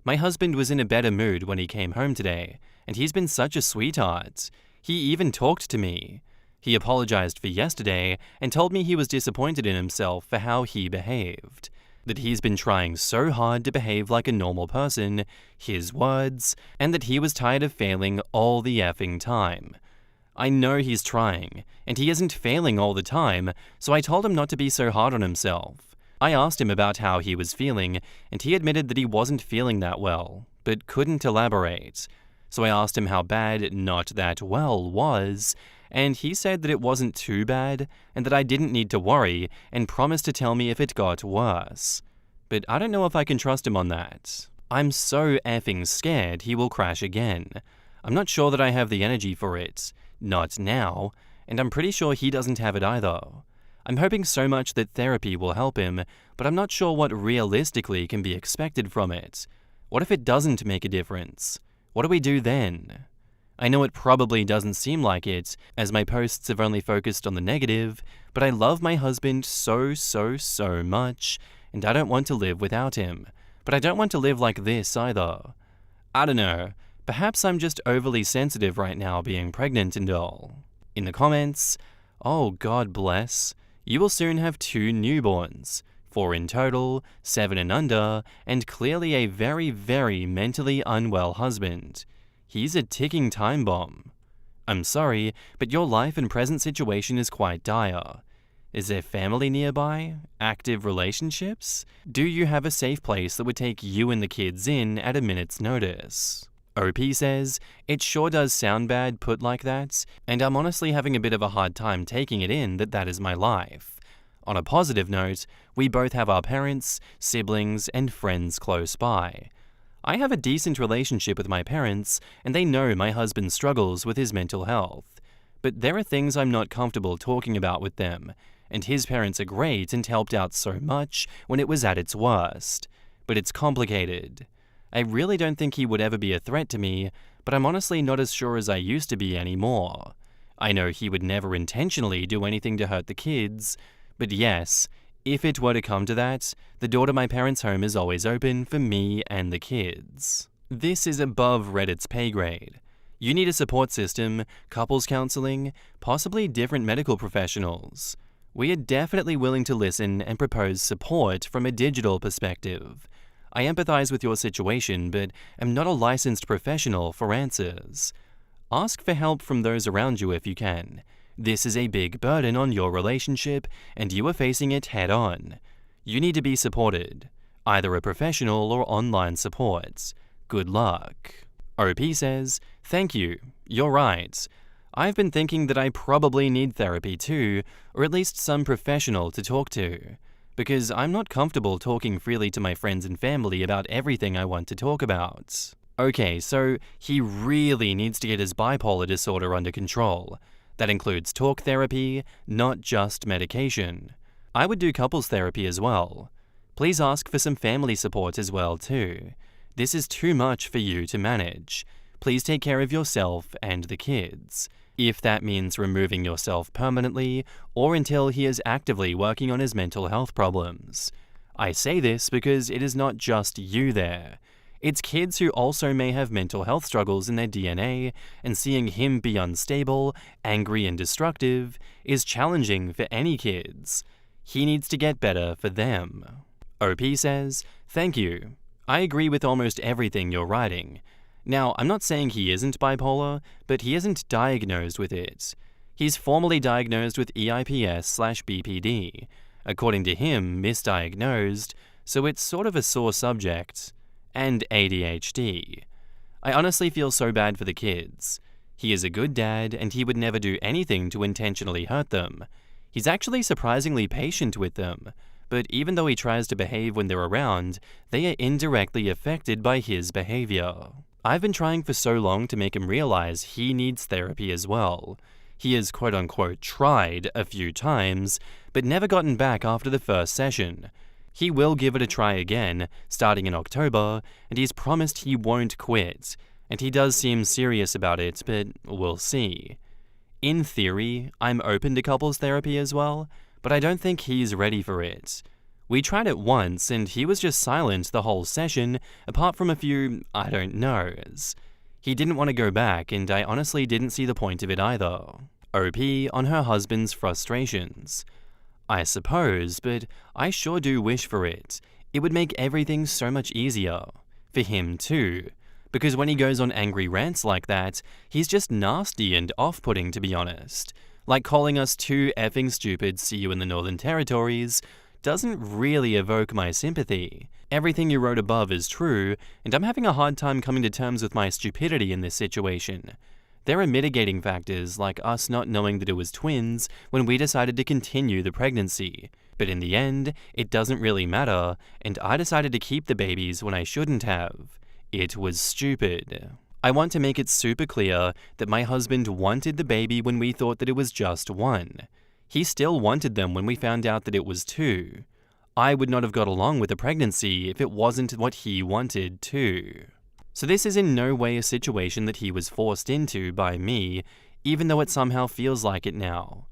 My husband was in a better mood when he came home today, and he's been such a sweetheart. He even talked to me. He apologized for yesterday and told me he was disappointed in himself for how he behaved. That he's been trying so hard to behave like a normal person, his words, and that he was tired of failing all the effing time. I know he's trying, and he isn't failing all the time, so I told him not to be so hard on himself. I asked him about how he was feeling, and he admitted that he wasn't feeling that well, but couldn't elaborate. So I asked him how bad not that well was, and he said that it wasn't too bad, and that I didn't need to worry, and promised to tell me if it got worse. But I don't know if I can trust him on that. I'm so effing scared he will crash again. I'm not sure that I have the energy for it. Not now, and I'm pretty sure he doesn't have it either. I'm hoping so much that therapy will help him, but I'm not sure what realistically can be expected from it. What if it doesn't make a difference? What do we do then? I know it probably doesn't seem like it, as my posts have only focused on the negative, but I love my husband so much, and I don't want to live without him. But I don't want to live like this either. I don't know, perhaps I'm just overly sensitive right now being pregnant and all. In the comments, oh God bless, you will soon have 2 newborns, 4 in total, 7 and under, and clearly a very mentally unwell husband. He's a ticking time bomb. I'm sorry, but your life and present situation is quite dire. Is there family nearby? Active relationships? Do you have a safe place that would take you and the kids in at a minute's notice? OP says, it sure does sound bad put like that, and I'm honestly having a bit of a hard time taking it in that is my life. On a positive note, we both have our parents, siblings, and friends close by. I have a decent relationship with my parents, and they know my husband struggles with his mental health. But there are things I'm not comfortable talking about with them, and his parents are great and helped out so much when it was at its worst. But it's complicated. I really don't think he would ever be a threat to me, but I'm honestly not as sure as I used to be anymore. I know he would never intentionally do anything to hurt the kids, but yes, if it were to come to that, the door to my parents' home is always open for me and the kids. This is above Reddit's pay grade. You need a support system, couples counseling, possibly different medical professionals. We are definitely willing to listen and propose support from a digital perspective. I empathize with your situation, but am not a licensed professional for answers. Ask for help from those around you if you can. This is a big burden on your relationship, and you are facing it head on. You need to be supported, either a professional or online support. Good luck. OP says, thank you, you're right. I've been thinking that I probably need therapy too, or at least some professional to talk to, because I'm not comfortable talking freely to my friends and family about everything I want to talk about. Okay, so he really needs to get his bipolar disorder under control. That includes talk therapy, not just medication. I would do couples therapy as well. Please ask for some family support as well too. This is too much for you to manage. Please take care of yourself and the kids. If that means removing yourself permanently, or until he is actively working on his mental health problems. I say this because it is not just you there. It's kids who also may have mental health struggles in their DNA, and seeing him be unstable, angry, and destructive is challenging for any kids. He needs to get better for them. OP says, thank you. I agree with almost everything you're writing. Now, I'm not saying he isn't bipolar, but he isn't diagnosed with it. He's formally diagnosed with EIPS/BPD. According to him, misdiagnosed, so it's sort of a sore subject. And ADHD. I honestly feel so bad for the kids. He is a good dad, and he would never do anything to intentionally hurt them. He's actually surprisingly patient with them, but even though he tries to behave when they're around, they are indirectly affected by his behavior. I've been trying for so long to make him realize he needs therapy as well. He has quote-unquote tried a few times, but never gotten back after the first session. He will give it a try again, starting in October, and he's promised he won't quit. And he does seem serious about it, but we'll see. In theory, I'm open to couples therapy as well, but I don't think he's ready for it. We tried it once, and he was just silent the whole session, apart from a few I don't knows. He didn't want to go back, and I honestly didn't see the point of it either. OP on her husband's frustrations. I suppose, but I sure do wish for it. It would make everything so much easier. For him too. Because when he goes on angry rants like that, he's just nasty and off-putting, to be honest. Like calling us too effing stupid, see you in the Northern Territories, doesn't really evoke my sympathy. Everything you wrote above is true, and I'm having a hard time coming to terms with my stupidity in this situation. There are mitigating factors, like us not knowing that it was twins when we decided to continue the pregnancy. But in the end, it doesn't really matter, and I decided to keep the babies when I shouldn't have. It was stupid. I want to make it super clear that my husband wanted the baby when we thought that it was just one. He still wanted them when we found out that it was 2. I would not have got along with a pregnancy if it wasn't what he wanted too. So this is in no way a situation that he was forced into by me, even though it somehow feels like it now.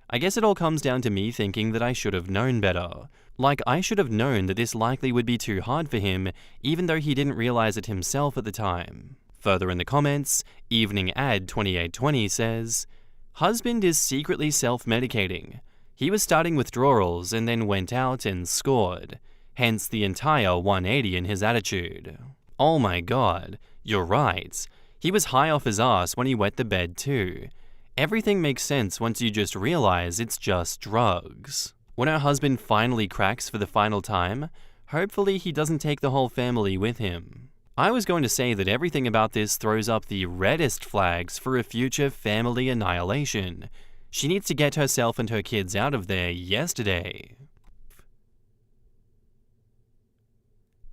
I guess it all comes down to me thinking that I should have known better. Like, I should have known that this likely would be too hard for him, even though he didn't realize it himself at the time. Further in the comments, Evening Ad 2820 says, "Husband is secretly self-medicating. He was starting withdrawals and then went out and scored. Hence the entire 180 in his attitude." Oh my god, you're right. He was high off his ass when he wet the bed too. Everything makes sense once you just realize it's just drugs. When her husband finally cracks for the final time, hopefully he doesn't take the whole family with him. I was going to say that everything about this throws up the reddest flags for a future family annihilation. She needs to get herself and her kids out of there yesterday.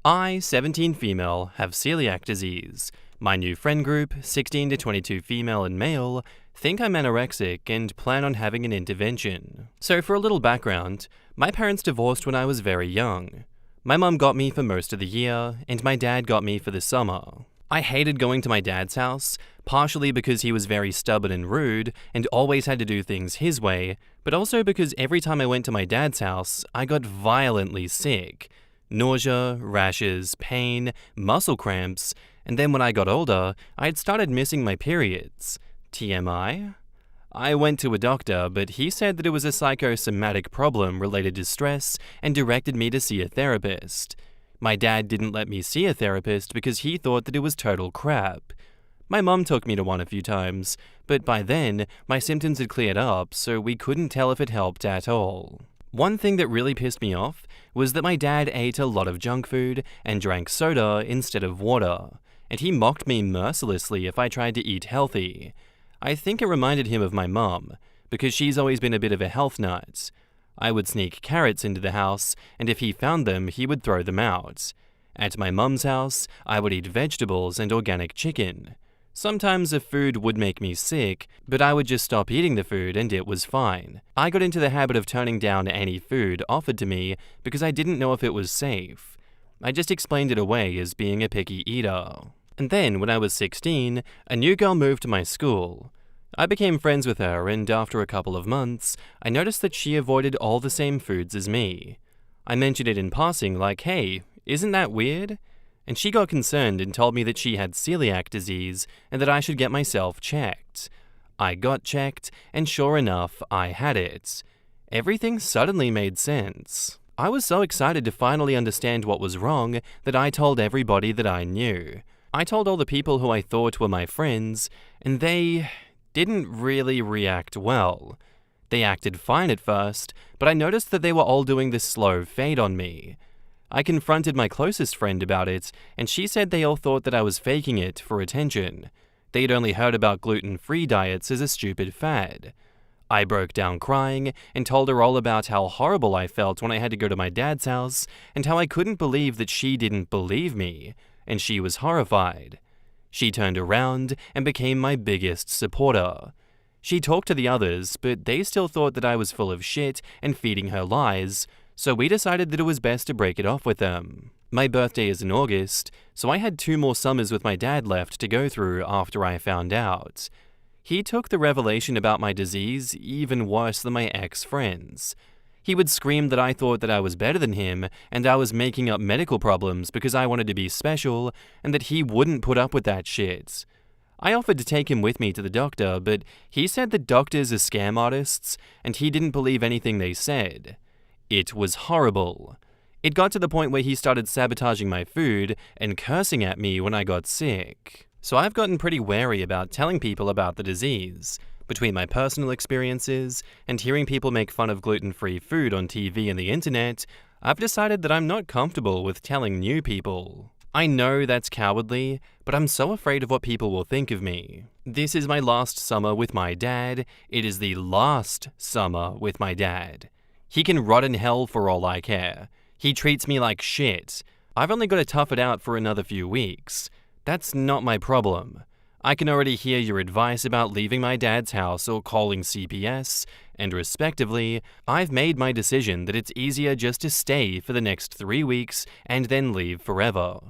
I, 17 female, have celiac disease. My new friend group, 16 to 22 female and male, think I'm anorexic and plan on having an intervention. So for a little background, my parents divorced when I was very young. My mum got me for most of the year, and my dad got me for the summer. I hated going to my dad's house, partially because he was very stubborn and rude and always had to do things his way, but also because every time I went to my dad's house, I got violently sick. Nausea, rashes, pain, muscle cramps, and then when I got older, I had started missing my periods. TMI? I went to a doctor, but he said that it was a psychosomatic problem related to stress and directed me to see a therapist. My dad didn't let me see a therapist because he thought that it was total crap. My mum took me to one a few times, but by then, my symptoms had cleared up, so we couldn't tell if it helped at all. One thing that really pissed me off was that my dad ate a lot of junk food and drank soda instead of water, and he mocked me mercilessly if I tried to eat healthy. I think it reminded him of my mum, because she's always been a bit of a health nut. I would sneak carrots into the house, and if he found them, he would throw them out. At my mum's house, I would eat vegetables and organic chicken. Sometimes the food would make me sick, but I would just stop eating the food and it was fine. I got into the habit of turning down any food offered to me because I didn't know if it was safe. I just explained it away as being a picky eater. And then, when I was 16, a new girl moved to my school. I became friends with her, and after a couple of months, I noticed that she avoided all the same foods as me. I mentioned it in passing like, "Hey, isn't that weird?" And she got concerned and told me that she had celiac disease and that I should get myself checked. I got checked, and sure enough, I had it. Everything suddenly made sense. I was so excited to finally understand what was wrong that I told everybody that I knew. I told all the people who I thought were my friends, and they didn't really react well. They acted fine at first, but I noticed that they were all doing this slow fade on me. I confronted my closest friend about it, and she said they all thought that I was faking it for attention. They'd only heard about gluten-free diets as a stupid fad. I broke down crying and told her all about how horrible I felt when I had to go to my dad's house and how I couldn't believe that she didn't believe me, and she was horrified. She turned around and became my biggest supporter. She talked to the others, but they still thought that I was full of shit and feeding her lies, so we decided that it was best to break it off with them. My birthday is in August, so I had 2 more summers with my dad left to go through after I found out. He took the revelation about my disease even worse than my ex-friends. He would scream that I thought that I was better than him and I was making up medical problems because I wanted to be special and that he wouldn't put up with that shit. I offered to take him with me to the doctor, but he said that doctors are scam artists and he didn't believe anything they said. It was horrible. It got to the point where he started sabotaging my food and cursing at me when I got sick. So I've gotten pretty wary about telling people about the disease. Between my personal experiences and hearing people make fun of gluten-free food on TV and the internet, I've decided that I'm not comfortable with telling new people. I know that's cowardly, but I'm so afraid of what people will think of me. This is my last summer with my dad. It is the last summer with my dad. He can rot in hell for all I care. He treats me like shit. I've only got to tough it out for another few weeks. That's not my problem. I can already hear your advice about leaving my dad's house or calling CPS, and respectively, I've made my decision that it's easier just to stay for the next 3 weeks and then leave forever.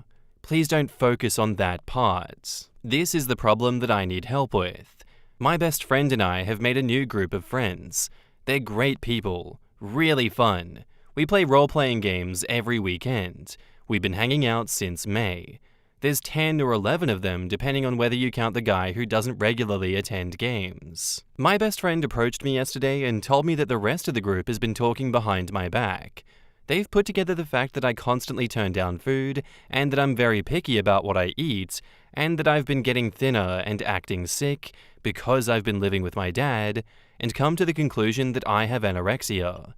Please don't focus on that part. This is the problem that I need help with. My best friend and I have made a new group of friends. They're great people, really fun. We play role-playing games every weekend. We've been hanging out since May. There's 10 or 11 of them depending on whether you count the guy who doesn't regularly attend games. My best friend approached me yesterday and told me that the rest of the group has been talking behind my back. They've put together the fact that I constantly turn down food, and that I'm very picky about what I eat, and that I've been getting thinner and acting sick because I've been living with my dad, and come to the conclusion that I have anorexia.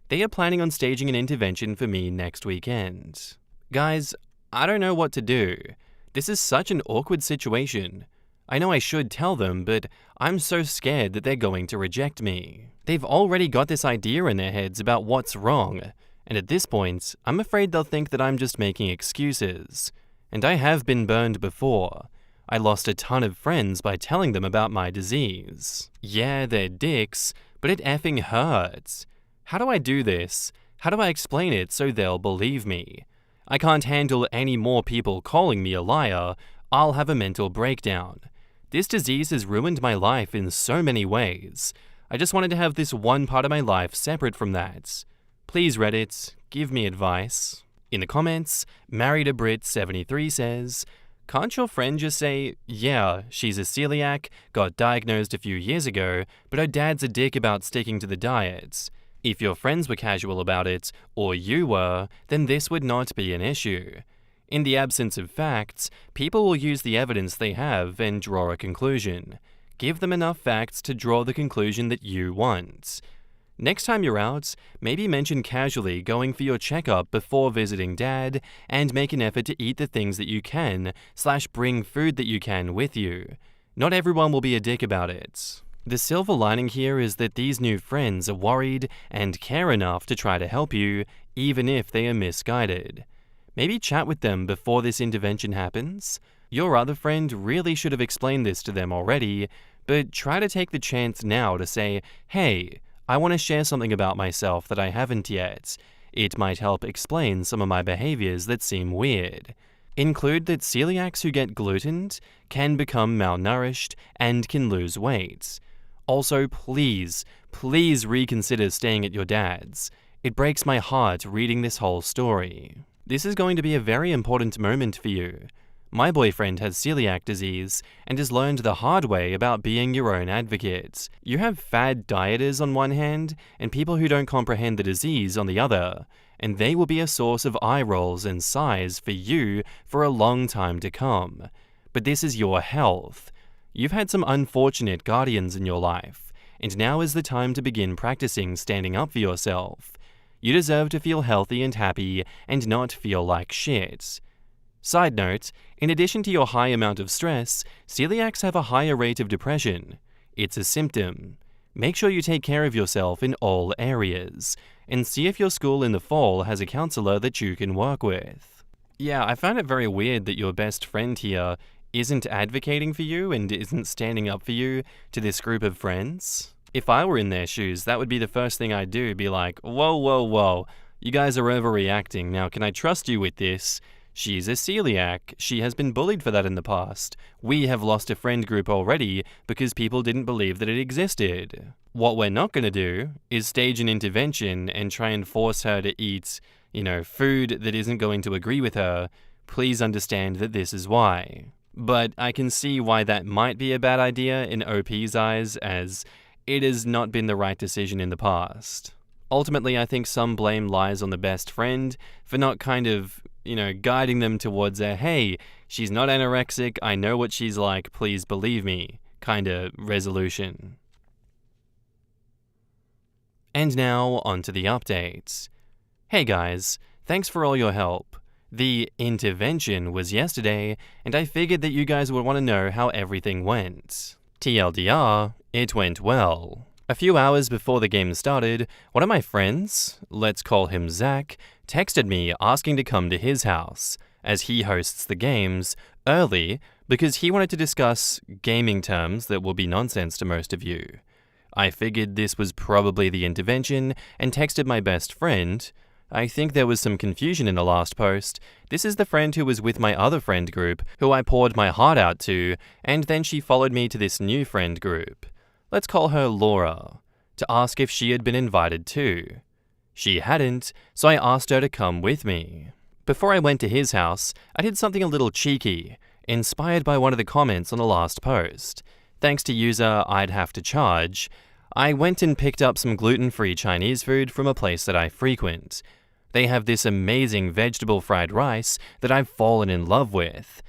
They are planning on staging an intervention for me next weekend. Guys, I don't know what to do. This is such an awkward situation. I know I should tell them, but I'm so scared that they're going to reject me. They've already got this idea in their heads about what's wrong, and at this point, I'm afraid they'll think that I'm just making excuses. And I have been burned before. I lost a ton of friends by telling them about my disease. Yeah, they're dicks, but it effing hurts. How do I do this? How do I explain it so they'll believe me? I can't handle any more people calling me a liar. I'll have a mental breakdown. This disease has ruined my life in so many ways. I just wanted to have this one part of my life separate from that. Please, Reddit, give me advice. In the comments, Married a Brit 73 says, "Can't your friend just say, yeah, she's a celiac, got diagnosed a few years ago, but her dad's a dick about sticking to the diet? If your friends were casual about it, or you were, then this would not be an issue. In the absence of facts, people will use the evidence they have and draw a conclusion. Give them enough facts to draw the conclusion that you want. Next time you're out, maybe mention casually going for your checkup before visiting dad, and make an effort to eat the things that you can, / bring food that you can with you. Not everyone will be a dick about it." The silver lining here is that these new friends are worried and care enough to try to help you, even if they are misguided. Maybe chat with them before this intervention happens. Your other friend really should have explained this to them already, but try to take the chance now to say, "Hey, I want to share something about myself that I haven't yet. It might help explain some of my behaviors that seem weird." Include that celiacs who get gluten can become malnourished and can lose weight. Also, please reconsider staying at your dad's. It breaks my heart reading this whole story. This is going to be a very important moment for you. My boyfriend has celiac disease and has learned the hard way about being your own advocate. You have fad dieters on one hand and people who don't comprehend the disease on the other, and they will be a source of eye rolls and sighs for you for a long time to come. But this is your health. You've had some unfortunate guardians in your life, and now is the time to begin practicing standing up for yourself. You deserve to feel healthy and happy and not feel like shit. Side note, in addition to your high amount of stress, celiacs have a higher rate of depression. It's a symptom. Make sure you take care of yourself in all areas, and see if your school in the fall has a counselor that you can work with. Yeah, I find it very weird that your best friend here isn't advocating for you and isn't standing up for you to this group of friends. If I were in their shoes, that would be the first thing I'd do, be like, whoa, you guys are overreacting, now can I trust you with this? She's a celiac, she has been bullied for that in the past. We have lost a friend group already because people didn't believe that it existed. What we're not going to do is stage an intervention and try and force her to eat, food that isn't going to agree with her. Please understand that this is why. But I can see why that might be a bad idea in OP's eyes, as it has not been the right decision in the past. Ultimately, I think some blame lies on the best friend for not guiding them towards a, "Hey, she's not anorexic, I know what she's like, please believe me," kind of resolution. And now, onto the updates. Hey guys, thanks for all your help. The intervention was yesterday, and I figured that you guys would want to know how everything went. TLDR, it went well. A few hours before the game started, one of my friends, let's call him Zach, texted me asking to come to his house. As he hosts the games, early, because he wanted to discuss gaming terms that will be nonsense to most of you. I figured this was probably the intervention and texted my best friend. I think there was some confusion in the last post. This is the friend who was with my other friend group, who I poured my heart out to, and then she followed me to this new friend group. Let's call her Laura, to ask if she had been invited too. She hadn't, so I asked her to come with me. Before I went to his house, I did something a little cheeky, inspired by one of the comments on the last post. Thanks to user I'd have to charge, I went and picked up some gluten-free Chinese food from a place that I frequent. They have this amazing vegetable fried rice that I've fallen in love with.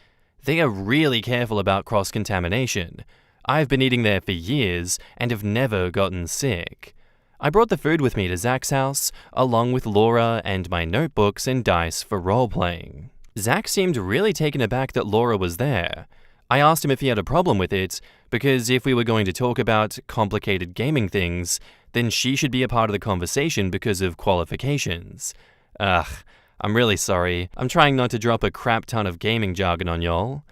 They are really careful about cross-contamination. I've been eating there for years and have never gotten sick. I brought the food with me to Zach's house, along with Laura and my notebooks and dice for role-playing. Zach seemed really taken aback that Laura was there. I asked him if he had a problem with it, because if we were going to talk about complicated gaming things, then she should be a part of the conversation because of qualifications. Ugh, I'm really sorry. I'm trying not to drop a crap ton of gaming jargon on y'all.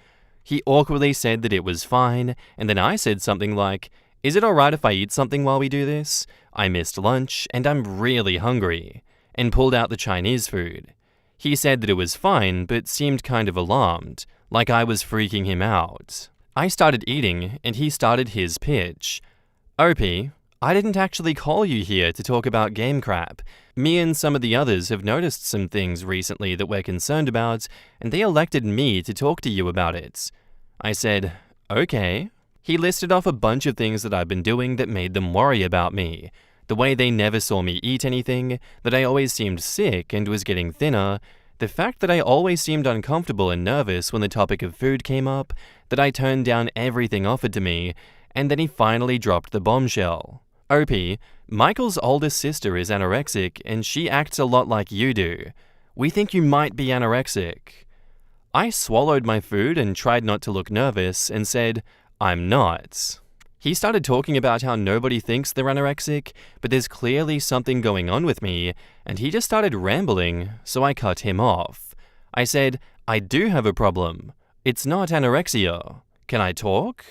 He awkwardly said that it was fine, and then I said something like, "Is it alright if I eat something while we do this? I missed lunch, and I'm really hungry," and pulled out the Chinese food. He said that it was fine, but seemed kind of alarmed, like I was freaking him out. I started eating, and he started his pitch. "Opie, I didn't actually call you here to talk about game crap. Me and some of the others have noticed some things recently that we're concerned about, and they elected me to talk to you about it." I said, "Okay." He listed off a bunch of things that I've been doing that made them worry about me. The way they never saw me eat anything, that I always seemed sick and was getting thinner, the fact that I always seemed uncomfortable and nervous when the topic of food came up, that I turned down everything offered to me, and then he finally dropped the bombshell. "Opie, Michael's oldest sister is anorexic and she acts a lot like you do. We think you might be anorexic." I swallowed my food and tried not to look nervous and said, "I'm not." He started talking about how nobody thinks they're anorexic, but there's clearly something going on with me, and he just started rambling, so I cut him off. I said, "I do have a problem. It's not anorexia. Can I talk?"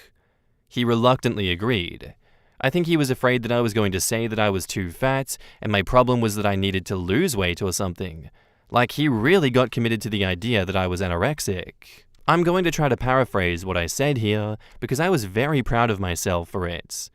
He reluctantly agreed. I think he was afraid that I was going to say that I was too fat, and my problem was that I needed to lose weight or something. Like, he really got committed to the idea that I was anorexic. I'm going to try to paraphrase what I said here, because I was very proud of myself for it.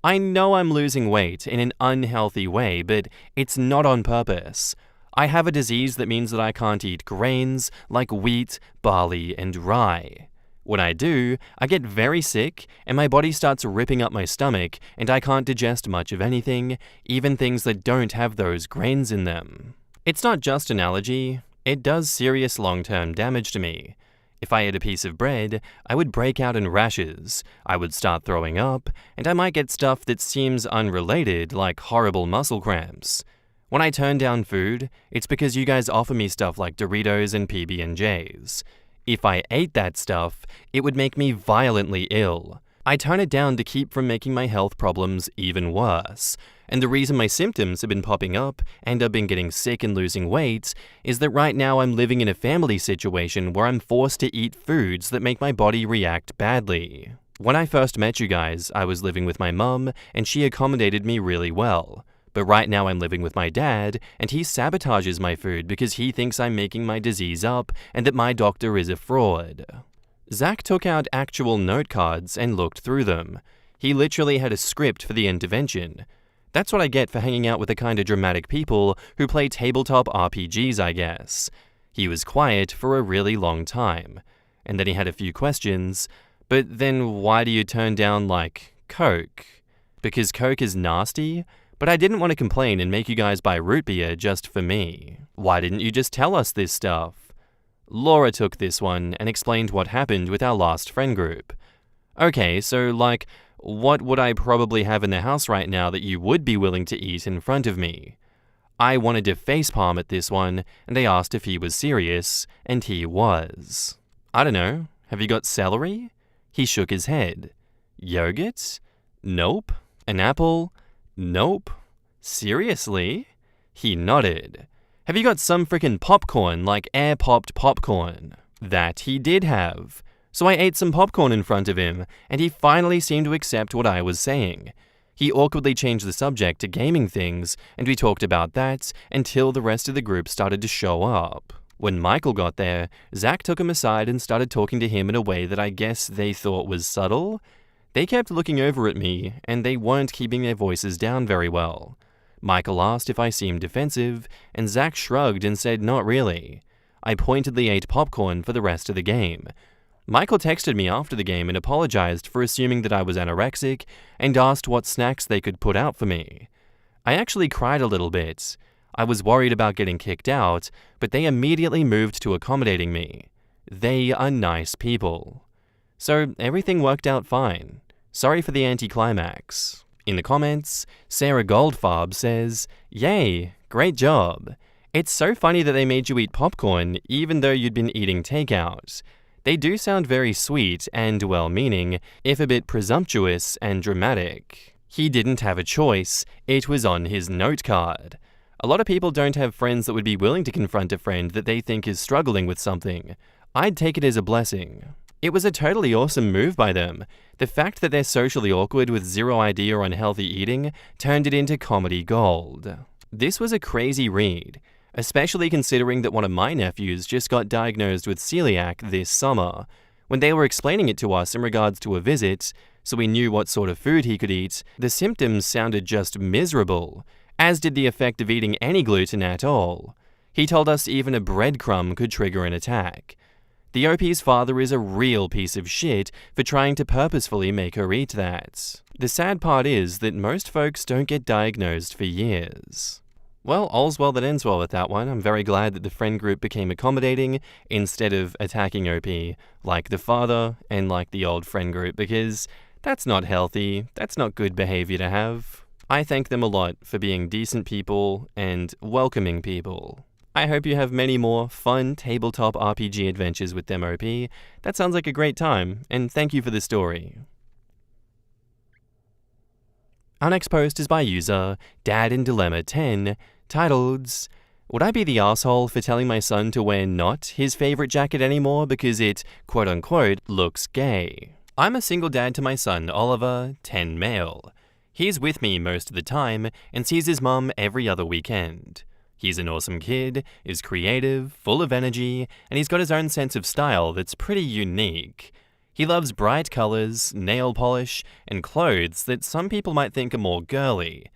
I know I'm losing weight in an unhealthy way, but it's not on purpose. I have a disease that means that I can't eat grains like wheat, barley, and rye. When I do, I get very sick, and my body starts ripping up my stomach, and I can't digest much of anything, even things that don't have those grains in them. It's not just an allergy, it does serious long-term damage to me. If I ate a piece of bread, I would break out in rashes, I would start throwing up, and I might get stuff that seems unrelated, like horrible muscle cramps. When I turn down food, it's because you guys offer me stuff like Doritos and PB&Js. If I ate that stuff, it would make me violently ill. I turn it down to keep from making my health problems even worse. And the reason my symptoms have been popping up and I've been getting sick and losing weight is that right now I'm living in a family situation where I'm forced to eat foods that make my body react badly. When I first met you guys, I was living with my mum and she accommodated me really well. But right now I'm living with my dad and he sabotages my food because he thinks I'm making my disease up and that my doctor is a fraud. Zach took out actual note cards and looked through them. He literally had a script for the intervention. That's what I get for hanging out with the kind of dramatic people who play tabletop RPGs, I guess. He was quiet for a really long time, and then he had a few questions. But then why do you turn down, like, Coke? Because Coke is nasty? But I didn't want to complain and make you guys buy root beer just for me. Why didn't you just tell us this stuff? Laura took this one and explained what happened with our last friend group. Okay, so like, what would I probably have in the house right now that you would be willing to eat in front of me? I wanted to facepalm at this one, and they asked if he was serious, and he was. I don't know, have you got celery? He shook his head. Yogurt? Nope. An apple? Nope. Seriously? He nodded. Have you got some frickin' popcorn, like air-popped popcorn? That he did have. So I ate some popcorn in front of him, and he finally seemed to accept what I was saying. He awkwardly changed the subject to gaming things, and we talked about that until the rest of the group started to show up. When Michael got there, Zach took him aside and started talking to him in a way that I guess they thought was subtle. They kept looking over at me, and they weren't keeping their voices down very well. Michael asked if I seemed defensive, and Zach shrugged and said not really. I pointedly ate popcorn for the rest of the game. Michael texted me after the game and apologized for assuming that I was anorexic and asked what snacks they could put out for me. I actually cried a little bit. I was worried about getting kicked out, but they immediately moved to accommodating me. They are nice people. So everything worked out fine. Sorry for the anticlimax. In the comments, Sarah Goldfarb says, "Yay, great job. It's so funny that they made you eat popcorn even though you'd been eating takeout. They do sound very sweet and well-meaning, if a bit presumptuous and dramatic. He didn't have a choice, it was on his note card. A lot of people don't have friends that would be willing to confront a friend that they think is struggling with something. I'd take it as a blessing. It was a totally awesome move by them. The fact that they're socially awkward with zero idea on healthy eating turned it into comedy gold. This was a crazy read, especially considering that one of my nephews just got diagnosed with celiac this summer. When they were explaining it to us in regards to a visit, so we knew what sort of food he could eat, the symptoms sounded just miserable, as did the effect of eating any gluten at all. He told us even a breadcrumb could trigger an attack. The OP's father is a real piece of shit for trying to purposefully make her eat that. The sad part is that most folks don't get diagnosed for years. Well, all's well that ends well with that one. I'm very glad that the friend group became accommodating instead of attacking OP like the father and like the old friend group, because that's not healthy. That's not good behavior to have. I thank them a lot for being decent people and welcoming people. I hope you have many more fun tabletop RPG adventures with them, OP. That sounds like a great time, and thank you for the story. Our next post is by user Dad in Dilemma 10, titled, "Would I be the asshole for telling my son to wear not his favorite jacket anymore because it, quote-unquote, looks gay? I'm a single dad to my son, Oliver, 10 male. He's with me most of the time and sees his mum every other weekend. He's an awesome kid, is creative, full of energy, and he's got his own sense of style that's pretty unique. He loves bright colors, nail polish, and clothes that some people might think are more girly.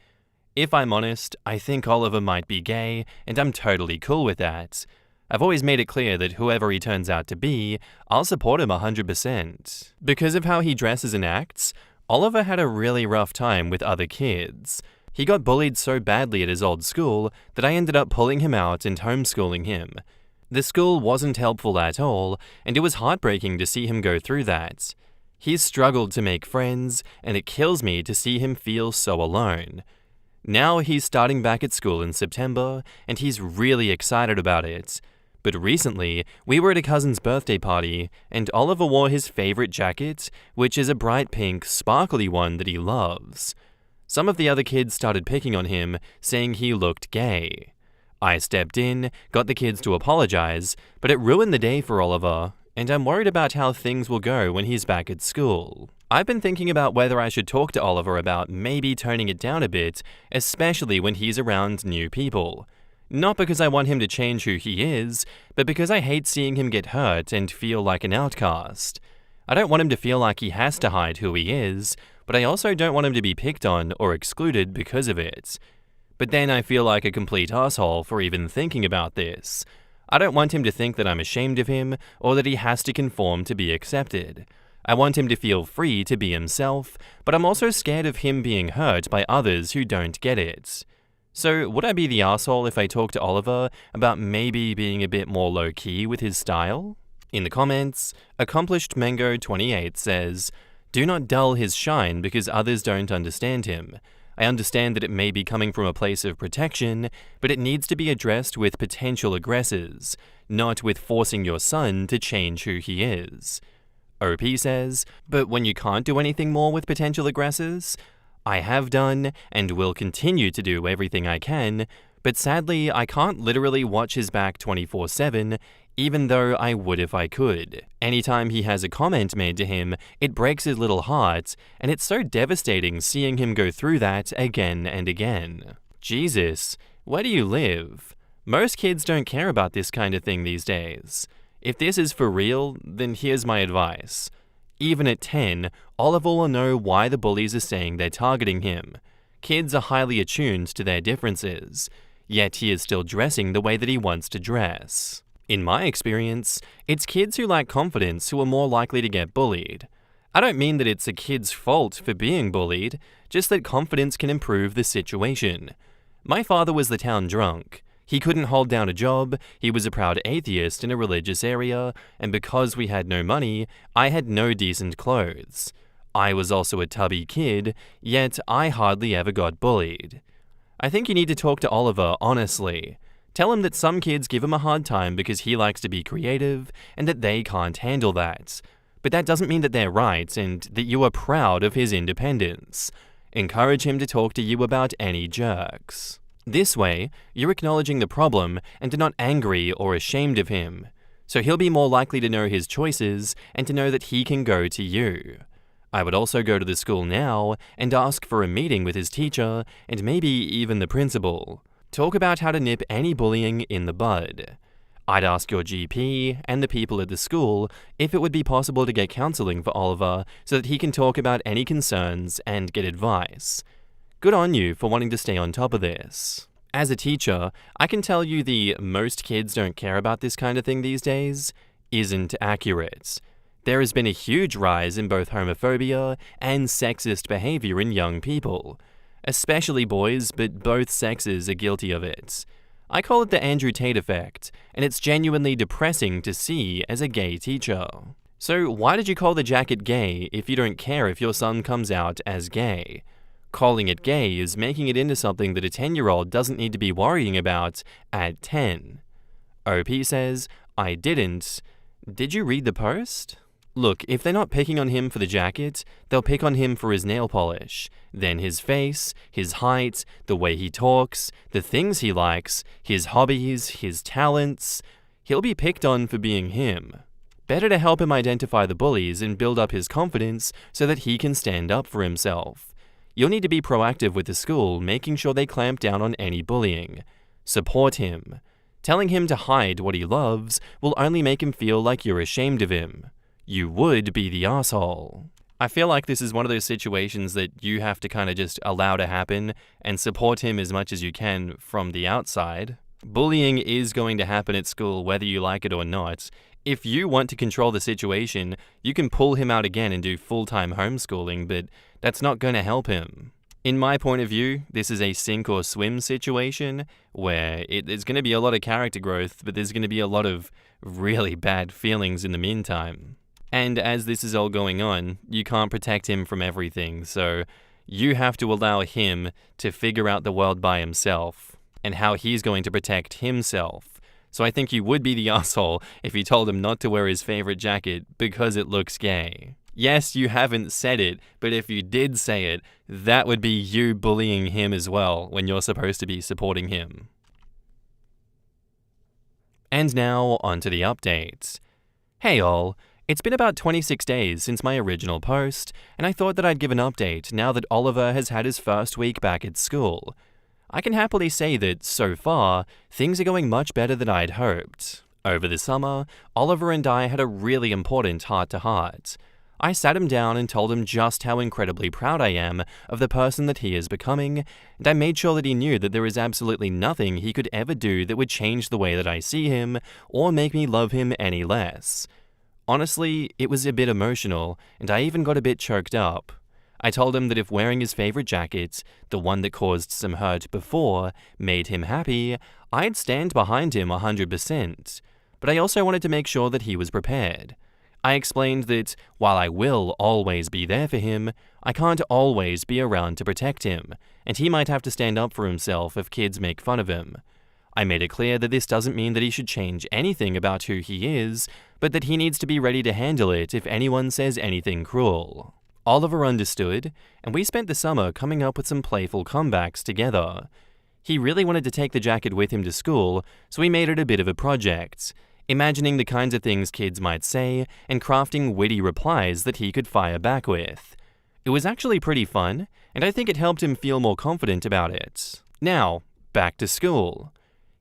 If I'm honest, I think Oliver might be gay, and I'm totally cool with that. I've always made it clear that whoever he turns out to be, I'll support him 100%. Because of how he dresses and acts, Oliver had a really rough time with other kids. He got bullied so badly at his old school that I ended up pulling him out and homeschooling him. The school wasn't helpful at all, and it was heartbreaking to see him go through that. He's struggled to make friends, and it kills me to see him feel so alone. Now he's starting back at school in September, and he's really excited about it. But recently, we were at a cousin's birthday party, and Oliver wore his favorite jacket, which is a bright pink, sparkly one that he loves. Some of the other kids started picking on him, saying he looked gay. I stepped in, got the kids to apologize, but it ruined the day for Oliver, and I'm worried about how things will go when he's back at school. I've been thinking about whether I should talk to Oliver about maybe toning it down a bit, especially when he's around new people. Not because I want him to change who he is, but because I hate seeing him get hurt and feel like an outcast. I don't want him to feel like he has to hide who he is, but I also don't want him to be picked on or excluded because of it. But then I feel like a complete asshole for even thinking about this. I don't want him to think that I'm ashamed of him or that he has to conform to be accepted. I want him to feel free to be himself, but I'm also scared of him being hurt by others who don't get it. So would I be the asshole if I talk to Oliver about maybe being a bit more low-key with his style? In the comments, Accomplished Mango 28 says, "Do not dull his shine because others don't understand him. I understand that it may be coming from a place of protection, but it needs to be addressed with potential aggressors, not with forcing your son to change who he is." OP says, "But when you can't do anything more with potential aggressors? I have done and will continue to do everything I can, but sadly I can't literally watch his back 24/7, even though I would if I could. Anytime he has a comment made to him, it breaks his little heart, and it's so devastating seeing him go through that again and again. Jesus, where do you live? Most kids don't care about this kind of thing these days. If this is for real, then here's my advice. Even at 10, Oliver will know why the bullies are saying they're targeting him. Kids are highly attuned to their differences, yet he is still dressing the way that he wants to dress. In my experience, it's kids who lack confidence who are more likely to get bullied. I don't mean that it's a kid's fault for being bullied, just that confidence can improve the situation. My father was the town drunk. He couldn't hold down a job, he was a proud atheist in a religious area, and because we had no money, I had no decent clothes. I was also a tubby kid, yet I hardly ever got bullied. I think you need to talk to Oliver honestly. Tell him that some kids give him a hard time because he likes to be creative and that they can't handle that. But that doesn't mean that they're right and that you are proud of his independence. Encourage him to talk to you about any jerks. This way, you're acknowledging the problem and are not angry or ashamed of him. So he'll be more likely to know his choices and to know that he can go to you. I would also go to the school now and ask for a meeting with his teacher and maybe even the principal. Talk about how to nip any bullying in the bud. I'd ask your GP and the people at the school if it would be possible to get counseling for Oliver so that he can talk about any concerns and get advice. Good on you for wanting to stay on top of this. As a teacher, I can tell you the "most kids don't care about this kind of thing these days" isn't accurate. There has been a huge rise in both homophobia and sexist behavior in young people. Especially boys, but both sexes are guilty of it. I call it the Andrew Tate effect, and it's genuinely depressing to see as a gay teacher. So why did you call the jacket gay if you don't care if your son comes out as gay? Calling it gay is making it into something that a 10-year-old doesn't need to be worrying about at 10. OP says, I didn't. Did you read the post? Look, if they're not picking on him for the jacket, they'll pick on him for his nail polish, then his face, his height, the way he talks, the things he likes, his hobbies, his talents. He'll be picked on for being him. Better to help him identify the bullies and build up his confidence so that he can stand up for himself. You'll need to be proactive with the school, making sure they clamp down on any bullying. Support him. Telling him to hide what he loves will only make him feel like you're ashamed of him. You would be the asshole. I feel like this is one of those situations that you have to kind of just allow to happen and support him as much as you can from the outside. Bullying is going to happen at school whether you like it or not. If you want to control the situation, you can pull him out again and do full-time homeschooling, but that's not going to help him. In my point of view, this is a sink or swim situation where there's going to be a lot of character growth, but there's going to be a lot of really bad feelings in the meantime. And as this is all going on, you can't protect him from everything, so you have to allow him to figure out the world by himself and how he's going to protect himself. So I think you would be the asshole if you told him not to wear his favorite jacket because it looks gay. Yes, you haven't said it, but if you did say it, that would be you bullying him as well when you're supposed to be supporting him. And now, onto the updates. Hey all, it's been about 26 days since my original post, and I thought that I'd give an update now that Oliver has had his first week back at school. I can happily say that, so far, things are going much better than I'd hoped. Over the summer, Oliver and I had a really important heart-to-heart. I sat him down and told him just how incredibly proud I am of the person that he is becoming, and I made sure that he knew that there is absolutely nothing he could ever do that would change the way that I see him or make me love him any less. Honestly, it was a bit emotional, and I even got a bit choked up. I told him that if wearing his favorite jacket, the one that caused some hurt before, made him happy, I'd stand behind him 100%. But I also wanted to make sure that he was prepared. I explained that while I will always be there for him, I can't always be around to protect him, and he might have to stand up for himself if kids make fun of him. I made it clear that this doesn't mean that he should change anything about who he is, but that he needs to be ready to handle it if anyone says anything cruel. Oliver understood, and we spent the summer coming up with some playful comebacks together. He really wanted to take the jacket with him to school, so we made it a bit of a project. imagining the kinds of things kids might say and crafting witty replies that he could fire back with. It was actually pretty fun, and I think it helped him feel more confident about it. Now, back to school.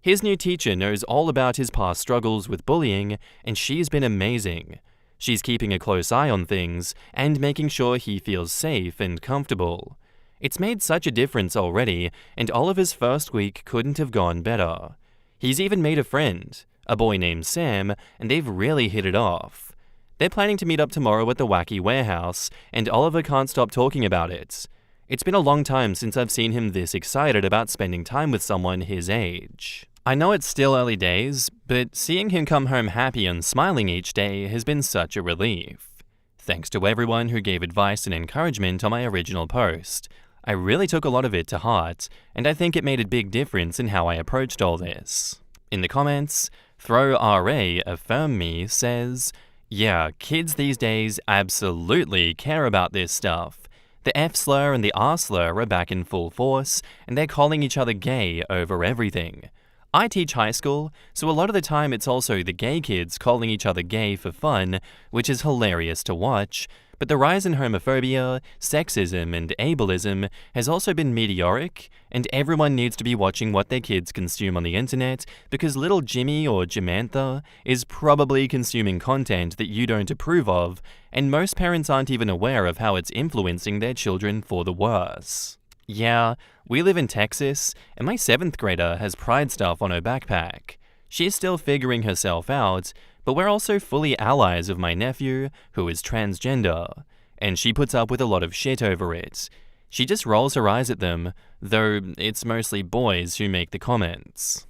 His new teacher knows all about his past struggles with bullying, and she's been amazing. She's keeping a close eye on things and making sure he feels safe and comfortable. It's made such a difference already, and Oliver's first week couldn't have gone better. He's even made a friend, a boy named Sam, and they've really hit it off. They're planning to meet up tomorrow at the Wacky Warehouse, and Oliver can't stop talking about it. It's been a long time since I've seen him this excited about spending time with someone his age. I know it's still early days, but seeing him come home happy and smiling each day has been such a relief. Thanks to everyone who gave advice and encouragement on my original post. I really took a lot of it to heart, and I think it made a big difference in how I approached all this. In the comments, ThrowRA Affirm Me says, "Yeah, kids these days absolutely care about this stuff. The F slur and the R slur are back in full force, and they're calling each other gay over everything. I teach high school, so a lot of the time it's also the gay kids calling each other gay for fun, which is hilarious to watch, but the rise in homophobia, sexism, and ableism has also been meteoric, and everyone needs to be watching what their kids consume on the internet because little Jimmy or Jamantha is probably consuming content that you don't approve of, and most parents aren't even aware of how it's influencing their children for the worse." Yeah, we live in Texas, and my 7th grader has pride stuff on her backpack. She's still figuring herself out, but we're also fully allies of my nephew, who is transgender, and she puts up with a lot of shit over it. She just rolls her eyes at them, though it's mostly boys who make the comments.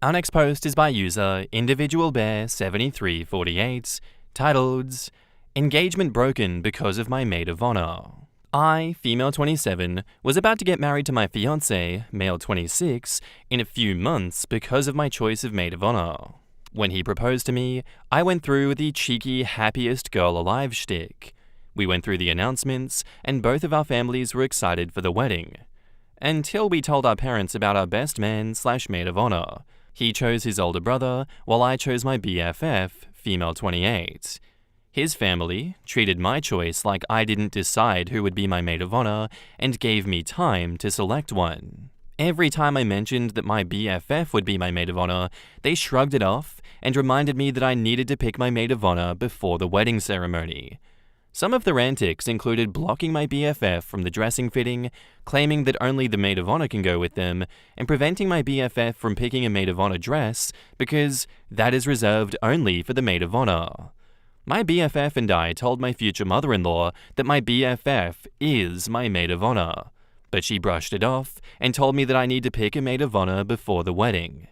Our next post is by user IndividualBear7348, titled, "Engagement Broken Because of My Maid of Honor." I, female 27, was about to get married to my fiancé, male 26, in a few months because of my choice of maid of honor. When he proposed to me, I went through the cheeky happiest girl alive shtick. We went through the announcements, and both of our families were excited for the wedding. Until we told our parents about our best man/maid of honor. He chose his older brother, while I chose my BFF, female 28. His family treated my choice like I didn't decide who would be my maid of honor and gave me time to select one. Every time I mentioned that my BFF would be my maid of honor, they shrugged it off and reminded me that I needed to pick my maid of honor before the wedding ceremony. Some of their antics included blocking my BFF from the dressing fitting, claiming that only the maid of honor can go with them, and preventing my BFF from picking a maid of honor dress because that is reserved only for the maid of honor. My BFF and I told my future mother-in-law that my BFF is my maid of honor, but she brushed it off and told me that I need to pick a maid of honor before the wedding.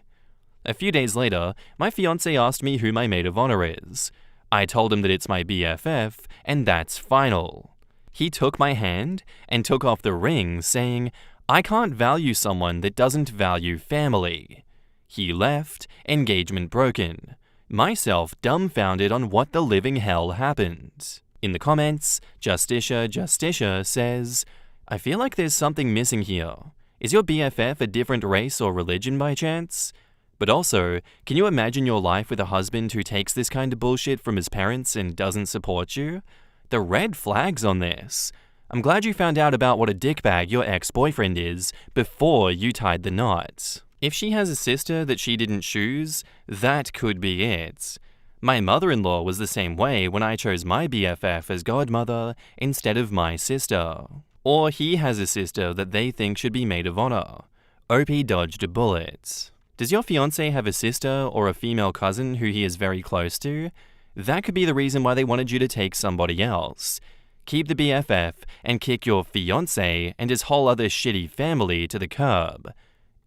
A few days later, my fiancé asked me who my maid of honor is. I told him that it's my BFF, and that's final. He took my hand and took off the ring, saying, "I can't value someone that doesn't value family." He left, engagement broken. Myself dumbfounded on what the living hell happened. In the comments, Justicia says, "I feel like there's something missing here. Is your BFF a different race or religion by chance? But also, can you imagine your life with a husband who takes this kind of bullshit from his parents and doesn't support you? The red flags on this. I'm glad you found out about what a dickbag your ex-boyfriend is before you tied the knot. If she has a sister that she didn't choose, that could be it. My mother-in-law was the same way when I chose my BFF as godmother instead of my sister. Or he has a sister that they think should be maid of honor. OP dodged a bullet. Does your fiancé have a sister or a female cousin who he is very close to? That could be the reason why they wanted you to take somebody else. Keep the BFF and kick your fiancé and his whole other shitty family to the curb.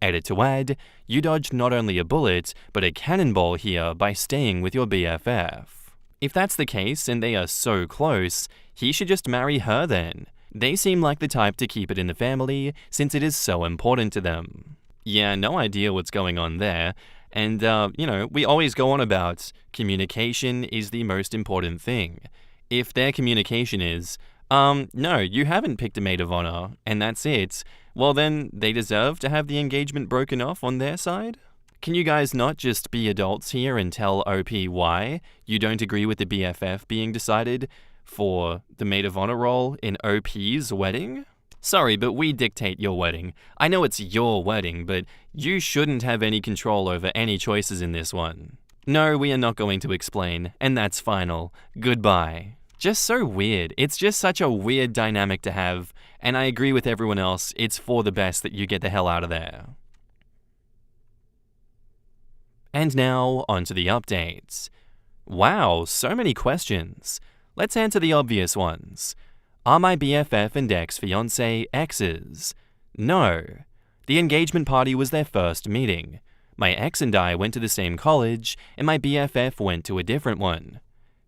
Edit to add, you dodged not only a bullet, but a cannonball here by staying with your BFF. If that's the case and they are so close, he should just marry her then. They seem like the type to keep it in the family since it is so important to them. Yeah, no idea what's going on there. And, we always go on about communication is the most important thing. If their communication is, no, you haven't picked a maid of honor, and that's it, well then, they deserve to have the engagement broken off on their side? Can you guys not just be adults here and tell OP why you don't agree with the BFF being decided for the maid of honor role in OP's wedding? Sorry, but we dictate your wedding. I know it's your wedding, but you shouldn't have any control over any choices in this one. No, we are not going to explain, and that's final. Goodbye. Just so weird. It's just such a weird dynamic to have, and I agree with everyone else, it's for the best that you get the hell out of there. And now, on to the updates. Wow, so many questions. Let's answer the obvious ones. Are my BFF and ex-fiancé exes? No. The engagement party was their first meeting. My ex and I went to the same college, and my BFF went to a different one.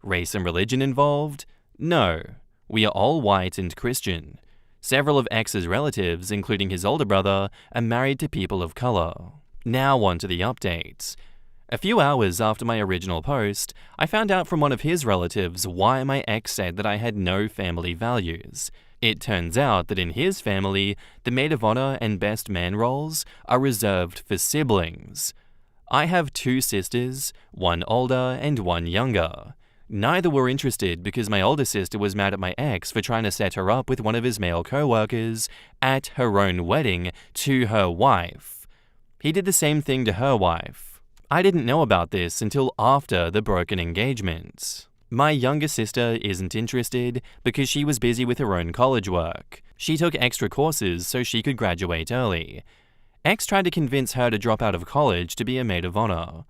Race and religion involved? No. We are all white and Christian. Several of ex's relatives, including his older brother, are married to people of color. Now on to the updates. A few hours after my original post, I found out from one of his relatives why my ex said that I had no family values. It turns out that in his family, the maid of honor and best man roles are reserved for siblings. I have 2 sisters, one older and one younger. Neither were interested because my older sister was mad at my ex for trying to set her up with one of his male co-workers at her own wedding to her wife. He did the same thing to her wife. I didn't know about this until after the broken engagement. My younger sister isn't interested because she was busy with her own college work. She took extra courses so she could graduate early. Ex tried to convince her to drop out of college to be a maid of honor.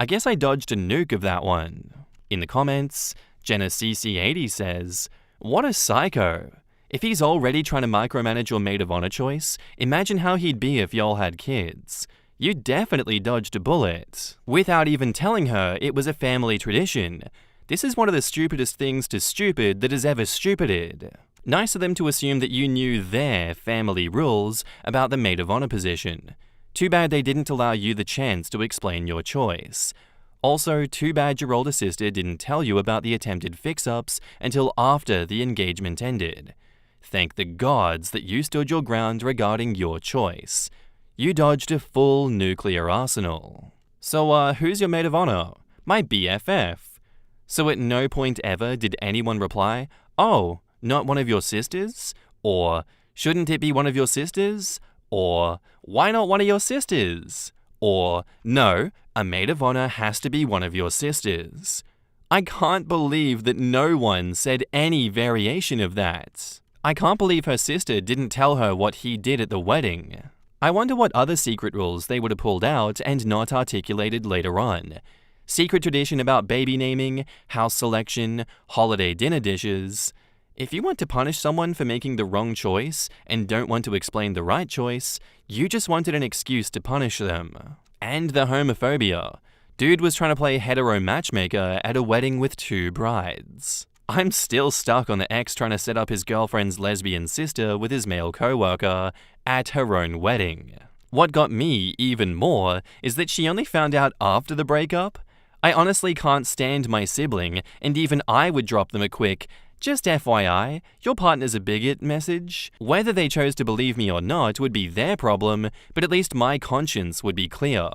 I guess I dodged a nuke of that one. In the comments, Jenna CC80 says, "What a psycho. If he's already trying to micromanage your maid of honor choice, imagine how he'd be if y'all had kids. You definitely dodged a bullet. Without even telling her it was a family tradition. This is one of the stupidest things to stupid that has ever stupided. Nice of them to assume that you knew their family rules about the maid of honor position. Too bad they didn't allow you the chance to explain your choice. Also, too bad your older sister didn't tell you about the attempted fix-ups until after the engagement ended. Thank the gods that you stood your ground regarding your choice. You dodged a full nuclear arsenal. So, who's your maid of honor? My BFF. So at no point ever did anyone reply, "Oh, not one of your sisters?" Or, "Shouldn't it be one of your sisters?" Or, "Why not one of your sisters?" Or, "No, a maid of honor has to be one of your sisters." I can't believe that no one said any variation of that. I can't believe her sister didn't tell her what he did at the wedding. I wonder what other secret rules they would have pulled out and not articulated later on. Secret tradition about baby naming, house selection, holiday dinner dishes. If you want to punish someone for making the wrong choice and don't want to explain the right choice, you just wanted an excuse to punish them. And the homophobia. Dude was trying to play hetero matchmaker at a wedding with 2 brides. I'm still stuck on the ex trying to set up his girlfriend's lesbian sister with his male co-worker at her own wedding. What got me even more is that she only found out after the breakup. I honestly can't stand my sibling, and even I would drop them a quick, "Just FYI, your partner's a bigot" message. Whether they chose to believe me or not would be their problem, but at least my conscience would be clear.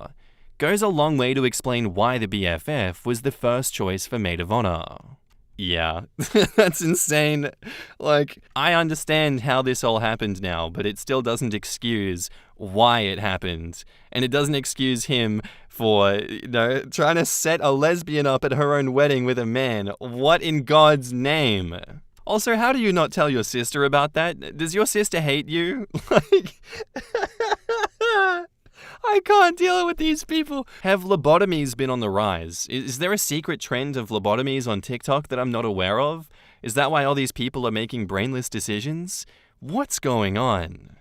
Goes a long way to explain why the BFF was the first choice for maid of honor. Yeah, that's insane. Like, I understand how this all happened now, but it still doesn't excuse why it happened. And it doesn't excuse him for, trying to set a lesbian up at her own wedding with a man. What in God's name? Also, how do you not tell your sister about that? Does your sister hate you? I can't deal with these people. Have lobotomies been on the rise? Is there a secret trend of lobotomies on TikTok that I'm not aware of? Is that why all these people are making brainless decisions? What's going on?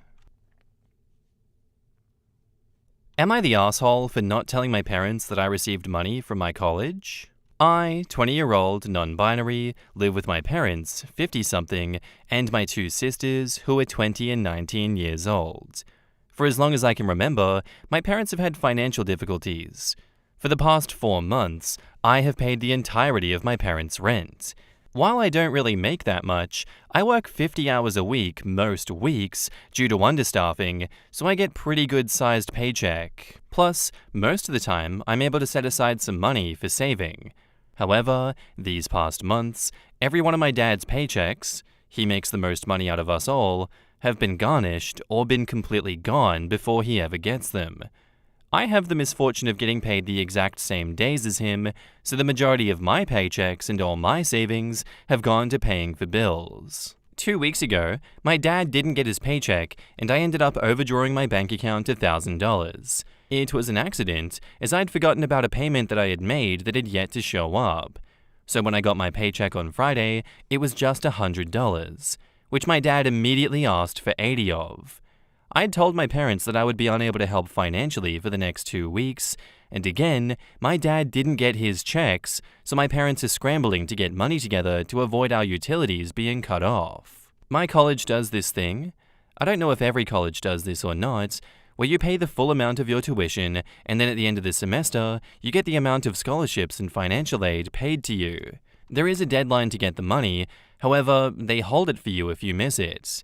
Am I the asshole for not telling my parents that I received money from my college? I, 20-year-old, non-binary, live with my parents, 50-something, and my 2 sisters who are 20 and 19 years old. For as long as I can remember, my parents have had financial difficulties. For the past 4 months, I have paid the entirety of my parents' rent. While I don't really make that much, I work 50 hours a week most weeks due to understaffing, so I get pretty good sized paycheck. Plus, most of the time, I'm able to set aside some money for saving. However, these past months, every one of my dad's paychecks, he makes the most money out of us all, have been garnished or been completely gone before he ever gets them. I have the misfortune of getting paid the exact same days as him, so the majority of my paychecks and all my savings have gone to paying for bills. 2 weeks ago, my dad didn't get his paycheck and I ended up overdrawing my bank account $1,000. It was an accident, as I'd forgotten about a payment that I had made that had yet to show up. So when I got my paycheck on Friday, it was just $100, which my dad immediately asked for 80 of. I'd told my parents that I would be unable to help financially for the next 2 weeks, and again, my dad didn't get his checks, so my parents are scrambling to get money together to avoid our utilities being cut off. My college does this thing. I don't know if every college does this or not, where you pay the full amount of your tuition, and then at the end of the semester, you get the amount of scholarships and financial aid paid to you. There is a deadline to get the money, however, they hold it for you if you miss it.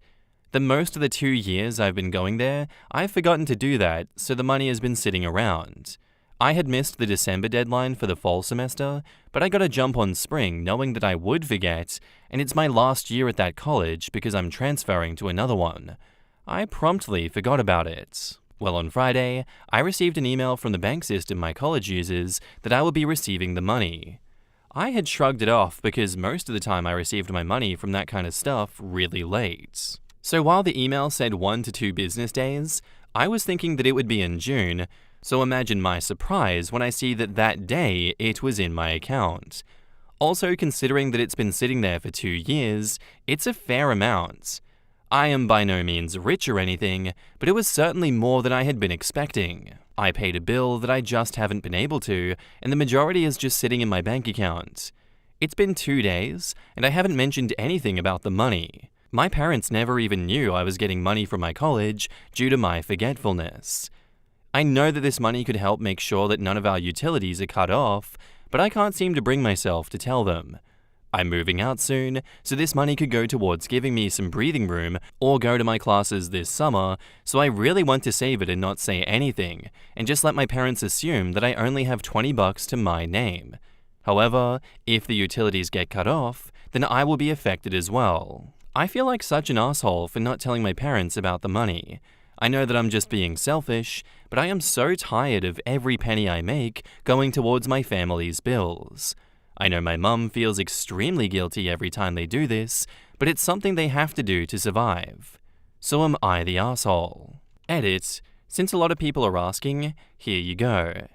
The most of the 2 years I've been going there, I've forgotten to do that, so the money has been sitting around. I had missed the December deadline for the fall semester, but I got a jump on spring knowing that I would forget, and it's my last year at that college because I'm transferring to another one. I promptly forgot about it. Well, on Friday, I received an email from the bank system my college uses that I will be receiving the money. I had shrugged it off because most of the time I received my money from that kind of stuff really late. So while the email said 1 to 2 business days, I was thinking that it would be in June, so imagine my surprise when I see that that day it was in my account. Also, considering that it's been sitting there for 2 years, it's a fair amount. I am by no means rich or anything, but it was certainly more than I had been expecting. I paid a bill that I just haven't been able to, and the majority is just sitting in my bank account. It's been 2 days, and I haven't mentioned anything about the money. My parents never even knew I was getting money from my college due to my forgetfulness. I know that this money could help make sure that none of our utilities are cut off, but I can't seem to bring myself to tell them. I'm moving out soon, so this money could go towards giving me some breathing room or go to my classes this summer, so I really want to save it and not say anything, and just let my parents assume that I only have $20 to my name. However, if the utilities get cut off, then I will be affected as well. I feel like such an asshole for not telling my parents about the money. I know that I'm just being selfish, but I am so tired of every penny I make going towards my family's bills. I know my mum feels extremely guilty every time they do this, but it's something they have to do to survive. So am I the asshole? Edit. Since a lot of people are asking, here you go.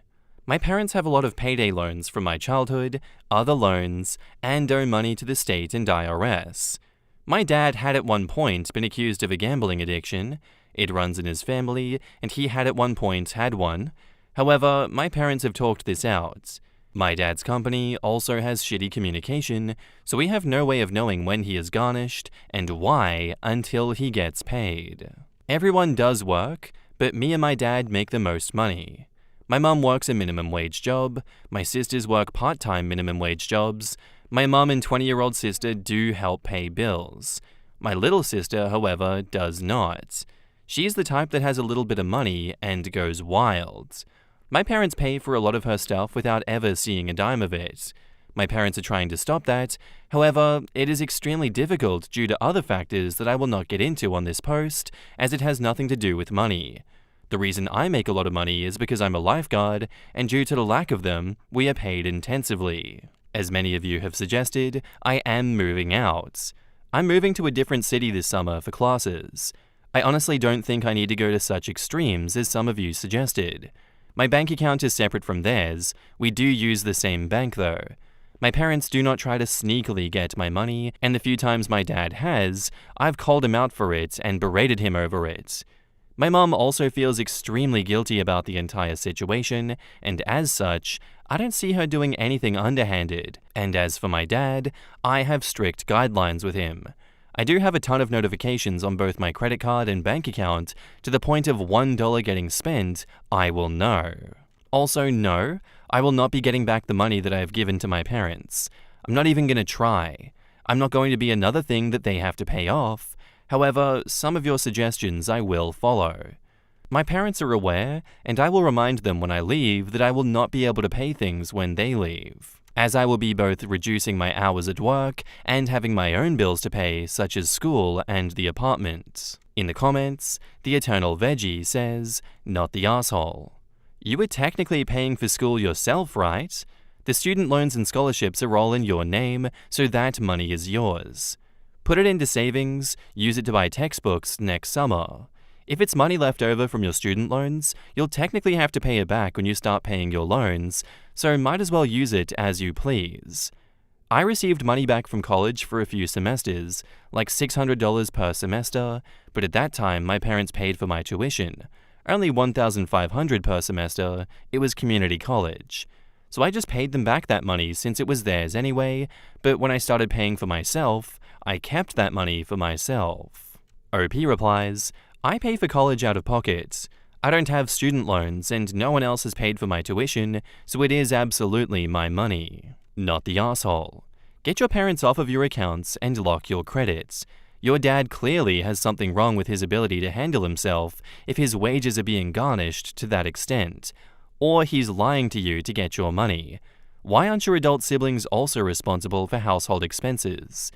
My parents have a lot of payday loans from my childhood, other loans, and owe money to the state and IRS. My dad had at one point been accused of a gambling addiction. It runs in his family, and he had at one point had one. However, my parents have talked this out. My dad's company also has shitty communication, so we have no way of knowing when he is garnished and why until he gets paid. Everyone does work, but me and my dad make the most money. My mum works a minimum wage job, my sisters work part-time minimum wage jobs, my mum and 20-year-old sister do help pay bills. My little sister, however, does not. She's the type that has a little bit of money and goes wild. My parents pay for a lot of her stuff without ever seeing a dime of it. My parents are trying to stop that, however, it is extremely difficult due to other factors that I will not get into on this post, as it has nothing to do with money. The reason I make a lot of money is because I'm a lifeguard, and due to the lack of them, we are paid intensively. As many of you have suggested, I am moving out. I'm moving to a different city this summer for classes. I honestly don't think I need to go to such extremes as some of you suggested. My bank account is separate from theirs. We do use the same bank though. My parents do not try to sneakily get my money, and the few times my dad has, I've called him out for it and berated him over it. My mom also feels extremely guilty about the entire situation, and as such, I don't see her doing anything underhanded. And as for my dad, I have strict guidelines with him. I do have a ton of notifications on both my credit card and bank account, to the point of $1 getting spent, I will know. Also, no, I will not be getting back the money that I have given to my parents. I'm not even gonna try. I'm not going to be another thing that they have to pay off. However, some of your suggestions I will follow. My parents are aware, and I will remind them when I leave that I will not be able to pay things when they leave, as I will be both reducing my hours at work and having my own bills to pay, such as school and the apartment. In the comments, the Eternal Veggie says, "Not the asshole. You were technically paying for school yourself, right? The student loans and scholarships are all in your name, so that money is yours. Put it into savings, use it to buy textbooks next summer. If it's money left over from your student loans, you'll technically have to pay it back when you start paying your loans, so might as well use it as you please. I received money back from college for a few semesters, like $600 per semester, but at that time my parents paid for my tuition. Only $1,500 per semester, it was community college. So I just paid them back that money since it was theirs anyway, but when I started paying for myself, I kept that money for myself." OP replies, "I pay for college out of pocket. I don't have student loans and no one else has paid for my tuition, so it is absolutely my money." Not the asshole. Get your parents off of your accounts and lock your credits. Your dad clearly has something wrong with his ability to handle himself if his wages are being garnished to that extent. Or he's lying to you to get your money. Why aren't your adult siblings also responsible for household expenses?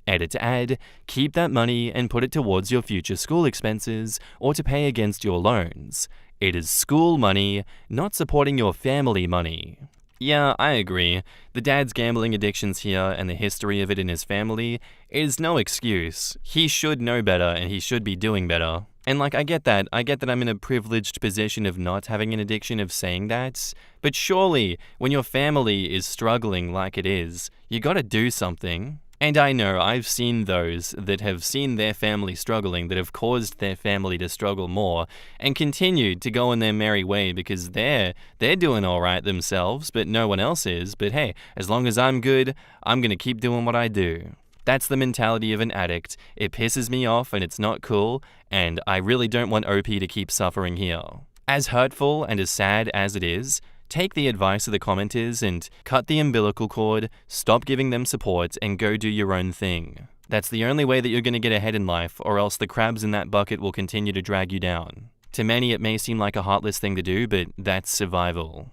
Edit to add, keep that money and put it towards your future school expenses or to pay against your loans. It is school money, not supporting your family money. Yeah, I agree. The dad's gambling addictions here and the history of it in his family is no excuse. He should know better and he should be doing better. And I get that I'm in a privileged position of not having an addiction of saying that, but surely when your family is struggling like it is, you gotta do something. And I know I've seen those that have seen their family struggling, that have caused their family to struggle more, and continued to go in their merry way because they're doing all right themselves, but no one else is. But hey, as long as I'm good, I'm gonna keep doing what I do. That's the mentality of an addict. It pisses me off and it's not cool, and I really don't want OP to keep suffering here. As hurtful and as sad as it is, take the advice of the commenters and cut the umbilical cord, stop giving them support, and go do your own thing. That's the only way that you're going to get ahead in life, or else the crabs in that bucket will continue to drag you down. To many it may seem like a heartless thing to do, but that's survival.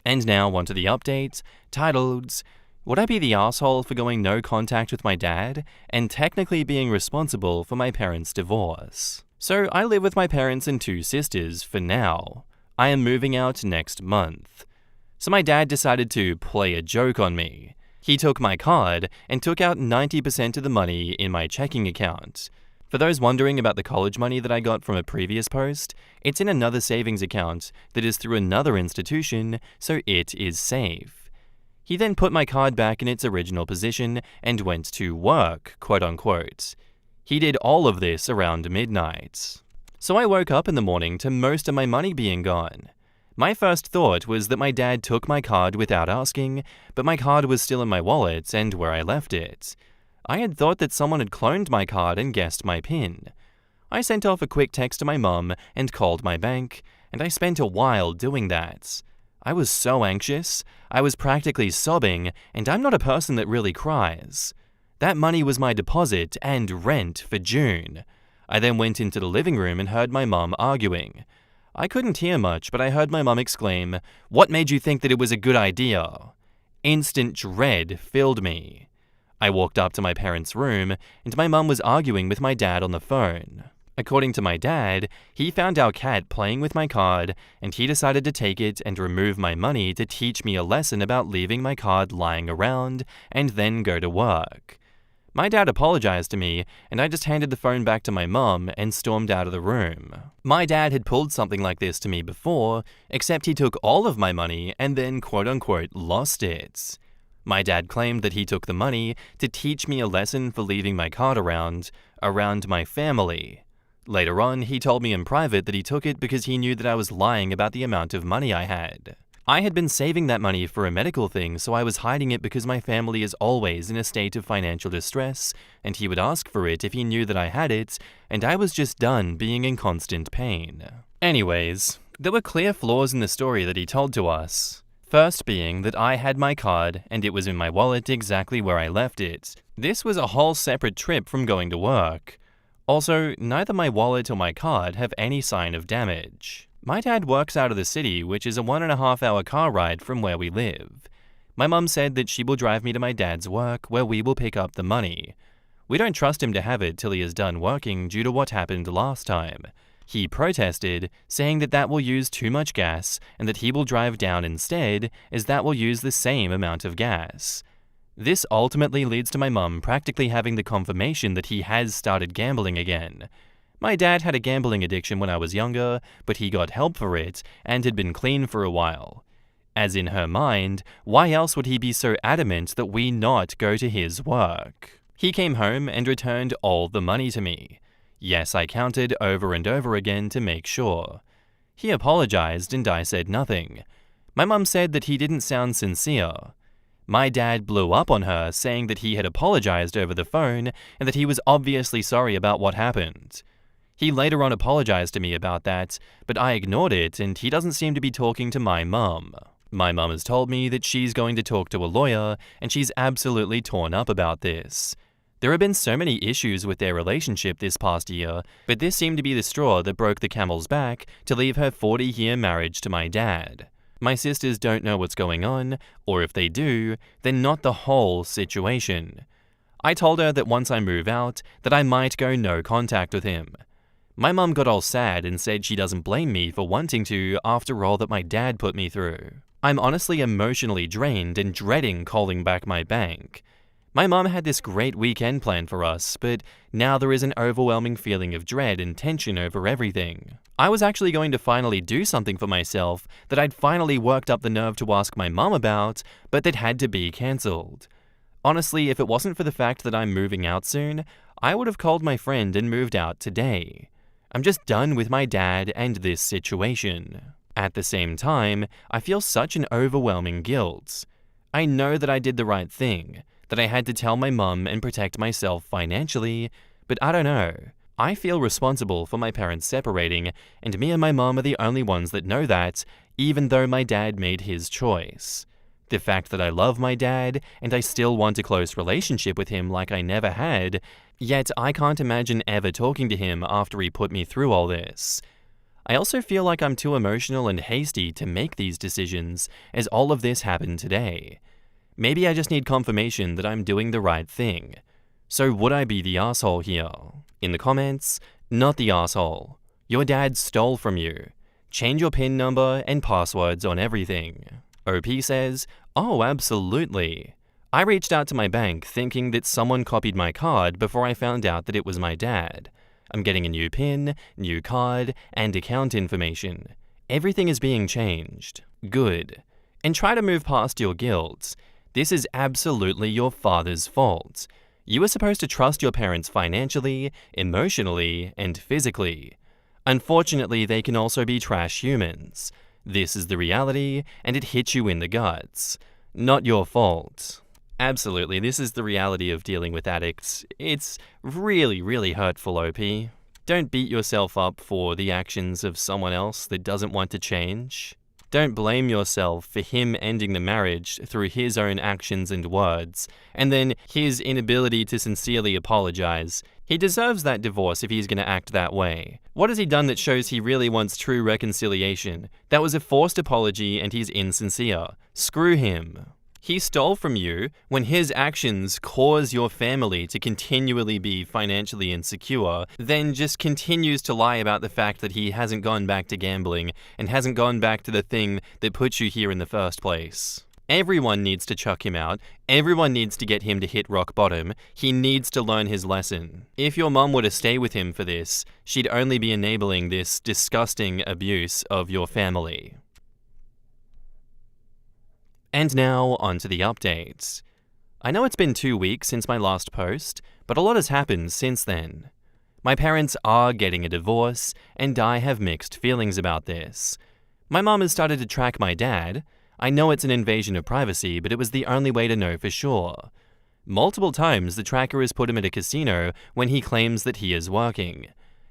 And now onto the update, titled, "Would I be the asshole for going no contact with my dad and technically being responsible for my parents' divorce?" So I live with my parents and two sisters for now. I am moving out next month. So my dad decided to play a joke on me. He took my card and took out 90% of the money in my checking account. For those wondering about the college money that I got from a previous post, it's in another savings account that is through another institution, so it is safe. He then put my card back in its original position and went to work, quote unquote. He did all of this around midnight. So I woke up in the morning to most of my money being gone. My first thought was that my dad took my card without asking, but my card was still in my wallet and where I left it. I had thought that someone had cloned my card and guessed my PIN. I sent off a quick text to my mum and called my bank, and I spent a while doing that. I was so anxious, I was practically sobbing, and I'm not a person that really cries. That money was my deposit and rent for June. I then went into the living room and heard my mum arguing. I couldn't hear much, but I heard my mum exclaim, "What made you think that it was a good idea?" Instant dread filled me. I walked up to my parents' room, and my mum was arguing with my dad on the phone. According to my dad, he found our cat playing with my card, and he decided to take it and remove my money to teach me a lesson about leaving my card lying around, and then go to work. My dad apologized to me, and I just handed the phone back to my mum and stormed out of the room. My dad had pulled something like this to me before, except he took all of my money and then quote-unquote lost it. My dad claimed that he took the money to teach me a lesson for leaving my card around my family. Later on, he told me in private that he took it because he knew that I was lying about the amount of money I had. I had been saving that money for a medical thing, so I was hiding it because my family is always in a state of financial distress, and he would ask for it if he knew that I had it, and I was just done being in constant pain. Anyways, there were clear flaws in the story that he told to us. First being that I had my card and it was in my wallet exactly where I left it. This was a whole separate trip from going to work. Also, neither my wallet or my card have any sign of damage. My dad works out of the city, which is a 1.5-hour car ride from where we live. My mum said that she will drive me to my dad's work, where we will pick up the money. We don't trust him to have it till he is done working due to what happened last time. He protested, saying that that will use too much gas and that he will drive down instead, as that will use the same amount of gas. This ultimately leads to my mum practically having the confirmation that he has started gambling again. My dad had a gambling addiction when I was younger, but he got help for it and had been clean for a while. As in her mind, why else would he be so adamant that we not go to his work? He came home and returned all the money to me. Yes, I counted over and over again to make sure. He apologized and I said nothing. My mum said that he didn't sound sincere. My dad blew up on her, saying that he had apologized over the phone and that he was obviously sorry about what happened. He later on apologized to me about that, but I ignored it and he doesn't seem to be talking to my mum. My mum has told me that she's going to talk to a lawyer and she's absolutely torn up about this. There have been so many issues with their relationship this past year, but this seemed to be the straw that broke the camel's back to leave her 40-year marriage to my dad. My sisters don't know what's going on, or if they do, then not the whole situation. I told her that once I move out, that I might go no contact with him. My mum got all sad and said she doesn't blame me for wanting to after all that my dad put me through. I'm honestly emotionally drained and dreading calling back my bank. My mum had this great weekend planned for us, but now there is an overwhelming feeling of dread and tension over everything. I was actually going to finally do something for myself that I'd finally worked up the nerve to ask my mum about, but that had to be cancelled. Honestly, if it wasn't for the fact that I'm moving out soon, I would have called my friend and moved out today. I'm just done with my dad and this situation. At the same time, I feel such an overwhelming guilt. I know that I did the right thing, that I had to tell my mum and protect myself financially, but I don't know. I feel responsible for my parents separating, and me and my mum are the only ones that know that, even though my dad made his choice. The fact that I love my dad, and I still want a close relationship with him like I never had, yet I can't imagine ever talking to him after he put me through all this. I also feel like I'm too emotional and hasty to make these decisions, as all of this happened today. Maybe I just need confirmation that I'm doing the right thing. So would I be the asshole here? In the comments, not the asshole. Your dad stole from you. Change your PIN number and passwords on everything. OP says, oh, absolutely. I reached out to my bank thinking that someone copied my card before I found out that it was my dad. I'm getting a new PIN, new card, and account information. Everything is being changed. Good. And try to move past your guilt. This is absolutely your father's fault. You are supposed to trust your parents financially, emotionally, and physically. Unfortunately, they can also be trash humans. This is the reality, and it hits you in the guts. Not your fault. Absolutely, this is the reality of dealing with addicts. It's really, really hurtful, OP. Don't beat yourself up for the actions of someone else that doesn't want to change. Don't blame yourself for him ending the marriage through his own actions and words, and then his inability to sincerely apologize. He deserves that divorce if he's going to act that way. What has he done that shows he really wants true reconciliation? That was a forced apology and he's insincere. Screw him. He stole from you when his actions cause your family to continually be financially insecure, then just continues to lie about the fact that he hasn't gone back to gambling and hasn't gone back to the thing that put you here in the first place. Everyone needs to chuck him out. Everyone needs to get him to hit rock bottom. He needs to learn his lesson. If your mum were to stay with him for this, she'd only be enabling this disgusting abuse of your family. And now, on to the updates. I know it's been 2 weeks since my last post, but a lot has happened since then. My parents are getting a divorce, and I have mixed feelings about this. My mom has started to track my dad. I know it's an invasion of privacy, but it was the only way to know for sure. Multiple times the tracker has put him at a casino when he claims that he is working.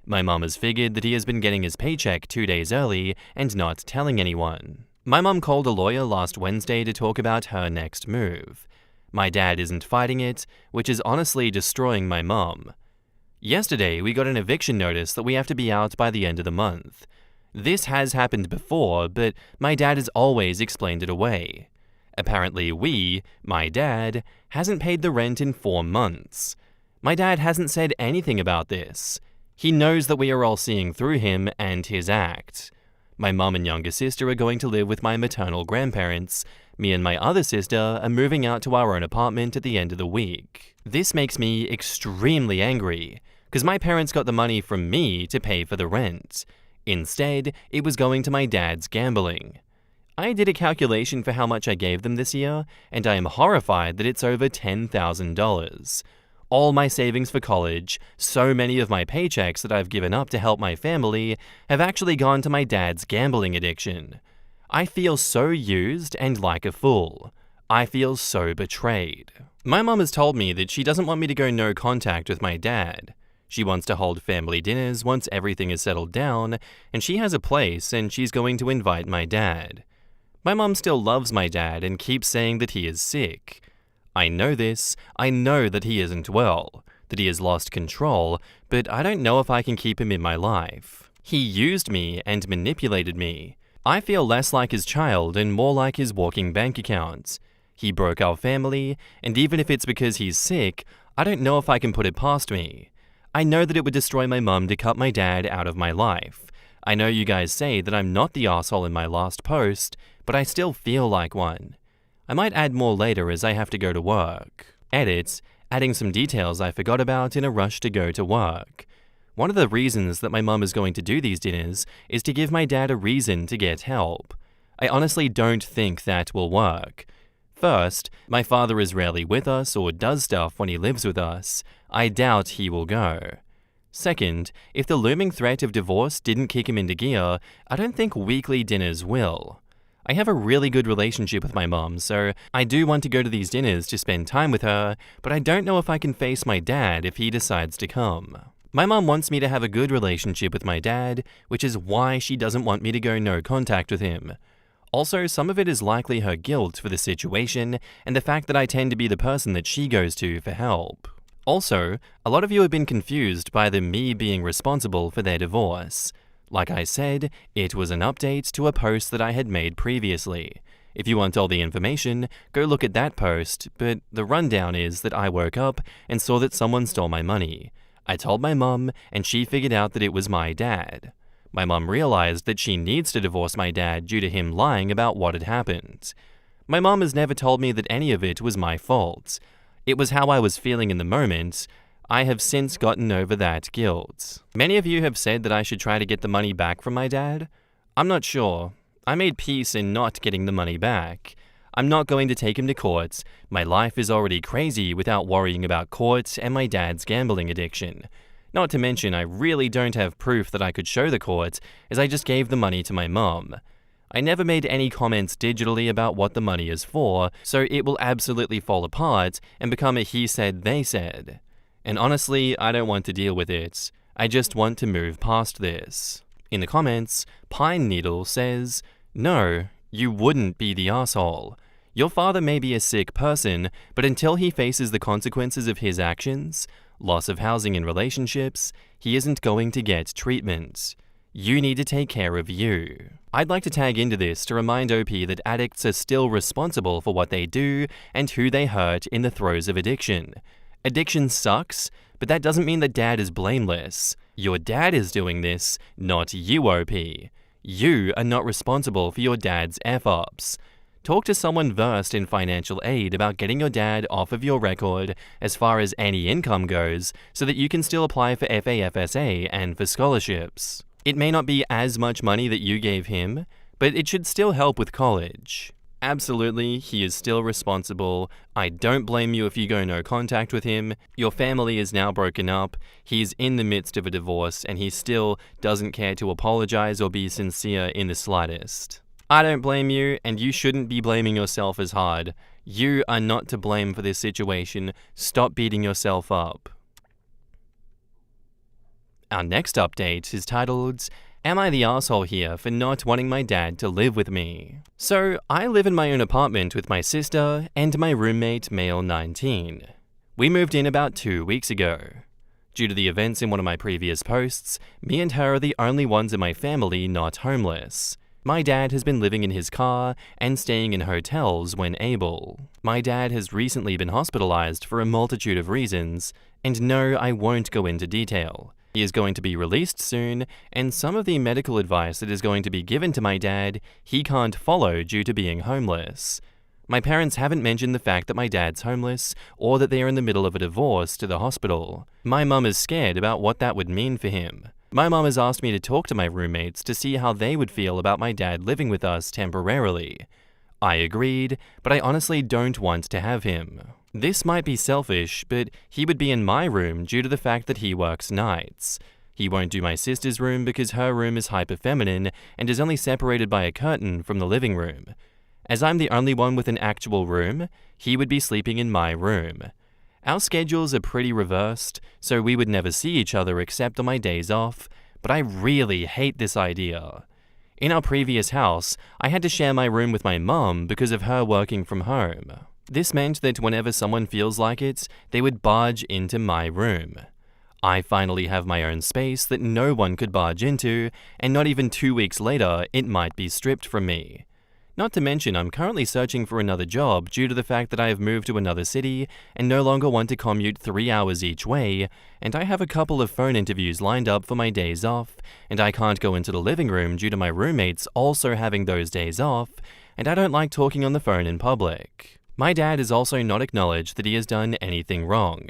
My mom has figured that he has been getting his paycheck 2 days early and not telling anyone. My mum called a lawyer last Wednesday to talk about her next move. My dad isn't fighting it, which is honestly destroying my mum. Yesterday, we got an eviction notice that we have to be out by the end of the month. This has happened before, but my dad has always explained it away. Apparently my dad, hasn't paid the rent in 4 months. My dad hasn't said anything about this. He knows that we are all seeing through him and his act. My mum and younger sister are going to live with my maternal grandparents. Me and my other sister are moving out to our own apartment at the end of the week. This makes me extremely angry, because my parents got the money from me to pay for the rent. Instead, it was going to my dad's gambling. I did a calculation for how much I gave them this year, and I am horrified that it's over $10,000. All my savings for college, so many of my paychecks that I've given up to help my family, have actually gone to my dad's gambling addiction. I feel so used and like a fool. I feel so betrayed. My mom has told me that she doesn't want me to go no contact with my dad. She wants to hold family dinners once everything is settled down, and she has a place and she's going to invite my dad. My mom still loves my dad and keeps saying that he is sick. I know this, I know that he isn't well, that he has lost control, but I don't know if I can keep him in my life. He used me and manipulated me. I feel less like his child and more like his walking bank account. He broke our family, and even if it's because he's sick, I don't know if I can put it past me. I know that it would destroy my mum to cut my dad out of my life. I know you guys say that I'm not the asshole in my last post, but I still feel like one. I might add more later as I have to go to work. Edit, adding some details I forgot about in a rush to go to work. One of the reasons that my mum is going to do these dinners is to give my dad a reason to get help. I honestly don't think that will work. First, my father is rarely with us or does stuff when he lives with us. I doubt he will go. Second, if the looming threat of divorce didn't kick him into gear, I don't think weekly dinners will. I have a really good relationship with my mom, so I do want to go to these dinners to spend time with her, but I don't know if I can face my dad if he decides to come. My mom wants me to have a good relationship with my dad, which is why she doesn't want me to go no contact with him. Also, some of it is likely her guilt for the situation and the fact that I tend to be the person that she goes to for help. Also, a lot of you have been confused by the me being responsible for their divorce. Like I said, it was an update to a post that I had made previously. If you want all the information, go look at that post, but the rundown is that I woke up and saw that someone stole my money. I told my mum, and she figured out that it was my dad. My mum realized that she needs to divorce my dad due to him lying about what had happened. My mum has never told me that any of it was my fault. It was how I was feeling in the moment. I have since gotten over that guilt. Many of you have said that I should try to get the money back from my dad. I'm not sure. I made peace in not getting the money back. I'm not going to take him to court. My life is already crazy without worrying about court and my dad's gambling addiction. Not to mention, I really don't have proof that I could show the court, as I just gave the money to my mum. I never made any comments digitally about what the money is for, so it will absolutely fall apart and become a he said, they said. And honestly, I don't want to deal with it. I just want to move past this. In the comments, Pine Needle says, "No, you wouldn't be the asshole. Your father may be a sick person, but until he faces the consequences of his actions, loss of housing and relationships, he isn't going to get treatment. You need to take care of you." I'd like to tag into this to remind OP that addicts are still responsible for what they do and who they hurt in the throes of addiction. Addiction sucks, but that doesn't mean that dad is blameless. Your dad is doing this, not you, OP. You are not responsible for your dad's F-ups. Talk to someone versed in financial aid about getting your dad off of your record as far as any income goes so that you can still apply for FAFSA and for scholarships. It may not be as much money that you gave him, but it should still help with college. Absolutely, he is still responsible. I don't blame you if you go no contact with him. Your family is now broken up. He's in the midst of a divorce and he still doesn't care to apologize or be sincere in the slightest. I don't blame you, and you shouldn't be blaming yourself as hard. You are not to blame for this situation. Stop beating yourself up. Our next update is titled, Am I the asshole here for not wanting my dad to live with me? So, I live in my own apartment with my sister and my roommate, male 19. We moved in about 2 weeks ago. Due to the events in one of my previous posts, me and her are the only ones in my family not homeless. My dad has been living in his car and staying in hotels when able. My dad has recently been hospitalized for a multitude of reasons, and no, I won't go into detail. He is going to be released soon, and some of the medical advice that is going to be given to my dad, he can't follow due to being homeless. My parents haven't mentioned the fact that my dad's homeless or that they are in the middle of a divorce to the hospital. My mum is scared about what that would mean for him. My mum has asked me to talk to my roommates to see how they would feel about my dad living with us temporarily. I agreed, but I honestly don't want to have him. This might be selfish, but he would be in my room due to the fact that he works nights. He won't do my sister's room because her room is hyper-feminine and is only separated by a curtain from the living room. As I'm the only one with an actual room, he would be sleeping in my room. Our schedules are pretty reversed, so we would never see each other except on my days off, but I really hate this idea. In our previous house, I had to share my room with my mum because of her working from home. This meant that whenever someone feels like it, they would barge into my room. I finally have my own space that no one could barge into, and not even 2 weeks later, it might be stripped from me. Not to mention, I'm currently searching for another job due to the fact that I have moved to another city and no longer want to commute 3 hours each way, and I have a couple of phone interviews lined up for my days off, and I can't go into the living room due to my roommates also having those days off, and I don't like talking on the phone in public. My dad has also not acknowledged that he has done anything wrong.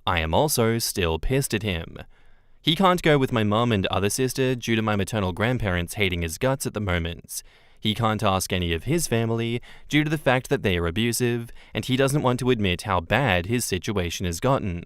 I am also still pissed at him. He can't go with my mum and other sister due to my maternal grandparents hating his guts at the moment. He can't ask any of his family due to the fact that they are abusive, and he doesn't want to admit how bad his situation has gotten.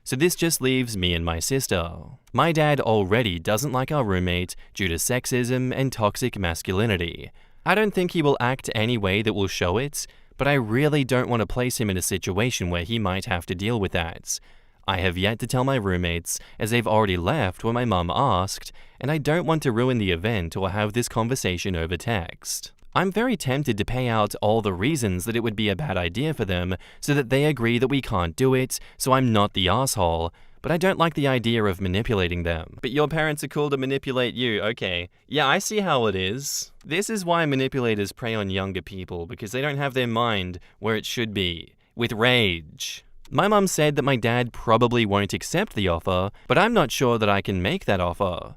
So this just leaves me and my sister. My dad already doesn't like our roommate due to sexism and toxic masculinity. I don't think he will act any way that will show it, but I really don't want to place him in a situation where he might have to deal with that. I have yet to tell my roommates, as they've already left when my mum asked, and I don't want to ruin the event or have this conversation over text. I'm very tempted to pay out all the reasons that it would be a bad idea for them so that they agree that we can't do it, so I'm not the asshole, but I don't like the idea of manipulating them. But your parents are cool to manipulate you, okay. Yeah, I see how it is. This is why manipulators prey on younger people, because they don't have their mind where it should be, with rage. My mum said that my dad probably won't accept the offer, but I'm not sure that I can make that offer.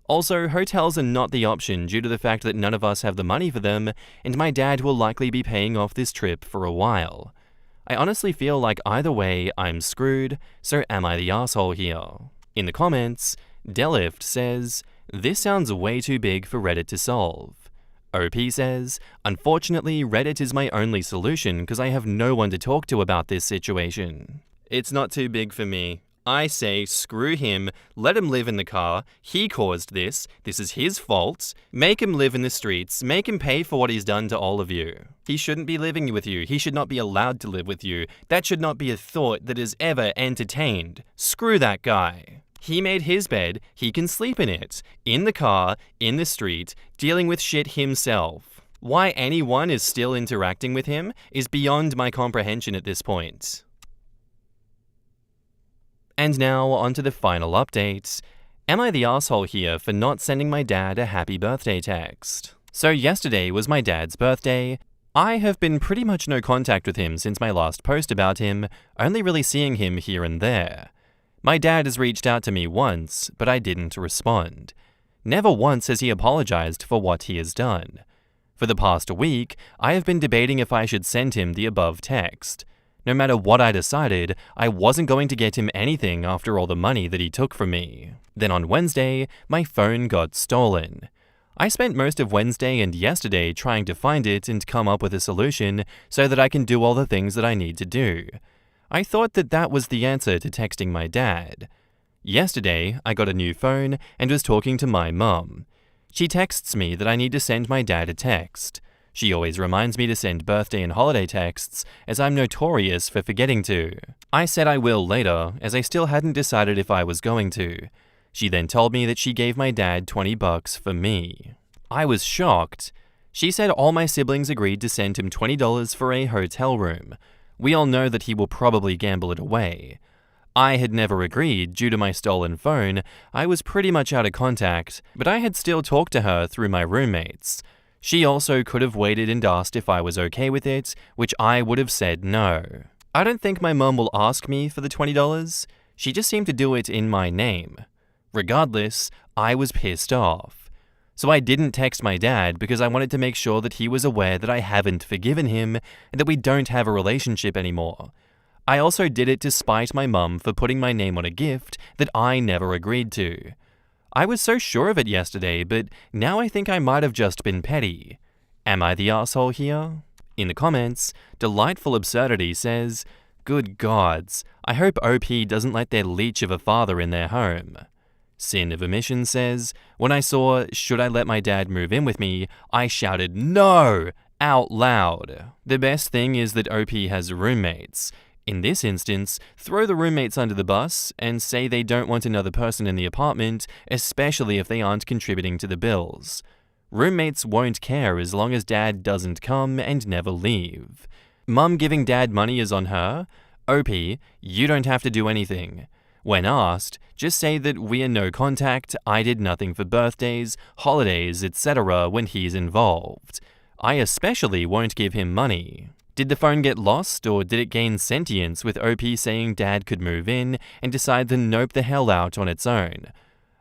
Also, hotels are not the option due to the fact that none of us have the money for them, and my dad will likely be paying off this trip for a while. I honestly feel like either way, I'm screwed, so am I the asshole here? In the comments, Delift says, "This sounds way too big for Reddit to solve." OP says, "Unfortunately, Reddit is my only solution because I have no one to talk to about this situation." It's not too big for me. I say, screw him, let him live in the car, he caused this is his fault, make him live in the streets, make him pay for what he's done to all of you. He shouldn't be living with you, he should not be allowed to live with you, that should not be a thought that is ever entertained. Screw that guy. He made his bed, he can sleep in it, in the car, in the street, dealing with shit himself. Why anyone is still interacting with him is beyond my comprehension at this point. And now, on to the final update. Am I the asshole here for not sending my dad a happy birthday text? So yesterday was my dad's birthday. I have been pretty much no contact with him since my last post about him, only really seeing him here and there. My dad has reached out to me once, but I didn't respond. Never once has he apologized for what he has done. For the past week, I have been debating if I should send him the above text. No matter what I decided, I wasn't going to get him anything after all the money that he took from me. Then on Wednesday, my phone got stolen. I spent most of Wednesday and yesterday trying to find it and come up with a solution so that I can do all the things that I need to do. I thought that that was the answer to texting my dad. Yesterday, I got a new phone and was talking to my mum. She texts me that I need to send my dad a text. She always reminds me to send birthday and holiday texts, as I'm notorious for forgetting to. I said I will later, as I still hadn't decided if I was going to. She then told me that she gave my dad $20 for me. I was shocked. She said all my siblings agreed to send him $20 for a hotel room. We all know that he will probably gamble it away. I had never agreed due to my stolen phone. I was pretty much out of contact, but I had still talked to her through my roommates. She also could have waited and asked if I was okay with it, which I would have said no. I don't think my mum will ask me for the $20. She just seemed to do it in my name. Regardless, I was pissed off. So I didn't text my dad because I wanted to make sure that he was aware that I haven't forgiven him and that we don't have a relationship anymore. I also did it to spite my mum for putting my name on a gift that I never agreed to. I was so sure of it yesterday, but now I think I might have just been petty. Am I the asshole here? In the comments, Delightful Absurdity says, "Good gods, I hope OP doesn't let their leech of a father in their home." Sin of Omission says, "When I saw, should I let my dad move in with me, I shouted no out loud." The best thing is that OP has roommates. In this instance, throw the roommates under the bus and say they don't want another person in the apartment, especially if they aren't contributing to the bills. Roommates won't care as long as dad doesn't come and never leave. Mum giving dad money is on her. OP, you don't have to do anything. When asked, just say that we are no contact, I did nothing for birthdays, holidays, etc. when he's involved. I especially won't give him money. Did the phone get lost, or did it gain sentience with OP saying dad could move in and decide to nope the hell out on its own?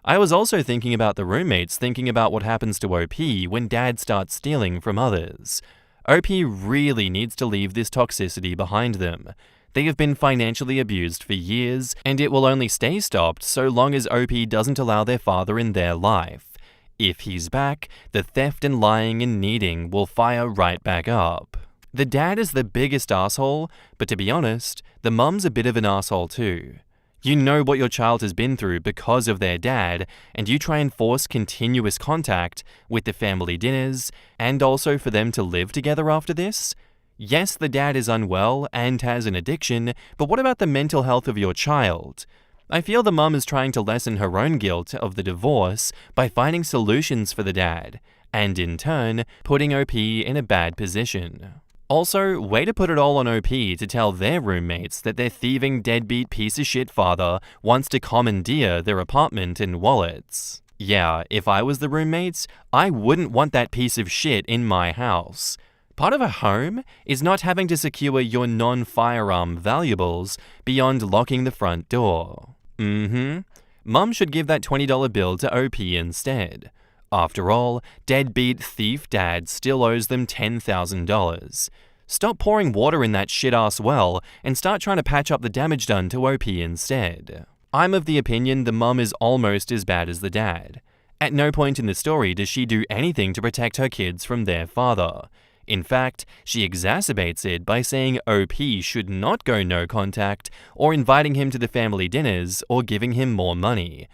I was also thinking about the roommates thinking about what happens to OP when dad starts stealing from others. OP really needs to leave this toxicity behind them. They have been financially abused for years, and it will only stay stopped so long as OP doesn't allow their father in their life. If he's back, the theft and lying and needing will fire right back up. The dad is the biggest asshole, but to be honest, the mum's a bit of an asshole too. You know what your child has been through because of their dad, and you try and force continuous contact with the family dinners, and also for them to live together after this? Yes, the dad is unwell and has an addiction, but what about the mental health of your child? I feel the mum is trying to lessen her own guilt of the divorce by finding solutions for the dad, and in turn, putting OP in a bad position. Also, way to put it all on OP to tell their roommates that their thieving deadbeat piece of shit father wants to commandeer their apartment and wallets. Yeah, if I was the roommates, I wouldn't want that piece of shit in my house. Part of a home is not having to secure your non-firearm valuables beyond locking the front door. Mum should give that $20 bill to OP instead. After all, deadbeat thief dad still owes them $10,000. Stop pouring water in that shit-ass well and start trying to patch up the damage done to OP instead. I'm of the opinion the mum is almost as bad as the dad. At no point in the story does she do anything to protect her kids from their father. In fact, she exacerbates it by saying OP should not go no contact or inviting him to the family dinners or giving him more money.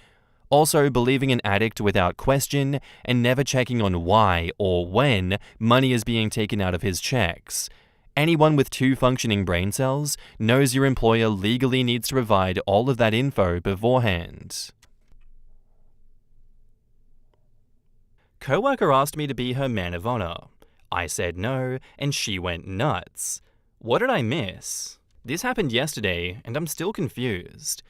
Also believing an addict without question and never checking on why or when money is being taken out of his checks. Anyone with 2 functioning brain cells knows your employer legally needs to provide all of that info beforehand. Coworker asked me to be her man of honor. I said no, and she went nuts. What did I miss? This happened yesterday, and I'm still confused.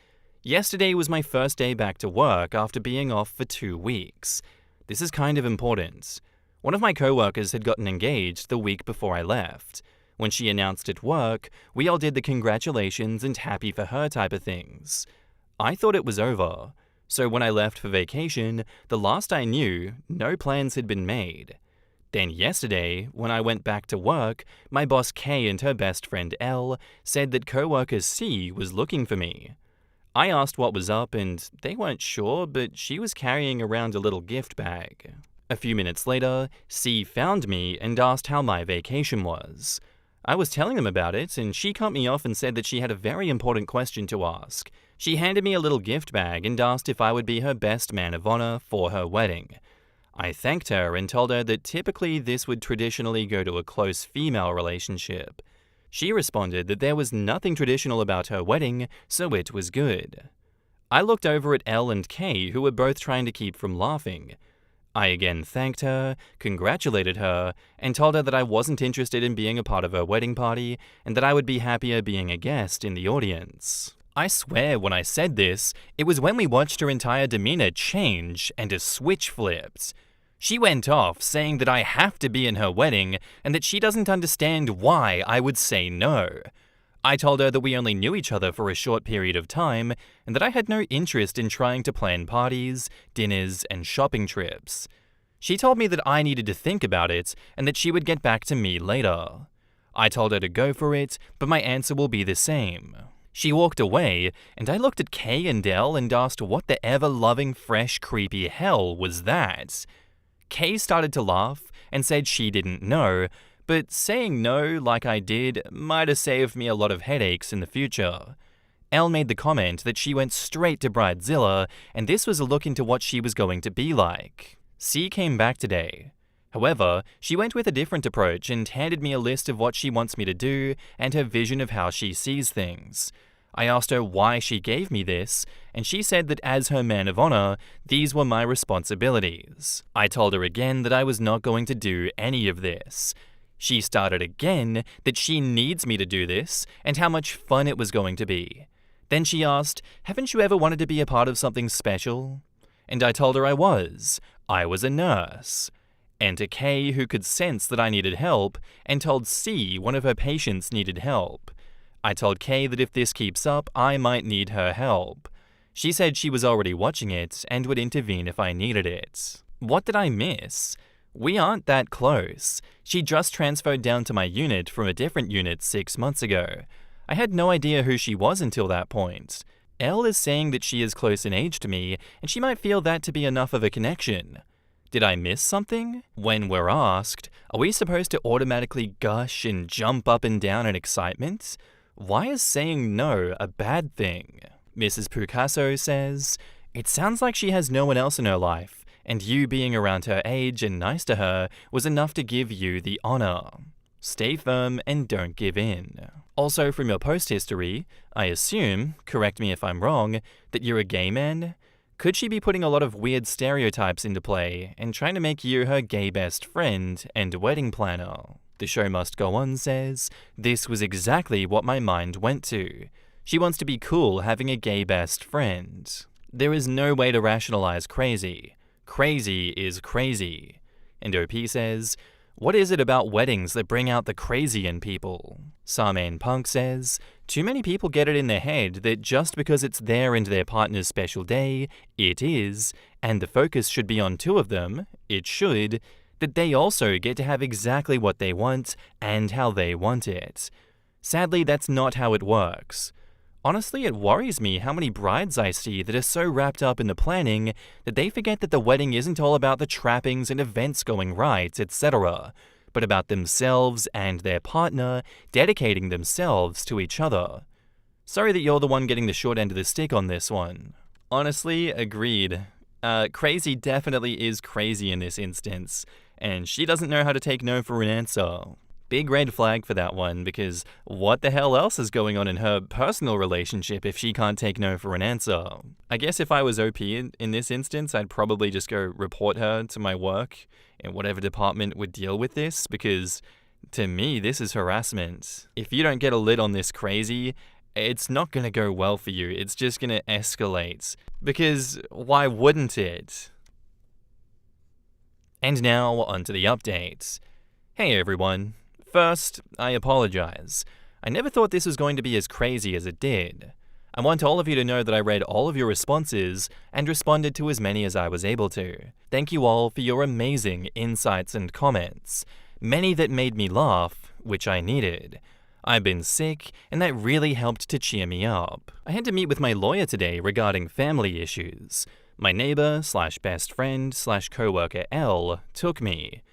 Yesterday was my first day back to work after being off for 2 weeks. This is kind of important. One of my coworkers had gotten engaged the week before I left. When she announced at work, we all did the congratulations and happy for her type of things. I thought it was over. So when I left for vacation, the last I knew, no plans had been made. Then yesterday, when I went back to work, my boss Kay and her best friend Elle said that coworker C was looking for me. I asked what was up and they weren't sure, but she was carrying around a little gift bag. A few minutes later, C found me and asked how my vacation was. I was telling them about it and she cut me off and said that she had a very important question to ask. She handed me a little gift bag and asked if I would be her best man of honor for her wedding. I thanked her and told her that typically this would traditionally go to a close female relationship. She responded that there was nothing traditional about her wedding, so it was good. I looked over at Elle and Kay, who were both trying to keep from laughing. I again thanked her, congratulated her, and told her that I wasn't interested in being a part of her wedding party and that I would be happier being a guest in the audience. I swear when I said this, it was when we watched her entire demeanor change and a switch flipped. She went off saying that I have to be in her wedding and that she doesn't understand why I would say no. I told her that we only knew each other for a short period of time and that I had no interest in trying to plan parties, dinners, and shopping trips. She told me that I needed to think about it and that she would get back to me later. I told her to go for it, but my answer will be the same. She walked away, and I looked at Kay and Elle and asked what the ever-loving, fresh, creepy hell was that. Kay started to laugh and said she didn't know, but saying no like I did might have saved me a lot of headaches in the future. Elle made the comment that she went straight to Bridezilla, and this was a look into what she was going to be like. C came back today. However, she went with a different approach and handed me a list of what she wants me to do and her vision of how she sees things. I asked her why she gave me this, and she said that as her man of honor, these were my responsibilities. I told her again that I was not going to do any of this. She started again that she needs me to do this and how much fun it was going to be. Then she asked, "Haven't you ever wanted to be a part of something special?" And I told her I was. I was a nurse. Enter Kay, who could sense that I needed help, and told C one of her patients needed help. I told Kay that if this keeps up, I might need her help. She said she was already watching it and would intervene if I needed it. What did I miss? We aren't that close. She just transferred down to my unit from a different unit 6 months ago. I had no idea who she was until that point. Elle is saying that she is close in age to me, and she might feel that to be enough of a connection. Did I miss something? When we're asked, are we supposed to automatically gush and jump up and down in excitement? Why is saying no a bad thing? Mrs. Picasso says, "It sounds like she has no one else in her life, and you being around her age and nice to her was enough to give you the honor. Stay firm and don't give in." Also, from your post history, I assume, correct me if I'm wrong, that you're a gay man? Could she be putting a lot of weird stereotypes into play and trying to make you her gay best friend and wedding planner? The Show Must Go On says, "This was exactly what my mind went to. She wants to be cool having a gay best friend. There is no way to rationalize crazy. Crazy is crazy." And OP says, "What is it about weddings that bring out the crazy in people?" Sarmaine Punk says, "Too many people get it in their head that just because it's their and their partner's special day, it is, and the focus should be on two of them, it should, that they also get to have exactly what they want and how they want it. Sadly, that's not how it works. Honestly, it worries me how many brides I see that are so wrapped up in the planning that they forget that the wedding isn't all about the trappings and events going right, etc., but about themselves and their partner dedicating themselves to each other. Sorry that you're the one getting the short end of the stick on this one." Honestly, agreed. Crazy definitely is crazy in this instance, and she doesn't know how to take no for an answer. Big red flag for that one, because what the hell else is going on in her personal relationship if she can't take no for an answer? I guess if I was OP in this instance, I'd probably just go report her to my work in whatever department would deal with this, because to me, this is harassment. If you don't get a lid on this crazy, it's not going to go well for you. It's just going to escalate. Because why wouldn't it? And now, onto the updates. Hey everyone. First, I apologize. I never thought this was going to be as crazy as it did. I want all of you to know that I read all of your responses and responded to as many as I was able to. Thank you all for your amazing insights and comments. Many that made me laugh, which I needed. I've been sick, and that really helped to cheer me up. I had to meet with my lawyer today regarding family issues. My neighbor/best friend/coworker Elle took me.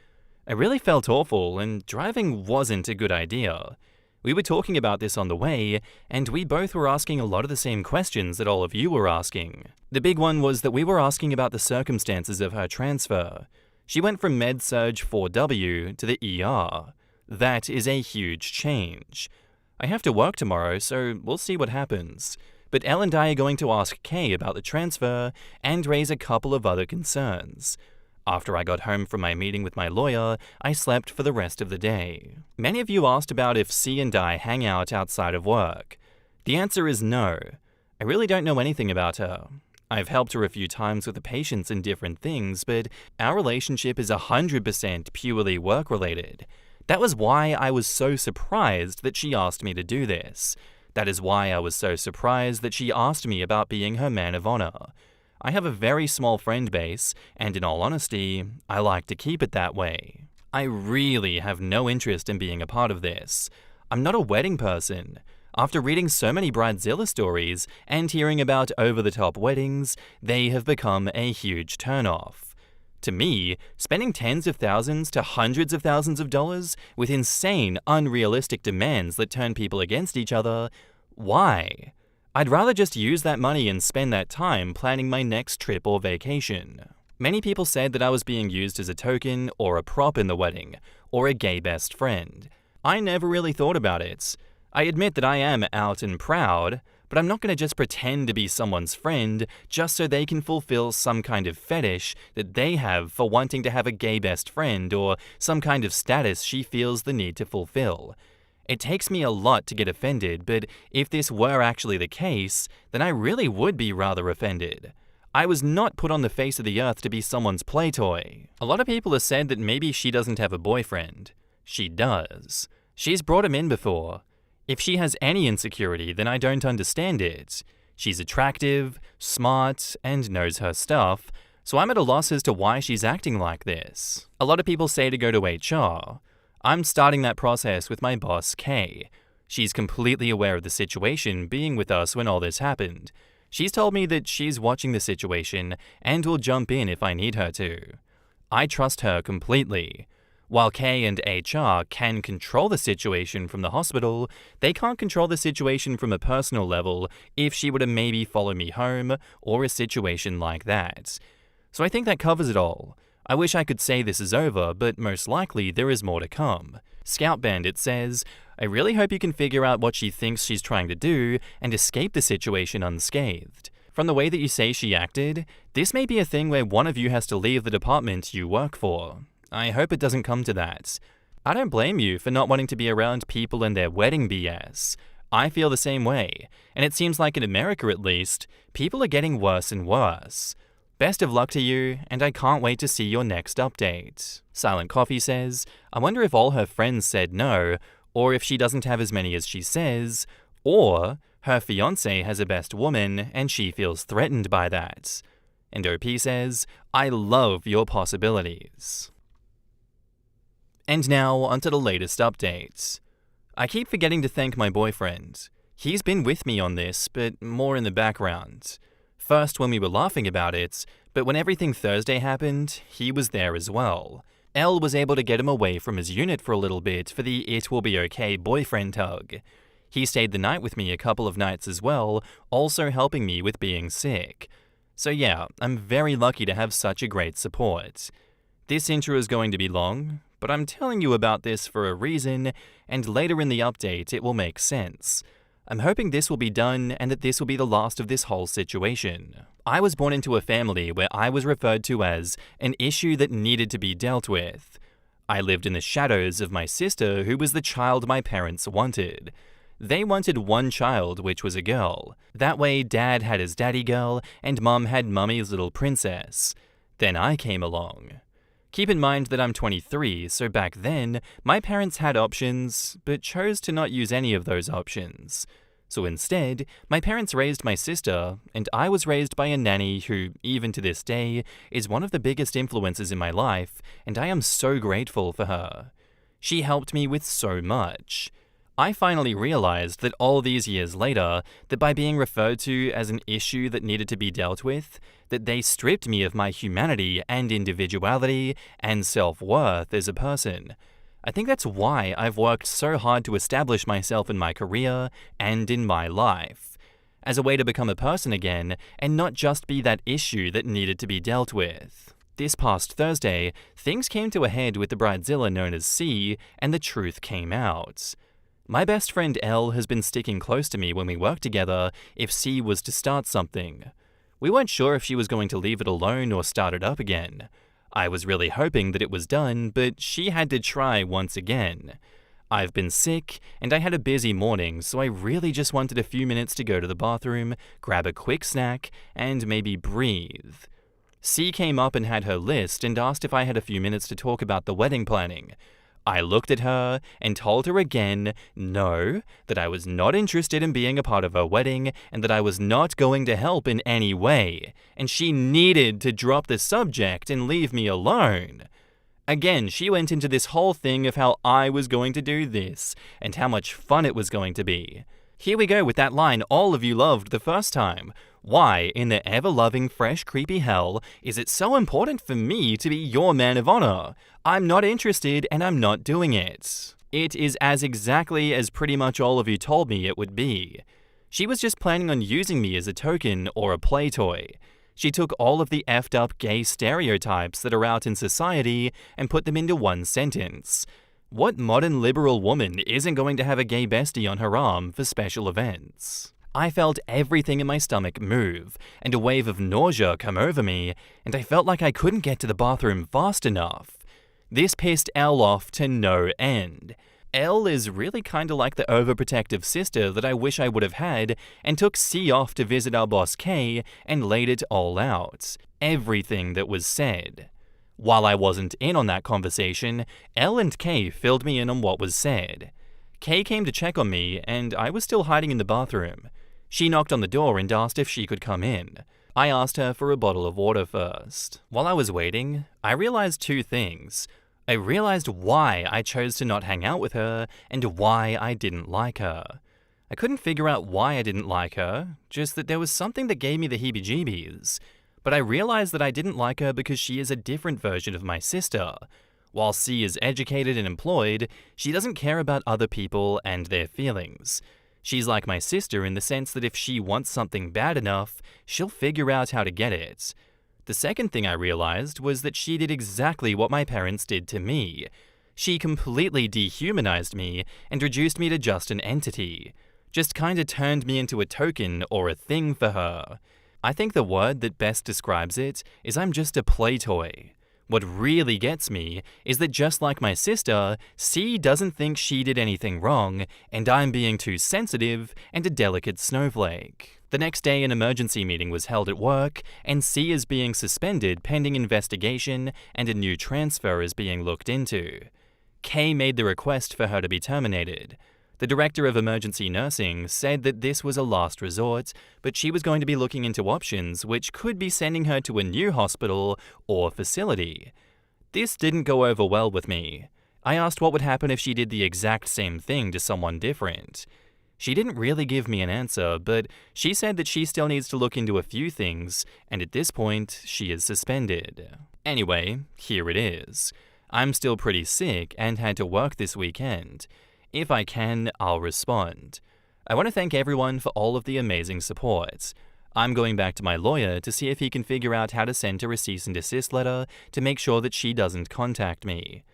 I really felt awful, and driving wasn't a good idea. We were talking about this on the way, and we both were asking a lot of the same questions that all of you were asking. The big one was that we were asking about the circumstances of her transfer. She went from Med-Surg 4W to the ER. That is a huge change. I have to work tomorrow, so we'll see what happens. but Elle and I are going to ask Kay about the transfer and raise a couple of other concerns. After I got home from my meeting with my lawyer, I slept for the rest of the day. Many of you asked about if C and I hang out outside of work. The answer is no. I really don't know anything about her. I've helped her a few times with the patients and different things, but our relationship is 100% purely work-related. That was why I was so surprised that she asked me to do this. That is why I was so surprised that she asked me about being her man of honor. I have a very small friend base, and in all honesty, I like to keep it that way. I really have no interest in being a part of this. I'm not a wedding person. After reading so many Bridezilla stories and hearing about over-the-top weddings, they have become a huge turnoff. To me, spending tens of thousands to hundreds of thousands of dollars with insane, unrealistic demands that turn people against each other, why? I'd rather just use that money and spend that time planning my next trip or vacation. Many people said that I was being used as a token or a prop in the wedding, or a gay best friend. I never really thought about it. I admit that I am out and proud, but I'm not going to just pretend to be someone's friend just so they can fulfill some kind of fetish that they have for wanting to have a gay best friend or some kind of status she feels the need to fulfill. It takes me a lot to get offended, but if this were actually the case, then I really would be rather offended. I was not put on the face of the earth to be someone's play toy. A lot of people have said that maybe she doesn't have a boyfriend. She does. She's brought him in before. If she has any insecurity, then I don't understand it. She's attractive, smart, and knows her stuff, so I'm at a loss as to why she's acting like this. A lot of people say to go to HR. I'm starting that process with my boss, Kay. She's completely aware of the situation being with us when all this happened. She's told me that she's watching the situation and will jump in if I need her to. I trust her completely. While Kay and HR can control the situation from the hospital, they can't control the situation from a personal level if she were to maybe follow me home or a situation like that. So I think that covers it all. I wish I could say this is over, but most likely there is more to come. Scout Bandit says, I really hope you can figure out what she thinks she's trying to do and escape the situation unscathed. From the way that you say she acted, this may be a thing where one of you has to leave the department you work for. I hope it doesn't come to that. I don't blame you for not wanting to be around people and their wedding BS. I feel the same way, and it seems like in America at least, people are getting worse and worse. Best of luck to you, and I can't wait to see your next update. Silent Coffee says, I wonder if all her friends said no, or if she doesn't have as many as she says, or her fiancé has a best woman and she feels threatened by that. And OP says, I love your possibilities. And now, onto the latest updates. I keep forgetting to thank my boyfriend. He's been with me on this, but more in the background. First when we were laughing about it, but when everything Thursday happened, he was there as well. Elle was able to get him away from his unit for a little bit for the it will be okay boyfriend hug. He stayed the night with me a couple of nights as well, also helping me with being sick. So yeah, I'm very lucky to have such a great support. This intro is going to be long, but I'm telling you about this for a reason, and later in the update it will make sense. I'm hoping this will be done and that this will be the last of this whole situation. I was born into a family where I was referred to as an issue that needed to be dealt with. I lived in the shadows of my sister, who was the child my parents wanted. They wanted one child, which was a girl. That way Dad had his daddy girl and Mum had Mummy's little princess. Then I came along. Keep in mind that I'm 23, so back then, my parents had options, but chose to not use any of those options. So instead, my parents raised my sister, and I was raised by a nanny who, even to this day, is one of the biggest influences in my life, and I am so grateful for her. She helped me with so much. I finally realized that all these years later, that by being referred to as an issue that needed to be dealt with, that they stripped me of my humanity and individuality and self-worth as a person. I think that's why I've worked so hard to establish myself in my career and in my life, as a way to become a person again and not just be that issue that needed to be dealt with. This past Thursday, things came to a head with the bridezilla known as C, and the truth came out. My best friend Elle has been sticking close to me when we work together if C was to start something. We weren't sure if she was going to leave it alone or start it up again. I was really hoping that it was done, but she had to try once again. I've been sick, and I had a busy morning, so I really just wanted a few minutes to go to the bathroom, grab a quick snack, and maybe breathe. C came up and had her list and asked if I had a few minutes to talk about the wedding planning. I looked at her and told her again, no, that I was not interested in being a part of her wedding and that I was not going to help in any way, and she needed to drop the subject and leave me alone. Again, she went into this whole thing of how I was going to do this and how much fun it was going to be. Here we go with that line all of you loved the first time. Why, in the ever-loving, fresh, creepy hell, is it so important for me to be your man of honor? I'm not interested and I'm not doing it. It is as exactly as pretty much all of you told me it would be. She was just planning on using me as a token or a play toy. She took all of the effed up gay stereotypes that are out in society and put them into one sentence. What modern liberal woman isn't going to have a gay bestie on her arm for special events? I felt everything in my stomach move, and a wave of nausea come over me, and I felt like I couldn't get to the bathroom fast enough. This pissed Elle off to no end. Elle is really kinda like the overprotective sister that I wish I would have had, and took C off to visit our boss K and laid it all out. Everything that was said. While I wasn't in on that conversation, Elle and K filled me in on what was said. K came to check on me, and I was still hiding in the bathroom. She knocked on the door and asked if she could come in. I asked her for a bottle of water first. While I was waiting, I realized two things. I realized why I chose to not hang out with her, and why I didn't like her. I couldn't figure out why I didn't like her, just that there was something that gave me the heebie-jeebies. But I realized that I didn't like her because she is a different version of my sister. While C is educated and employed, she doesn't care about other people and their feelings. She's like my sister in the sense that if she wants something bad enough, she'll figure out how to get it. The second thing I realized was that she did exactly what my parents did to me. She completely dehumanized me and reduced me to just an entity. Just kinda turned me into a token or a thing for her. I think the word that best describes it is I'm just a play toy. What really gets me is that just like my sister, C doesn't think she did anything wrong, and I'm being too sensitive and a delicate snowflake. The next day, an emergency meeting was held at work, and C is being suspended pending investigation, and a new transfer is being looked into. K made the request for her to be terminated. The director of emergency nursing said that this was a last resort, but she was going to be looking into options which could be sending her to a new hospital or facility. This didn't go over well with me. I asked what would happen if she did the exact same thing to someone different. She didn't really give me an answer, but she said that she still needs to look into a few things, and at this point, she is suspended. Anyway, here it is. I'm still pretty sick and had to work this weekend. If I can, I'll respond. I want to thank everyone for all of the amazing support. I'm going back to my lawyer to see if he can figure out how to send her a cease and desist letter to make sure that she doesn't contact me.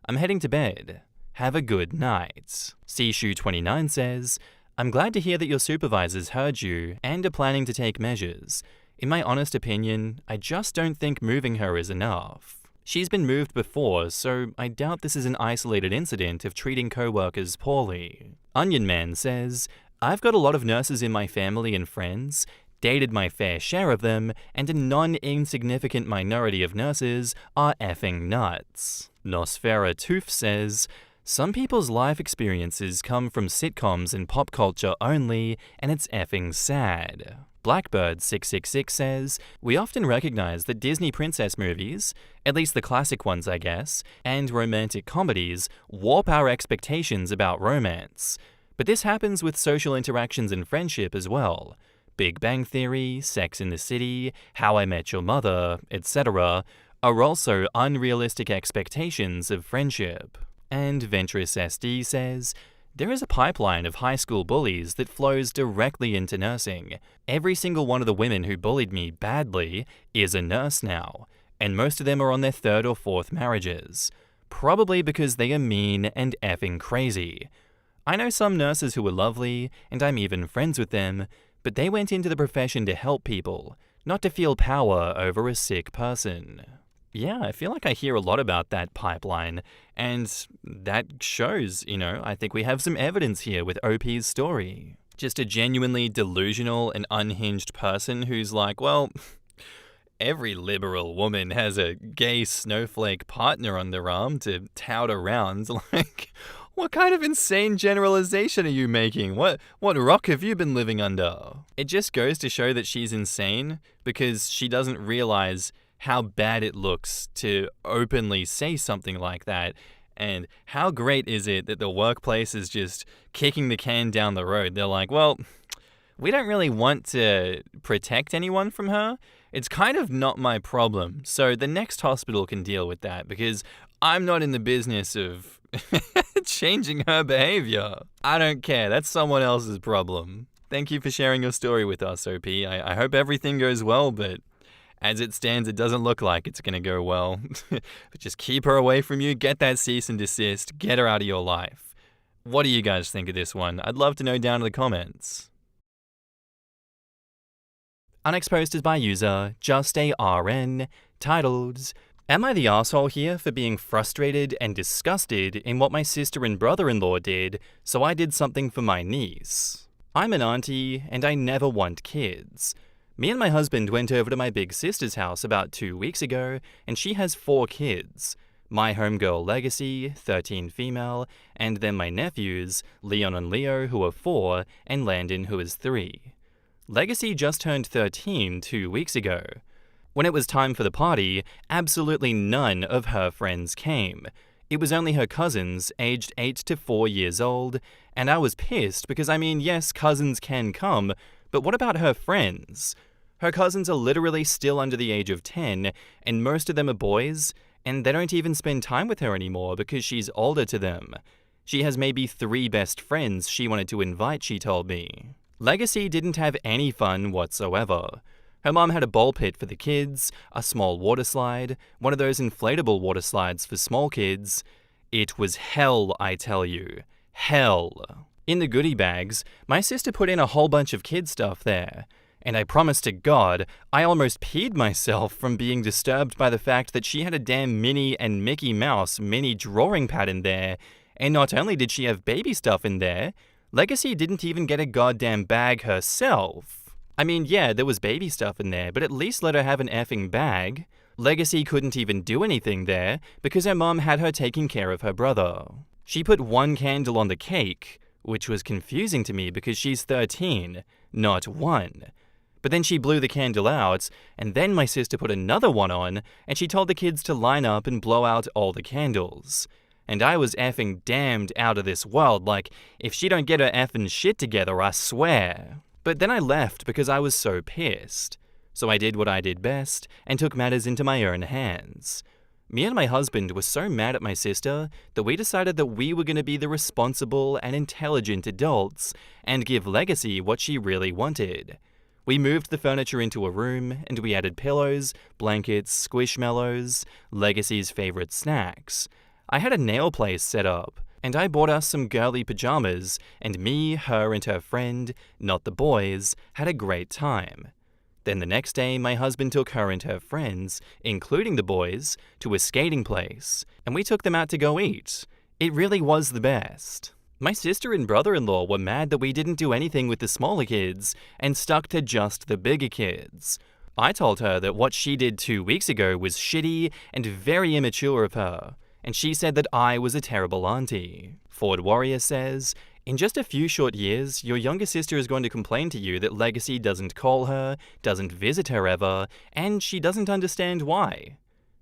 I'm heading to bed. Have a good night. CShoe29 says, I'm glad to hear that your supervisors heard you and are planning to take measures. In my honest opinion, I just don't think moving her is enough. She's been moved before, so I doubt this is an isolated incident of treating co-workers poorly. Onion Man says, I've got a lot of nurses in my family and friends, dated my fair share of them, and a non-insignificant minority of nurses are effing nuts. Nosfera Toof says, some people's life experiences come from sitcoms and pop culture only, and it's effing sad. Blackbird666 says, we often recognize that Disney princess movies, at least the classic ones I guess, and romantic comedies warp our expectations about romance. But this happens with social interactions and friendship as well. Big Bang Theory, Sex and the City, How I Met Your Mother, etc. are also unrealistic expectations of friendship. And Ventress SD says, there is a pipeline of high school bullies that flows directly into nursing. Every single one of the women who bullied me badly is a nurse now, and most of them are on their third or fourth marriages. Probably because they are mean and effing crazy. I know some nurses who are lovely, and I'm even friends with them, but they went into the profession to help people, not to feel power over a sick person. Yeah, I feel like I hear a lot about that pipeline, and that shows, I think we have some evidence here with OP's story. Just a genuinely delusional and unhinged person who's like, well, every liberal woman has a gay snowflake partner on their arm to tout around. Like, what kind of insane generalization are you making? What rock have you been living under? It just goes to show that she's insane because she doesn't realize how bad it looks to openly say something like that. And how great is it that the workplace is just kicking the can down the road? They're like, well, we don't really want to protect anyone from her. It's kind of not my problem. So the next hospital can deal with that because I'm not in the business of changing her behavior. I don't care. That's someone else's problem. Thank you for sharing your story with us, OP. I hope everything goes well, but as it stands, it doesn't look like it's going to go well. But just keep her away from you, get that cease and desist, get her out of your life. What do you guys think of this one? I'd love to know down in the comments. Unexposed is by user JustARN, titled, Am I the arsehole here for being frustrated and disgusted in what my sister and brother-in-law did, so I did something for my niece? I'm an auntie, and I never want kids. Me and my husband went over to my big sister's house about 2 weeks ago, and she has 4 kids. My homegirl Legacy, 13 female, and then my nephews, Leon and Leo, who are 4, and Landon, who is 3. Legacy just turned 13 2 weeks ago. When it was time for the party, absolutely none of her friends came. It was only her cousins, aged 8 to 4 years old, and I was pissed because yes, cousins can come, but what about her friends? Her cousins are literally still under the age of 10, and most of them are boys, and they don't even spend time with her anymore because she's older to them. She has maybe 3 best friends she wanted to invite, she told me. Legacy didn't have any fun whatsoever. Her mom had a ball pit for the kids, a small water slide, one of those inflatable water slides for small kids. It was hell, I tell you. Hell. In the goodie bags, my sister put in a whole bunch of kid stuff there. And I promise to God, I almost peed myself from being disturbed by the fact that she had a damn Minnie and Mickey Mouse mini drawing pad in there. And not only did she have baby stuff in there, Legacy didn't even get a goddamn bag herself. Yeah, there was baby stuff in there, but at least let her have an effing bag. Legacy couldn't even do anything there because her mom had her taking care of her brother. She put 1 candle on the cake, which was confusing to me because she's 13, not 1. But then she blew the candle out, and then my sister put another one on, and she told the kids to line up and blow out all the candles. And I was effing damned out of this world, like, if she don't get her effing shit together, I swear. But then I left because I was so pissed. So I did what I did best, and took matters into my own hands. Me and my husband were so mad at my sister that we decided that we were going to be the responsible and intelligent adults, and give Legacy what she really wanted. We moved the furniture into a room, and we added pillows, blankets, squishmallows, Legacy's favorite snacks. I had a nail place set up, and I bought us some girly pajamas, and me, her, and her friend, not the boys, had a great time. Then the next day, my husband took her and her friends, including the boys, to a skating place, and we took them out to go eat. It really was the best. My sister and brother-in-law were mad that we didn't do anything with the smaller kids and stuck to just the bigger kids. I told her that what she did 2 weeks ago was shitty and very immature of her, and she said that I was a terrible auntie. Ford Warrior says, in just a few short years, your younger sister is going to complain to you that Legacy doesn't call her, doesn't visit her ever, and she doesn't understand why.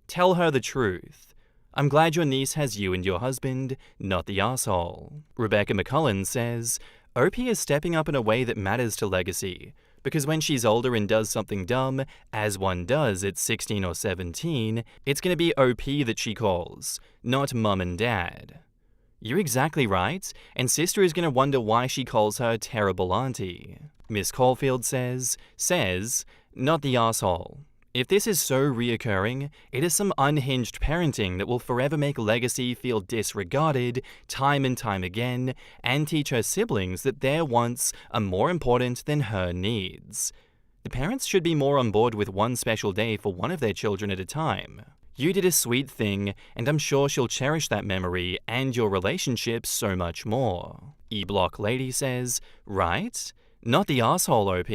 Tell her the truth. I'm glad your niece has you and your husband, not the asshole. Rebecca McCullen says, OP is stepping up in a way that matters to Legacy, because when she's older and does something dumb, as one does at 16 or 17, it's going to be OP that she calls, not mum and dad. You're exactly right, and sister is going to wonder why she calls her terrible auntie. Miss Caulfield says, not the asshole. If this is so reoccurring, it is some unhinged parenting that will forever make Legacy feel disregarded time and time again and teach her siblings that their wants are more important than her needs. The parents should be more on board with one special day for one of their children at a time. You did a sweet thing, and I'm sure she'll cherish that memory and your relationship so much more. E-Block Lady says, right? Not the asshole, OP.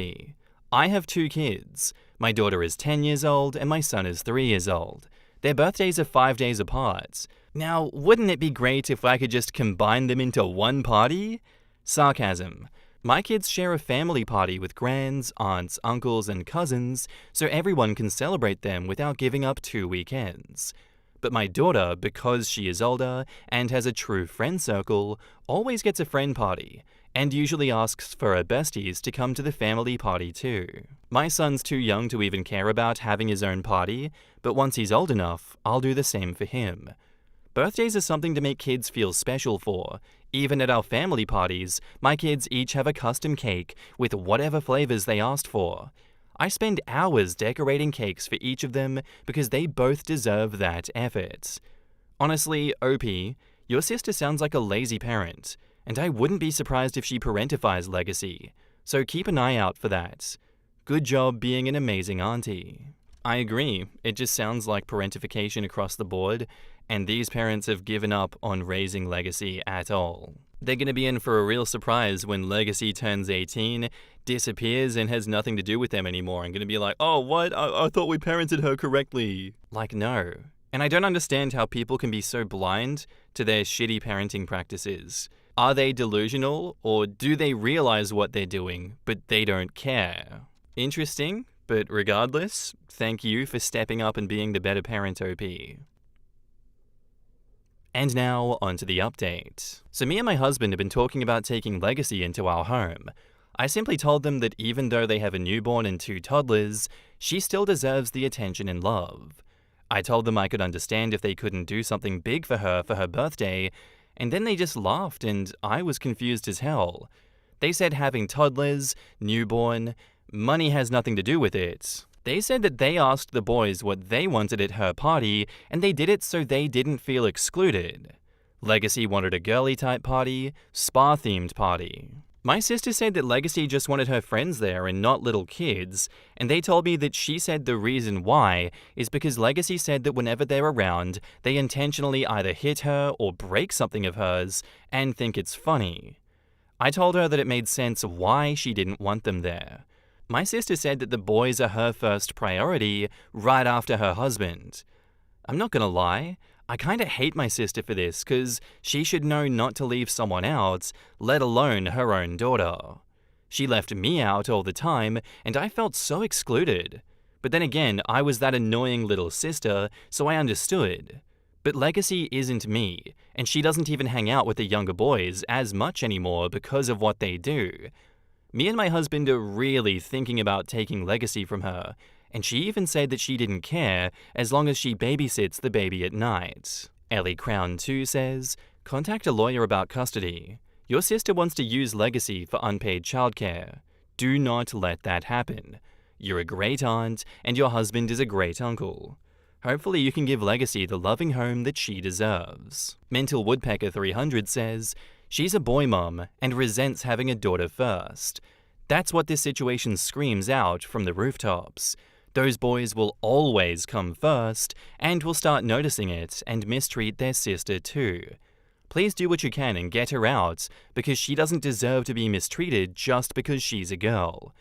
I have 2 kids. My daughter is 10 years old and my son is 3 years old. Their birthdays are 5 days apart. Now, wouldn't it be great if I could just combine them into one party? Sarcasm. My kids share a family party with grands, aunts, uncles, and cousins, so everyone can celebrate them without giving up 2 weekends. But my daughter, because she is older and has a true friend circle, always gets a friend party, and usually asks for her besties to come to the family party too. My son's too young to even care about having his own party, but once he's old enough, I'll do the same for him. Birthdays are something to make kids feel special for. Even at our family parties, my kids each have a custom cake with whatever flavors they asked for. I spend hours decorating cakes for each of them because they both deserve that effort. Honestly, OP, your sister sounds like a lazy parent, and I wouldn't be surprised if she parentifies Legacy, so keep an eye out for that. Good job being an amazing auntie. I agree, it just sounds like parentification across the board, and these parents have given up on raising Legacy at all. They're going to be in for a real surprise when Legacy turns 18, disappears, and has nothing to do with them anymore, and going to be like, oh, what? I thought we parented her correctly. Like, no. And I don't understand how people can be so blind to their shitty parenting practices. Are they delusional, or do they realize what they're doing, but they don't care? Interesting, but regardless, thank you for stepping up and being the better parent, OP. And now, onto the update. So me and my husband have been talking about taking Legacy into our home. I simply told them that even though they have a newborn and 2 toddlers, she still deserves the attention and love. I told them I could understand if they couldn't do something big for her birthday, and then they just laughed and I was confused as hell. They said having toddlers, newborn, money has nothing to do with it. They said that they asked the boys what they wanted at her party, and they did it so they didn't feel excluded. Legacy wanted a girly-type party, spa-themed party. My sister said that Legacy just wanted her friends there and not little kids, and they told me that she said the reason why is because Legacy said that whenever they're around, they intentionally either hit her or break something of hers and think it's funny. I told her that it made sense why she didn't want them there. My sister said that the boys are her first priority right after her husband. I'm not gonna lie, I kinda hate my sister for this cause she should know not to leave someone out, let alone her own daughter. She left me out all the time and I felt so excluded. But then again, I was that annoying little sister, so I understood. But Legacy isn't me, and she doesn't even hang out with the younger boys as much anymore because of what they do. Me and my husband are really thinking about taking Legacy from her, and she even said that she didn't care as long as she babysits the baby at night. Ellie Crown 2 says, contact a lawyer about custody. Your sister wants to use Legacy for unpaid childcare. Do not let that happen. You're a great aunt, and your husband is a great uncle. Hopefully you can give Legacy the loving home that she deserves. Mental Woodpecker 300 says, she's a boy mom and resents having a daughter first. That's what this situation screams out from the rooftops. Those boys will always come first and will start noticing it and mistreat their sister too. Please do what you can and get her out because she doesn't deserve to be mistreated just because she's a girl.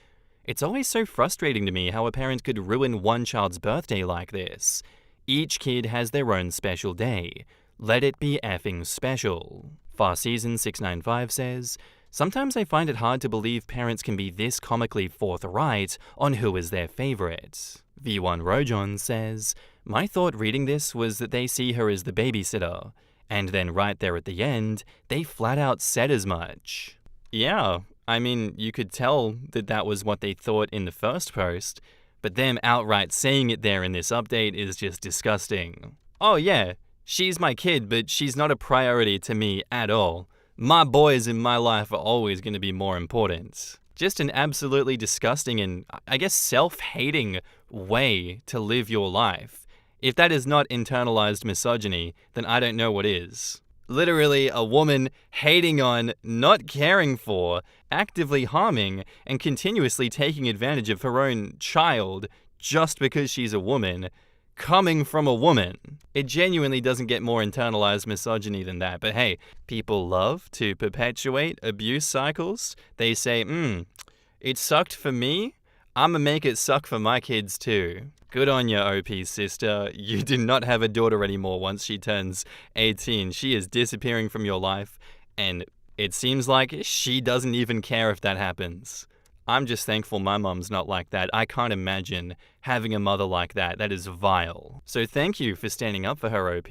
It's always so frustrating to me how a parent could ruin one child's birthday like this. Each kid has their own special day. Let it be effing special. FarSeason695 says, sometimes I find it hard to believe parents can be this comically forthright on who is their favorite. V1 Rojon says, my thought reading this was that they see her as the babysitter, and then right there at the end, they flat out said as much. Yeah, I mean, you could tell that that was what they thought in the first post, but them outright saying it there in this update is just disgusting. Oh yeah, she's my kid, but she's not a priority to me at all. My boys in my life are always going to be more important. Just an absolutely disgusting and, I guess, self-hating way to live your life. If that is not internalized misogyny, then I don't know what is. Literally a woman hating on, not caring for, actively harming, and continuously taking advantage of her own child just because she's a woman, coming from a woman. It genuinely doesn't get more internalized misogyny than that. But hey, people love to perpetuate abuse cycles. They say, it sucked for me, I'ma make it suck for my kids too. Good on you, OP sister. You do not have a daughter anymore once she turns 18. She is disappearing from your life, and it seems like she doesn't even care if that happens. I'm just thankful my mum's not like that. I can't imagine having a mother like that. That is vile. So thank you for standing up for her, OP.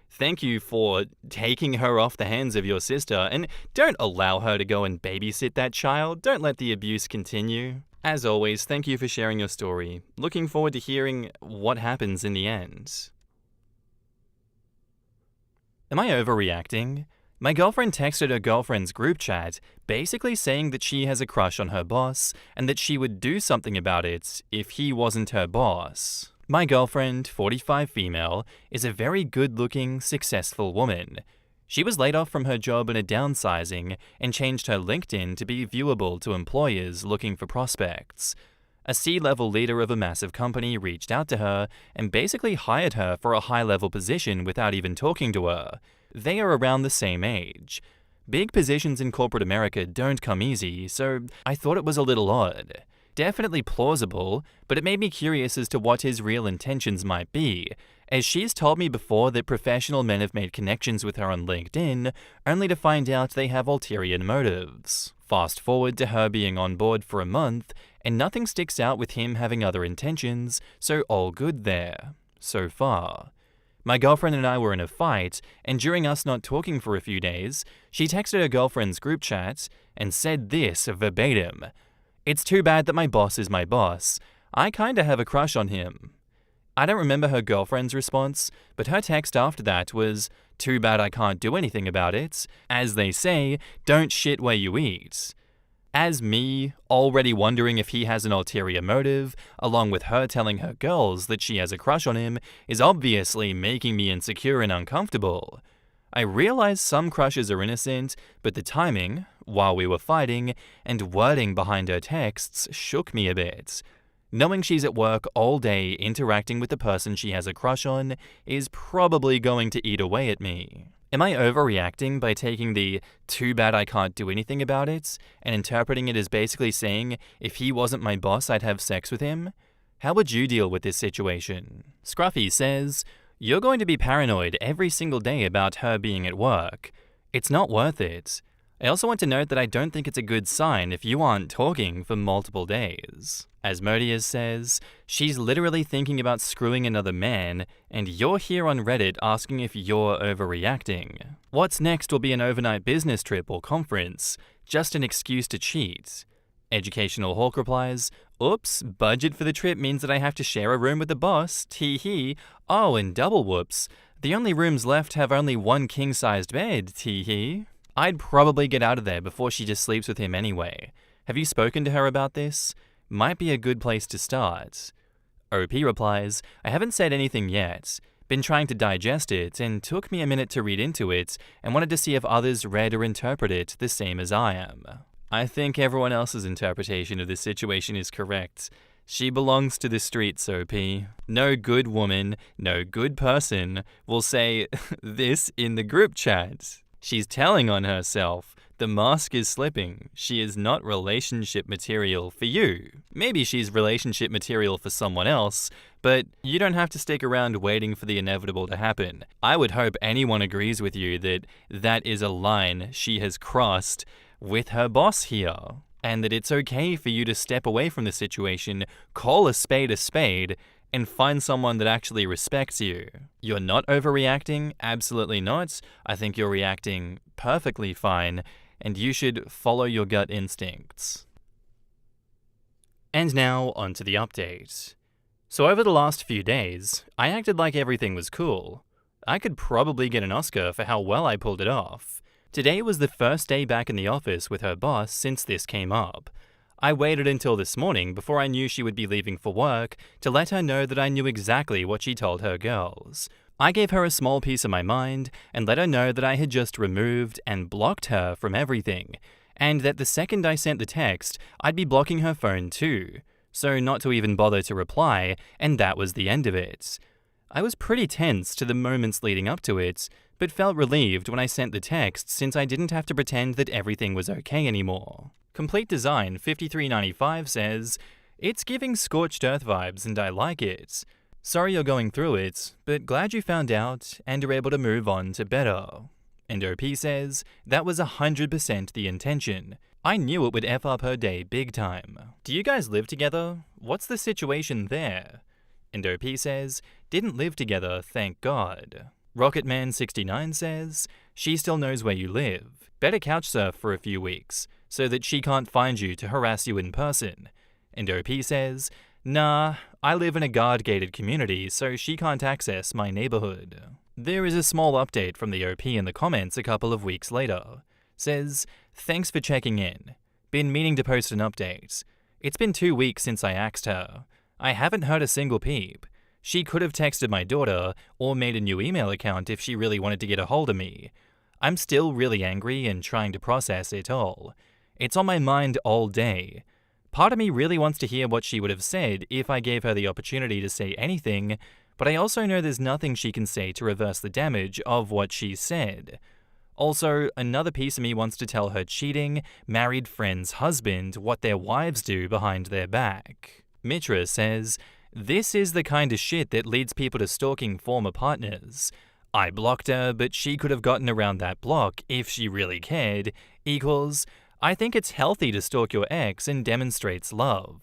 Thank you for taking her off the hands of your sister, and don't allow her to go and babysit that child. Don't let the abuse continue. As always, thank you for sharing your story. Looking forward to hearing what happens in the end. Am I overreacting? My girlfriend texted her girlfriend's group chat, basically saying that she has a crush on her boss and that she would do something about it if he wasn't her boss. My girlfriend, 45 female, is a very good-looking, successful woman. She was laid off from her job in a downsizing and changed her LinkedIn to be viewable to employers looking for prospects. A C-level leader of a massive company reached out to her and basically hired her for a high-level position without even talking to her. They are around the same age. Big positions in corporate America don't come easy, so I thought it was a little odd. Definitely plausible, but it made me curious as to what his real intentions might be, as she's told me before that professional men have made connections with her on LinkedIn, only to find out they have ulterior motives. Fast forward to her being on board for a month, and nothing sticks out with him having other intentions, so all good there. So far. My girlfriend and I were in a fight, and during us not talking for a few days, she texted her girlfriend's group chat and said this verbatim: "It's too bad that my boss is my boss. I kinda have a crush on him." I don't remember her girlfriend's response, but her text after that was, "Too bad I can't do anything about it. As they say, don't shit where you eat." As me, already wondering if he has an ulterior motive, along with her telling her girls that she has a crush on him, is obviously making me insecure and uncomfortable. I realize some crushes are innocent, but the timing, while we were fighting, and wording behind her texts shook me a bit. Knowing she's at work all day interacting with the person she has a crush on is probably going to eat away at me. Am I overreacting by taking the "too bad I can't do anything about it" and interpreting it as basically saying, if he wasn't my boss, I'd have sex with him? How would you deal with this situation? Scruffy says, "You're going to be paranoid every single day about her being at work. It's not worth it. I also want to note that I don't think it's a good sign if you aren't talking for multiple days." Asmodeus says, "She's literally thinking about screwing another man, and you're here on Reddit asking if you're overreacting. What's next will be an overnight business trip or conference, just an excuse to cheat." Educational Hawk replies, "Oops, budget for the trip means that I have to share a room with the boss, tee-hee. Oh, and double whoops, the only rooms left have only one king-sized bed, tee-hee." I'd probably get out of there before she just sleeps with him anyway. Have you spoken to her about this? Might be a good place to start. OP replies, "I haven't said anything yet. Been trying to digest it, and took me a minute to read into it, and wanted to see if others read or interpret it the same as I am." I think everyone else's interpretation of this situation is correct. She belongs to the streets, OP. No good woman, no good person will say this in the group chat. She's telling on herself. The mask is slipping. She is not relationship material for you. Maybe she's relationship material for someone else, but you don't have to stick around waiting for the inevitable to happen. I would hope anyone agrees with you that that is a line she has crossed with her boss here, and that it's okay for you to step away from the situation, call a spade, and find someone that actually respects you. You're not overreacting? Absolutely not. I think you're reacting perfectly fine, and you should follow your gut instincts. And now, onto the update. So over the last few days, I acted like everything was cool. I could probably get an Oscar for how well I pulled it off. Today was the first day back in the office with her boss since this came up. I waited until this morning before I knew she would be leaving for work to let her know that I knew exactly what she told her girls. I gave her a small piece of my mind and let her know that I had just removed and blocked her from everything, and that the second I sent the text, I'd be blocking her phone too, so not to even bother to reply, and that was the end of it. I was pretty tense to the moments leading up to it, but felt relieved when I sent the text since I didn't have to pretend that everything was okay anymore. Complete Design 5395 says, "It's giving scorched earth vibes and I like it. Sorry you're going through it, but glad you found out and are able to move on to better." And OP says, "That was 100% the intention. I knew it would F up her day big time. Do you guys live together? What's the situation there?" And OP says, "Didn't live together, thank God." Rocketman69 says, "She still knows where you live. Better couch surf for a few weeks, so that she can't find you to harass you in person." And OP says, "Nah, I live in a guard-gated community, so she can't access my neighborhood." There is a small update from the OP in the comments a couple of weeks later. Says, "Thanks for checking in. Been meaning to post an update. It's been 2 weeks since I axed her. I haven't heard a single peep. She could have texted my daughter or made a new email account if she really wanted to get a hold of me. I'm still really angry and trying to process it all. It's on my mind all day. Part of me really wants to hear what she would have said if I gave her the opportunity to say anything, but I also know there's nothing she can say to reverse the damage of what she said. Also, another piece of me wants to tell her cheating, married friend's husband what their wives do behind their back." Mitra says, "This is the kind of shit that leads people to stalking former partners. I blocked her, but she could have gotten around that block if she really cared, equals, I think it's healthy to stalk your ex and demonstrates love.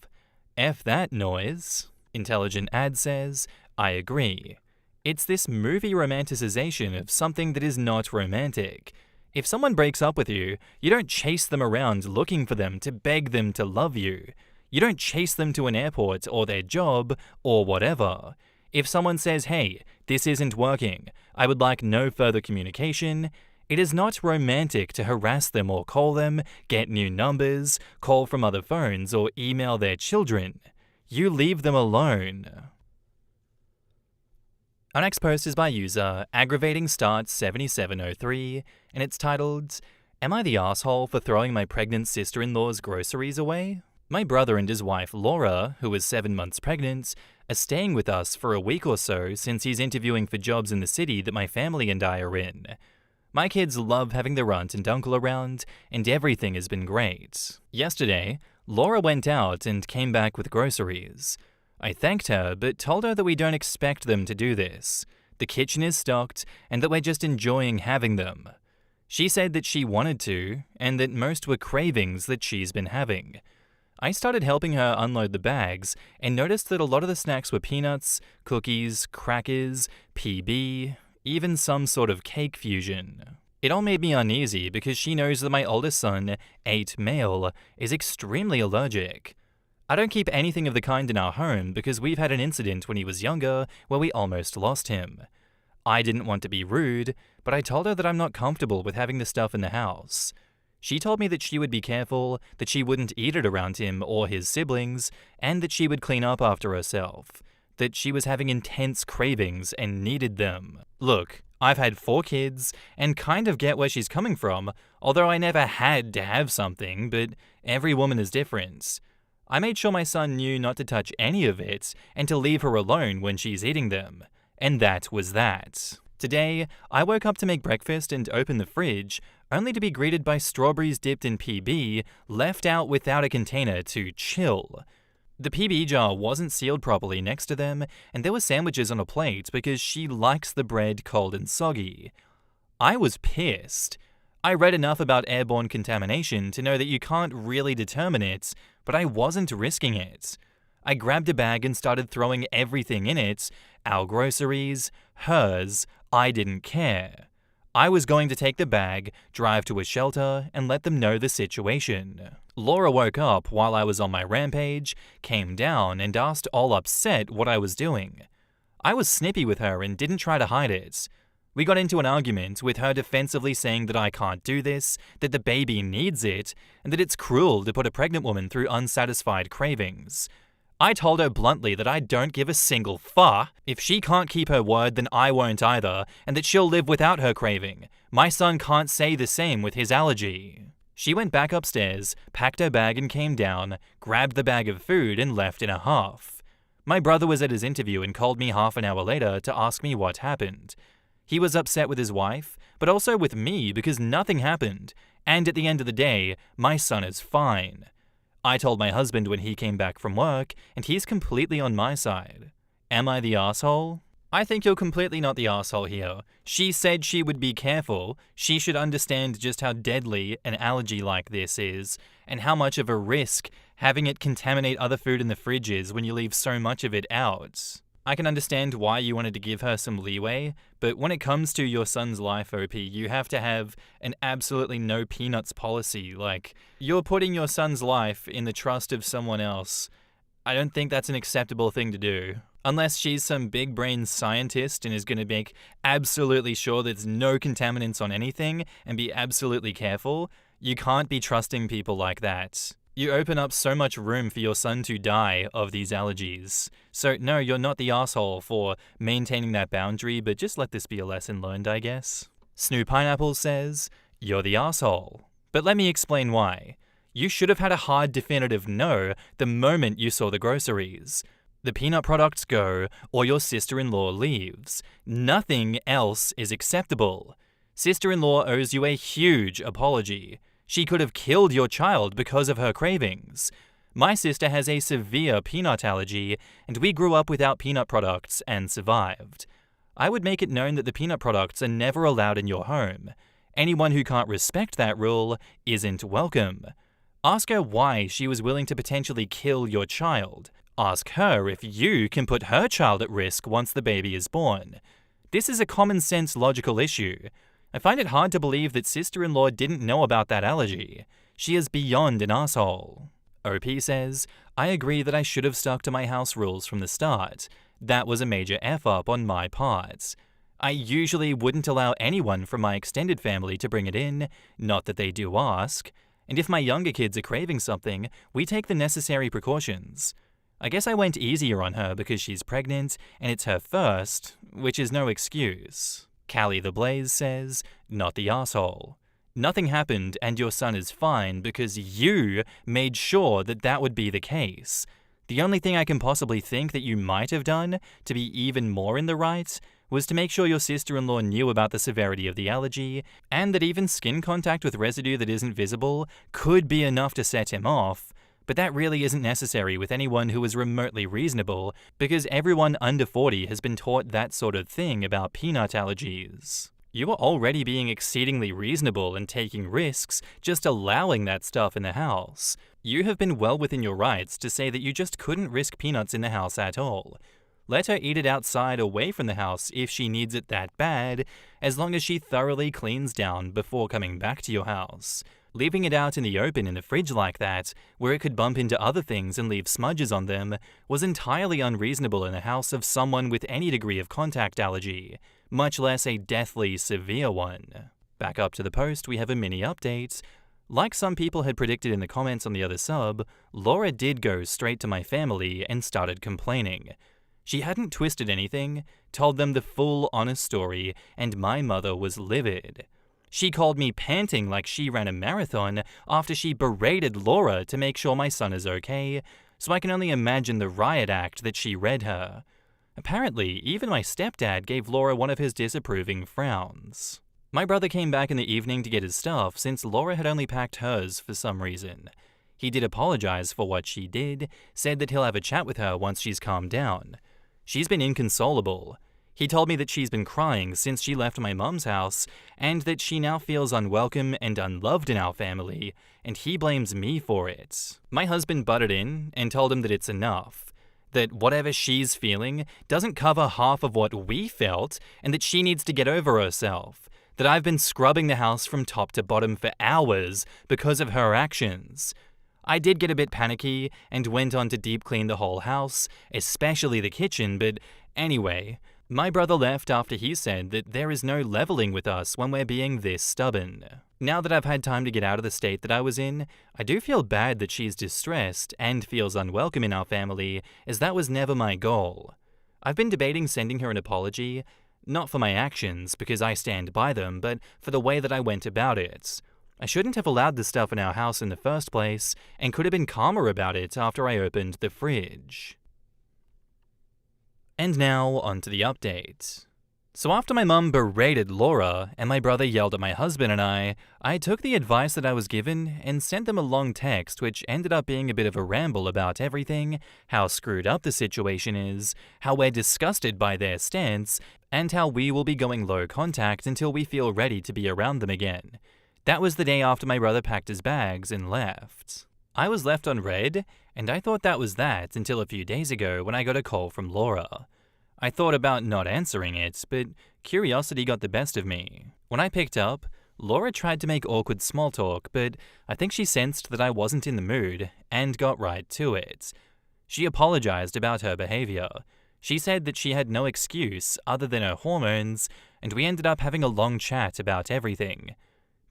F that noise." Intelligent Ad says, "I agree. It's this movie romanticization of something that is not romantic. If someone breaks up with you, you don't chase them around looking for them to beg them to love you. You don't chase them to an airport or their job or whatever. If someone says, 'Hey, this isn't working, I would like no further communication,' it is not romantic to harass them or call them, get new numbers, call from other phones, or email their children. You leave them alone." Our next post is by user AggravatingStart7703, and it's titled, "Am I the asshole for throwing my pregnant sister-in-law's groceries away? My brother and his wife Laura, who is 7 months pregnant, are staying with us for a week or so since he's interviewing for jobs in the city that my family and I are in. My kids love having their aunt and uncle around, and everything has been great. Yesterday, Laura went out and came back with groceries. I thanked her, but told her that we don't expect them to do this. The kitchen is stocked, and that we're just enjoying having them. She said that she wanted to, and that most were cravings that she's been having. I started helping her unload the bags, and noticed that a lot of the snacks were peanuts, cookies, crackers, PB, even some sort of cake fusion. It all made me uneasy because she knows that my oldest son, 8 male, is extremely allergic. I don't keep anything of the kind in our home because we've had an incident when he was younger where we almost lost him. I didn't want to be rude, but I told her that I'm not comfortable with having the stuff in the house. She told me that she would be careful, that she wouldn't eat it around him or his siblings, and that she would clean up after herself. That she was having intense cravings and needed them. Look, I've had 4 kids and kind of get where she's coming from, although I never had to have something, but every woman is different. I made sure my son knew not to touch any of it and to leave her alone when she's eating them. And that was that. Today, I woke up to make breakfast and open the fridge, only to be greeted by strawberries dipped in PB, left out without a container to chill. The PB jar wasn't sealed properly next to them, and there were sandwiches on a plate because she likes the bread cold and soggy. I was pissed. I read enough about airborne contamination to know that you can't really determine it, but I wasn't risking it. I grabbed a bag and started throwing everything in it, our groceries, hers, I didn't care. I was going to take the bag, drive to a shelter, and let them know the situation. Laura woke up while I was on my rampage, came down, and asked all upset what I was doing. I was snippy with her and didn't try to hide it. We got into an argument with her defensively saying that I can't do this, that the baby needs it, and that it's cruel to put a pregnant woman through unsatisfied cravings. I told her bluntly that I don't give a single fuck. If she can't keep her word, then I won't either, and that she'll live without her craving. My son can't say the same with his allergy. She went back upstairs, packed her bag and came down, grabbed the bag of food and left in a huff. My brother was at his interview and called me half an hour later to ask me what happened. He was upset with his wife, but also with me because nothing happened, and at the end of the day, my son is fine. I told my husband when he came back from work, and he's completely on my side. Am I the asshole? I think you're completely not the asshole here. She said she would be careful. She should understand just how deadly an allergy like this is, and how much of a risk having it contaminate other food in the fridge is when you leave so much of it out. I can understand why you wanted to give her some leeway, but when it comes to your son's life, OP, you have to have an absolutely no peanuts policy. Like, you're putting your son's life in the trust of someone else. I don't think that's an acceptable thing to do. Unless she's some big brain scientist and is going to make absolutely sure there's no contaminants on anything and be absolutely careful, you can't be trusting people like that. You open up so much room for your son to die of these allergies. So no, you're not the asshole for maintaining that boundary, but just let this be a lesson learned, I guess. Snoo Pineapple says, "You're the asshole. But let me explain why. You should have had a hard definitive no the moment you saw the groceries. The peanut products go, or your sister-in-law leaves. Nothing else is acceptable. Sister-in-law owes you a huge apology. She could have killed your child because of her cravings. My sister has a severe peanut allergy, and we grew up without peanut products and survived. I would make it known that the peanut products are never allowed in your home. Anyone who can't respect that rule isn't welcome. Ask her why she was willing to potentially kill your child. Ask her if you can put her child at risk once the baby is born. This is a common sense logical issue. I find it hard to believe that sister-in-law didn't know about that allergy. She is beyond an asshole." OP says, "I agree that I should have stuck to my house rules from the start. That was a major F-up on my part. I usually wouldn't allow anyone from my extended family to bring it in, not that they do ask. And if my younger kids are craving something, we take the necessary precautions. I guess I went easier on her because she's pregnant and it's her first, which is no excuse." Callie the Blaze says, "Not the asshole. Nothing happened and your son is fine because you made sure that that would be the case. The only thing I can possibly think that you might have done to be even more in the right was to make sure your sister-in-law knew about the severity of the allergy, and that even skin contact with residue that isn't visible could be enough to set him off. But that really isn't necessary with anyone who is remotely reasonable, because everyone under 40 has been taught that sort of thing about peanut allergies. You are already being exceedingly reasonable and taking risks just allowing that stuff in the house. You have been well within your rights to say that you just couldn't risk peanuts in the house at all. Let her eat it outside away from the house if she needs it that bad, as long as she thoroughly cleans down before coming back to your house. Leaving it out in the open in the fridge like that, where it could bump into other things and leave smudges on them, was entirely unreasonable in the house of someone with any degree of contact allergy, much less a deathly severe one." Back up to the post, we have a mini update. Like some people had predicted in the comments on the other sub, Laura did go straight to my family and started complaining. She hadn't twisted anything, told them the full honest story, and my mother was livid. She called me panting like she ran a marathon after she berated Laura to make sure my son is okay, so I can only imagine the riot act that she read her. Apparently, even my stepdad gave Laura one of his disapproving frowns. My brother came back in the evening to get his stuff since Laura had only packed hers for some reason. He did apologize for what she did, said that he'll have a chat with her once she's calmed down. She's been inconsolable. He told me that she's been crying since she left my mum's house, and that she now feels unwelcome and unloved in our family, and he blames me for it. My husband butted in and told him that it's enough, that whatever she's feeling doesn't cover half of what we felt, and that she needs to get over herself, that I've been scrubbing the house from top to bottom for hours because of her actions. I did get a bit panicky and went on to deep clean the whole house, especially the kitchen, but anyway, My brother left after he said that there is no leveling with us when we're being this stubborn. Now that I've had time to get out of the state that I was in, I do feel bad that she's distressed and feels unwelcome in our family, as that was never my goal. I've been debating sending her an apology, not for my actions, because I stand by them, but for the way that I went about it. I shouldn't have allowed the stuff in our house in the first place, and could have been calmer about it after I opened the fridge. And now, onto the update. So after my mum berated Laura, and my brother yelled at my husband and I took the advice that I was given and sent them a long text which ended up being a bit of a ramble about everything, how screwed up the situation is, how we're disgusted by their stance, and how we will be going low contact until we feel ready to be around them again. That was the day after my brother packed his bags and left. I was left on read, and I thought that was that until a few days ago when I got a call from Laura. I thought about not answering it, but curiosity got the best of me. When I picked up, Laura tried to make awkward small talk, but I think she sensed that I wasn't in the mood and got right to it. She apologized about her behavior. She said that she had no excuse other than her hormones, and we ended up having a long chat about everything.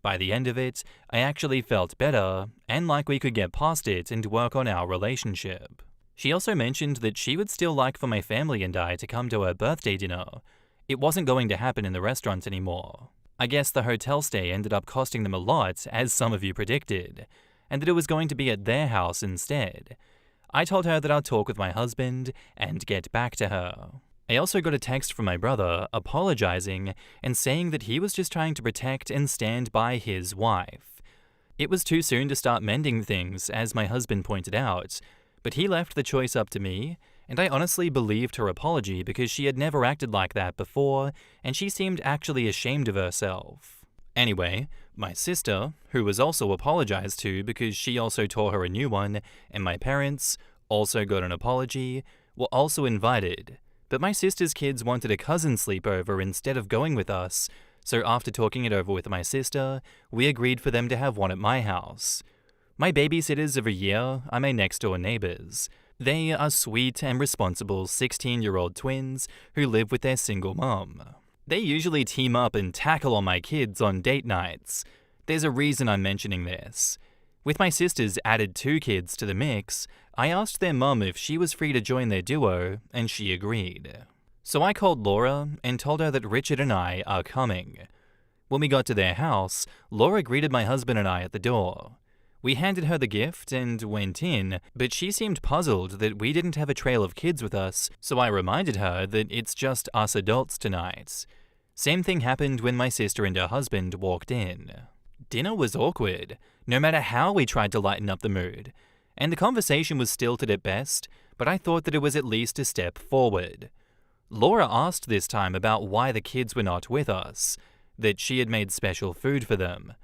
By the end of it, I actually felt better, and like we could get past it and work on our relationship. She also mentioned that she would still like for my family and I to come to her birthday dinner. It wasn't going to happen in the restaurant anymore. I guess the hotel stay ended up costing them a lot, as some of you predicted, and that it was going to be at their house instead. I told her that I'd talk with my husband and get back to her. I also got a text from my brother apologizing and saying that he was just trying to protect and stand by his wife. It was too soon to start mending things, as my husband pointed out, but he left the choice up to me, and I honestly believed her apology because she had never acted like that before, and she seemed actually ashamed of herself. Anyway, my sister, who was also apologized to because she also tore her a new one, and my parents, also got an apology, were also invited. But my sister's kids wanted a cousin sleepover instead of going with us, so after talking it over with my sister, we agreed for them to have one at my house. My babysitters of a year are my next-door neighbors. They are sweet and responsible 16-year-old twins who live with their single mom. They usually team up and tackle on my kids on date nights. There's a reason I'm mentioning this. With my sisters added 2 kids to the mix, I asked their mum if she was free to join their duo, and she agreed. So I called Laura and told her that Richard and I are coming. When we got to their house, Laura greeted my husband and I at the door. We handed her the gift and went in, but she seemed puzzled that we didn't have a trail of kids with us, so I reminded her that it's just us adults tonight. Same thing happened when my sister and her husband walked in. Dinner was awkward, no matter how we tried to lighten up the mood, and the conversation was stilted at best, but I thought that it was at least a step forward. Laura asked this time about why the kids were not with us, that she had made special food for them.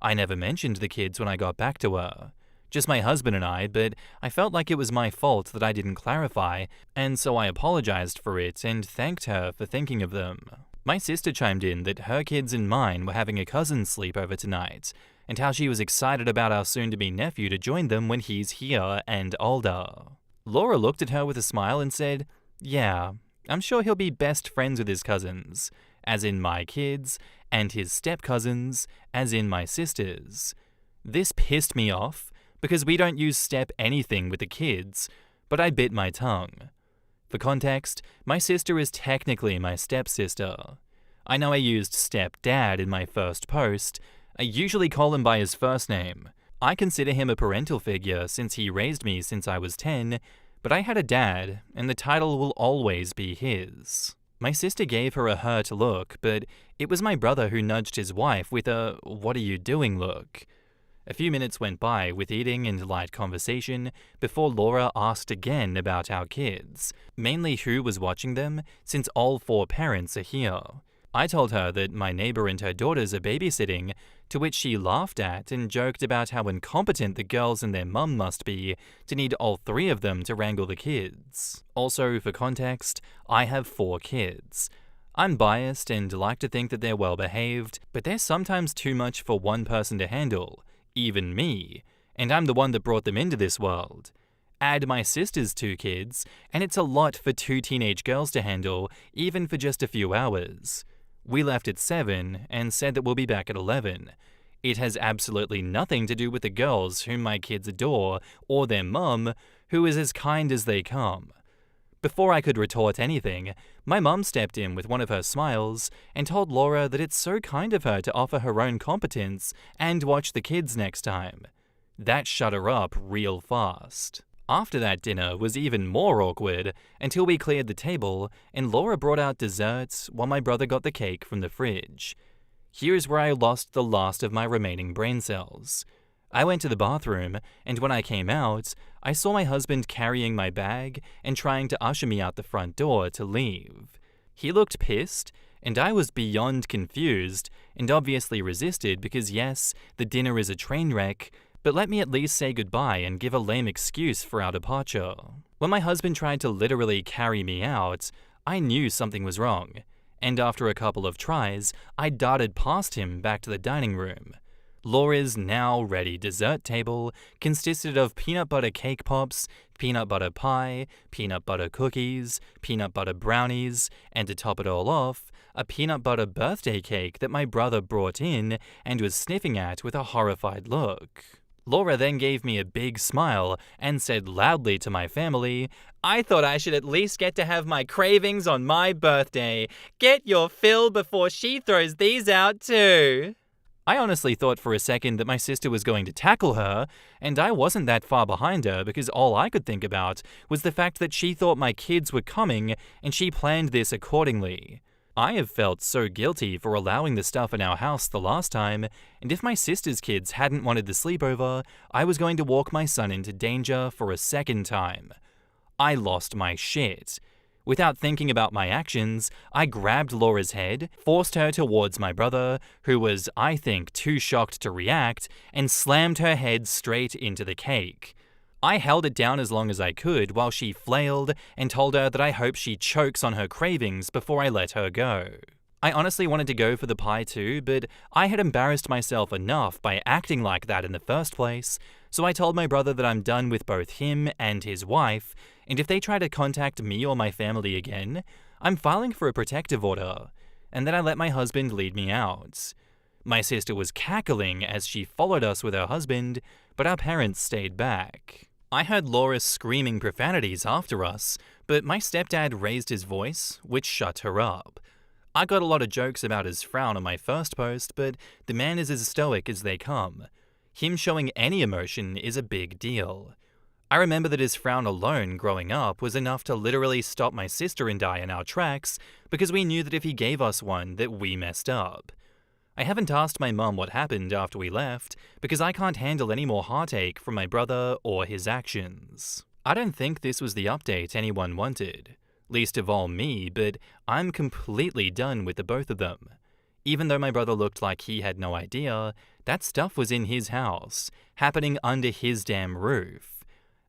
I never mentioned the kids when I got back to her. Just my husband and I, but I felt like it was my fault that I didn't clarify, and so I apologized for it and thanked her for thinking of them. My sister chimed in that her kids and mine were having a cousin sleepover tonight, and how she was excited about our soon-to-be nephew to join them when he's here and older. Laura looked at her with a smile and said, "Yeah, I'm sure he'll be best friends with his cousins, as in my kids, and his step-cousins, as in my sisters." This pissed me off, because we don't use step anything with the kids, but I bit my tongue. For context, my sister is technically my stepsister. I know I used stepdad in my first post. I usually call him by his first name. I consider him a parental figure since he raised me since I was 10, but I had a dad, and the title will always be his. My sister gave her a hurt look, but it was my brother who nudged his wife with a "what are you doing" look. A few minutes went by with eating and light conversation before Laura asked again about our kids, mainly who was watching them, since all 4 parents are here. I told her that my neighbor and her daughters are babysitting, to which she laughed at and joked about how incompetent the girls and their mum must be to need all 3 of them to wrangle the kids. Also, for context, I have 4 kids. I'm biased and like to think that they're well behaved, but they're sometimes too much for one person to handle, even me, and I'm the one that brought them into this world. Add my sister's 2 kids, and it's a lot for 2 teenage girls to handle, even for just a few hours. We left at 7 and said that we'll be back at 11. It has absolutely nothing to do with the girls whom my kids adore, or their mum, who is as kind as they come. Before I could retort anything, my mum stepped in with one of her smiles and told Laura that it's so kind of her to offer her own competence and watch the kids next time. That shut her up real fast. After that dinner was even more awkward until we cleared the table and Laura brought out desserts while my brother got the cake from the fridge. Here's where I lost the last of my remaining brain cells. I went to the bathroom, and when I came out, I saw my husband carrying my bag and trying to usher me out the front door to leave. He looked pissed, and I was beyond confused and obviously resisted because yes, the dinner is a train wreck, but let me at least say goodbye and give a lame excuse for our departure. When my husband tried to literally carry me out, I knew something was wrong, and after a couple of tries, I darted past him back to the dining room. Laura's now ready dessert table consisted of peanut butter cake pops, peanut butter pie, peanut butter cookies, peanut butter brownies, and to top it all off, a peanut butter birthday cake that my brother brought in and was sniffing at with a horrified look. Laura then gave me a big smile and said loudly to my family, "I thought I should at least get to have my cravings on my birthday. Get your fill before she throws these out too." I honestly thought for a second that my sister was going to tackle her, and I wasn't that far behind her because all I could think about was the fact that she thought my kids were coming and she planned this accordingly. I have felt so guilty for allowing the stuff in our house the last time, and if my sister's kids hadn't wanted the sleepover, I was going to walk my son into danger for a second time. I lost my shit. Without thinking about my actions, I grabbed Laura's head, forced her towards my brother, who was, I think, too shocked to react, and slammed her head straight into the cake. I held it down as long as I could while she flailed and told her that I hope she chokes on her cravings before I let her go. I honestly wanted to go for the pie too, but I had embarrassed myself enough by acting like that in the first place, so I told my brother that I'm done with both him and his wife, and if they try to contact me or my family again, I'm filing for a protective order, and then I let my husband lead me out. My sister was cackling as she followed us with her husband, but our parents stayed back. I heard Laura screaming profanities after us, but my stepdad raised his voice, which shut her up. I got a lot of jokes about his frown on my first post, but the man is as stoic as they come. Him showing any emotion is a big deal. I remember that his frown alone growing up was enough to literally stop my sister and I in our tracks because we knew that if he gave us one that we messed up. I haven't asked my mum what happened after we left because I can't handle any more heartache from my brother or his actions. I don't think this was the update anyone wanted, least of all me, but I'm completely done with the both of them. Even though my brother looked like he had no idea, that stuff was in his house, happening under his damn roof.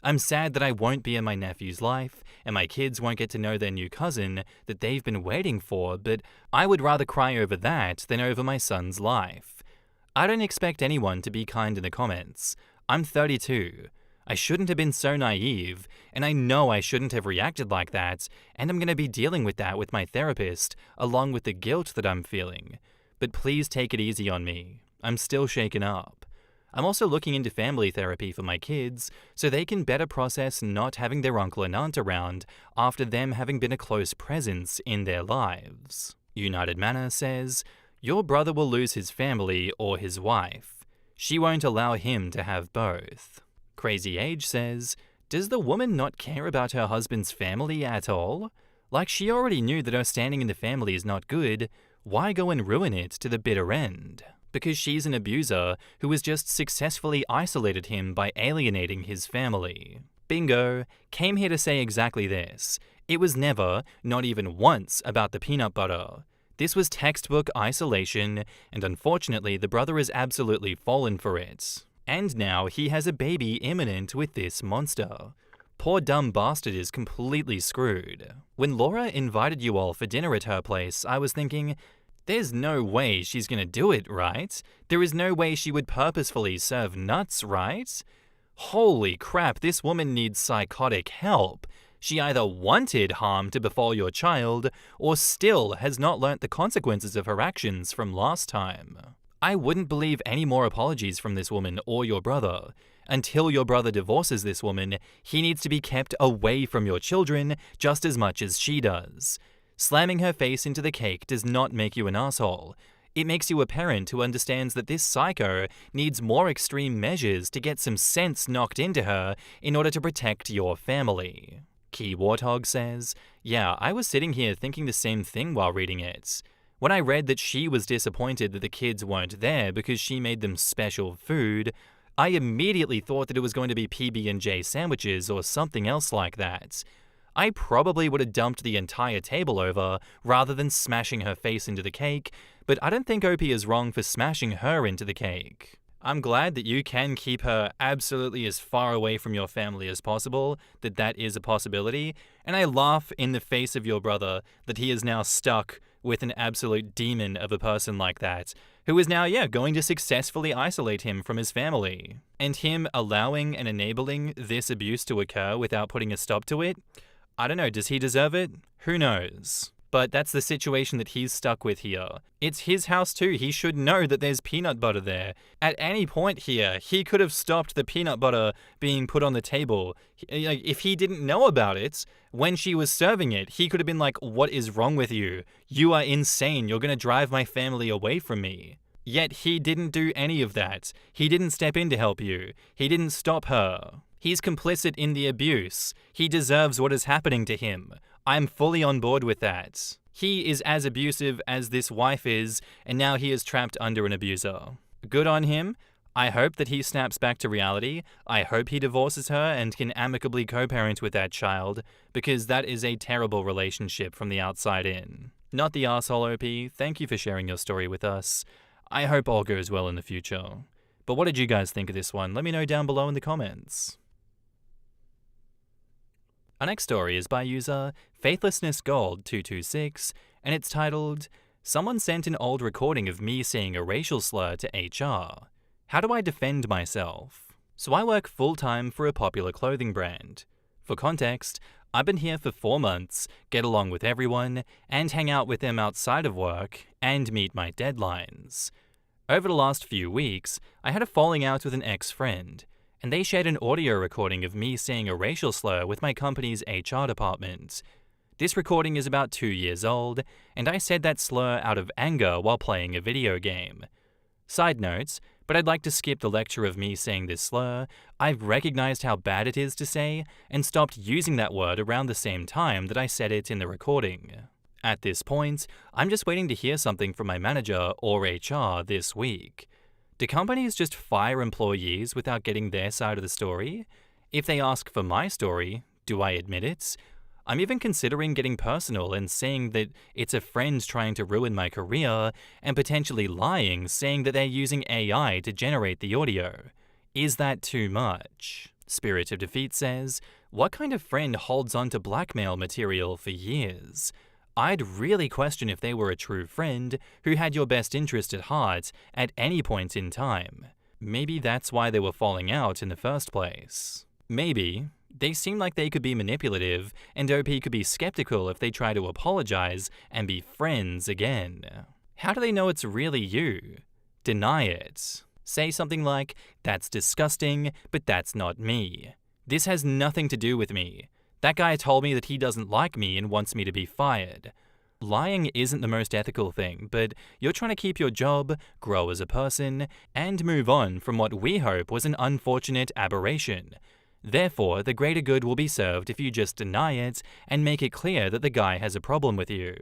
I'm sad that I won't be in my nephew's life, and my kids won't get to know their new cousin that they've been waiting for, but I would rather cry over that than over my son's life. I don't expect anyone to be kind in the comments. I'm 32. I shouldn't have been so naive, and I know I shouldn't have reacted like that, and I'm going to be dealing with that with my therapist, along with the guilt that I'm feeling. But please take it easy on me. I'm still shaken up. I'm also looking into family therapy for my kids so they can better process not having their uncle and aunt around after them having been a close presence in their lives. United Manor says, "Your brother will lose his family or his wife. She won't allow him to have both." Crazy Age says, "Does the woman not care about her husband's family at all? Like she already knew that her standing in the family is not good, why go and ruin it to the bitter end? Because she's an abuser who has just successfully isolated him by alienating his family." Bingo, came here to say exactly this. It was never, not even once, about the peanut butter. This was textbook isolation, and unfortunately the brother has absolutely fallen for it. And now he has a baby imminent with this monster. Poor dumb bastard is completely screwed. When Laura invited you all for dinner at her place, I was thinking, there's no way she's gonna do it, right? There is no way she would purposefully serve nuts, right? Holy crap, this woman needs psychotic help. She either wanted harm to befall your child, or still has not learnt the consequences of her actions from last time. I wouldn't believe any more apologies from this woman or your brother. Until your brother divorces this woman, he needs to be kept away from your children just as much as she does. Slamming her face into the cake does not make you an asshole. It makes you a parent who understands that this psycho needs more extreme measures to get some sense knocked into her in order to protect your family. Key Warthog says, yeah, I was sitting here thinking the same thing while reading it. When I read that she was disappointed that the kids weren't there because she made them special food, I immediately thought that it was going to be PB&J sandwiches or something else like that. I probably would have dumped the entire table over rather than smashing her face into the cake, but I don't think OP is wrong for smashing her into the cake. I'm glad that you can keep her absolutely as far away from your family as possible, that is a possibility, and I laugh in the face of your brother that he is now stuck with an absolute demon of a person like that, who is now, going to successfully isolate him from his family. And him allowing and enabling this abuse to occur without putting a stop to it, I don't know, does he deserve it? Who knows? But that's the situation that he's stuck with here. It's his house too. He should know that there's peanut butter there. At any point here, he could have stopped the peanut butter being put on the table. If he didn't know about it, when she was serving it, he could have been like, what is wrong with you? You are insane. You're going to drive my family away from me. Yet he didn't do any of that. He didn't step in to help you. He didn't stop her. He's complicit in the abuse. He deserves what is happening to him. I'm fully on board with that. He is as abusive as this wife is, and now he is trapped under an abuser. Good on him. I hope that he snaps back to reality. I hope he divorces her and can amicably co-parent with that child, because that is a terrible relationship from the outside in. Not the arsehole OP, thank you for sharing your story with us. I hope all goes well in the future. But what did you guys think of this one? Let me know down below in the comments. Our next story is by user FaithlessnessGold226, and it's titled, Someone sent an old recording of me saying a racial slur to HR. How do I defend myself? So I work full-time for a popular clothing brand. For context, I've been here for 4 months, get along with everyone, and hang out with them outside of work, and meet my deadlines. Over the last few weeks, I had a falling out with an ex-friend, and they shared an audio recording of me saying a racial slur with my company's HR department. This recording is about 2 years old, and I said that slur out of anger while playing a video game. Side notes, but I'd like to skip the lecture of me saying this slur. I've recognized how bad it is to say, and stopped using that word around the same time that I said it in the recording. At this point, I'm just waiting to hear something from my manager or HR this week. Do companies just fire employees without getting their side of the story? If they ask for my story, do I admit it? I'm even considering getting personal and saying that it's a friend trying to ruin my career, and potentially lying, saying that they're using AI to generate the audio. Is that too much? Spirit of Defeat says, what kind of friend holds on to blackmail material for years? I'd really question if they were a true friend who had your best interest at heart at any point in time. Maybe that's why they were falling out in the first place. Maybe they seem like they could be manipulative, and OP could be skeptical if they try to apologize and be friends again. How do they know it's really you? Deny it. Say something like, that's disgusting, but that's not me. This has nothing to do with me. That guy told me that he doesn't like me and wants me to be fired. Lying isn't the most ethical thing, but you're trying to keep your job, grow as a person, and move on from what we hope was an unfortunate aberration. Therefore, the greater good will be served if you just deny it and make it clear that the guy has a problem with you.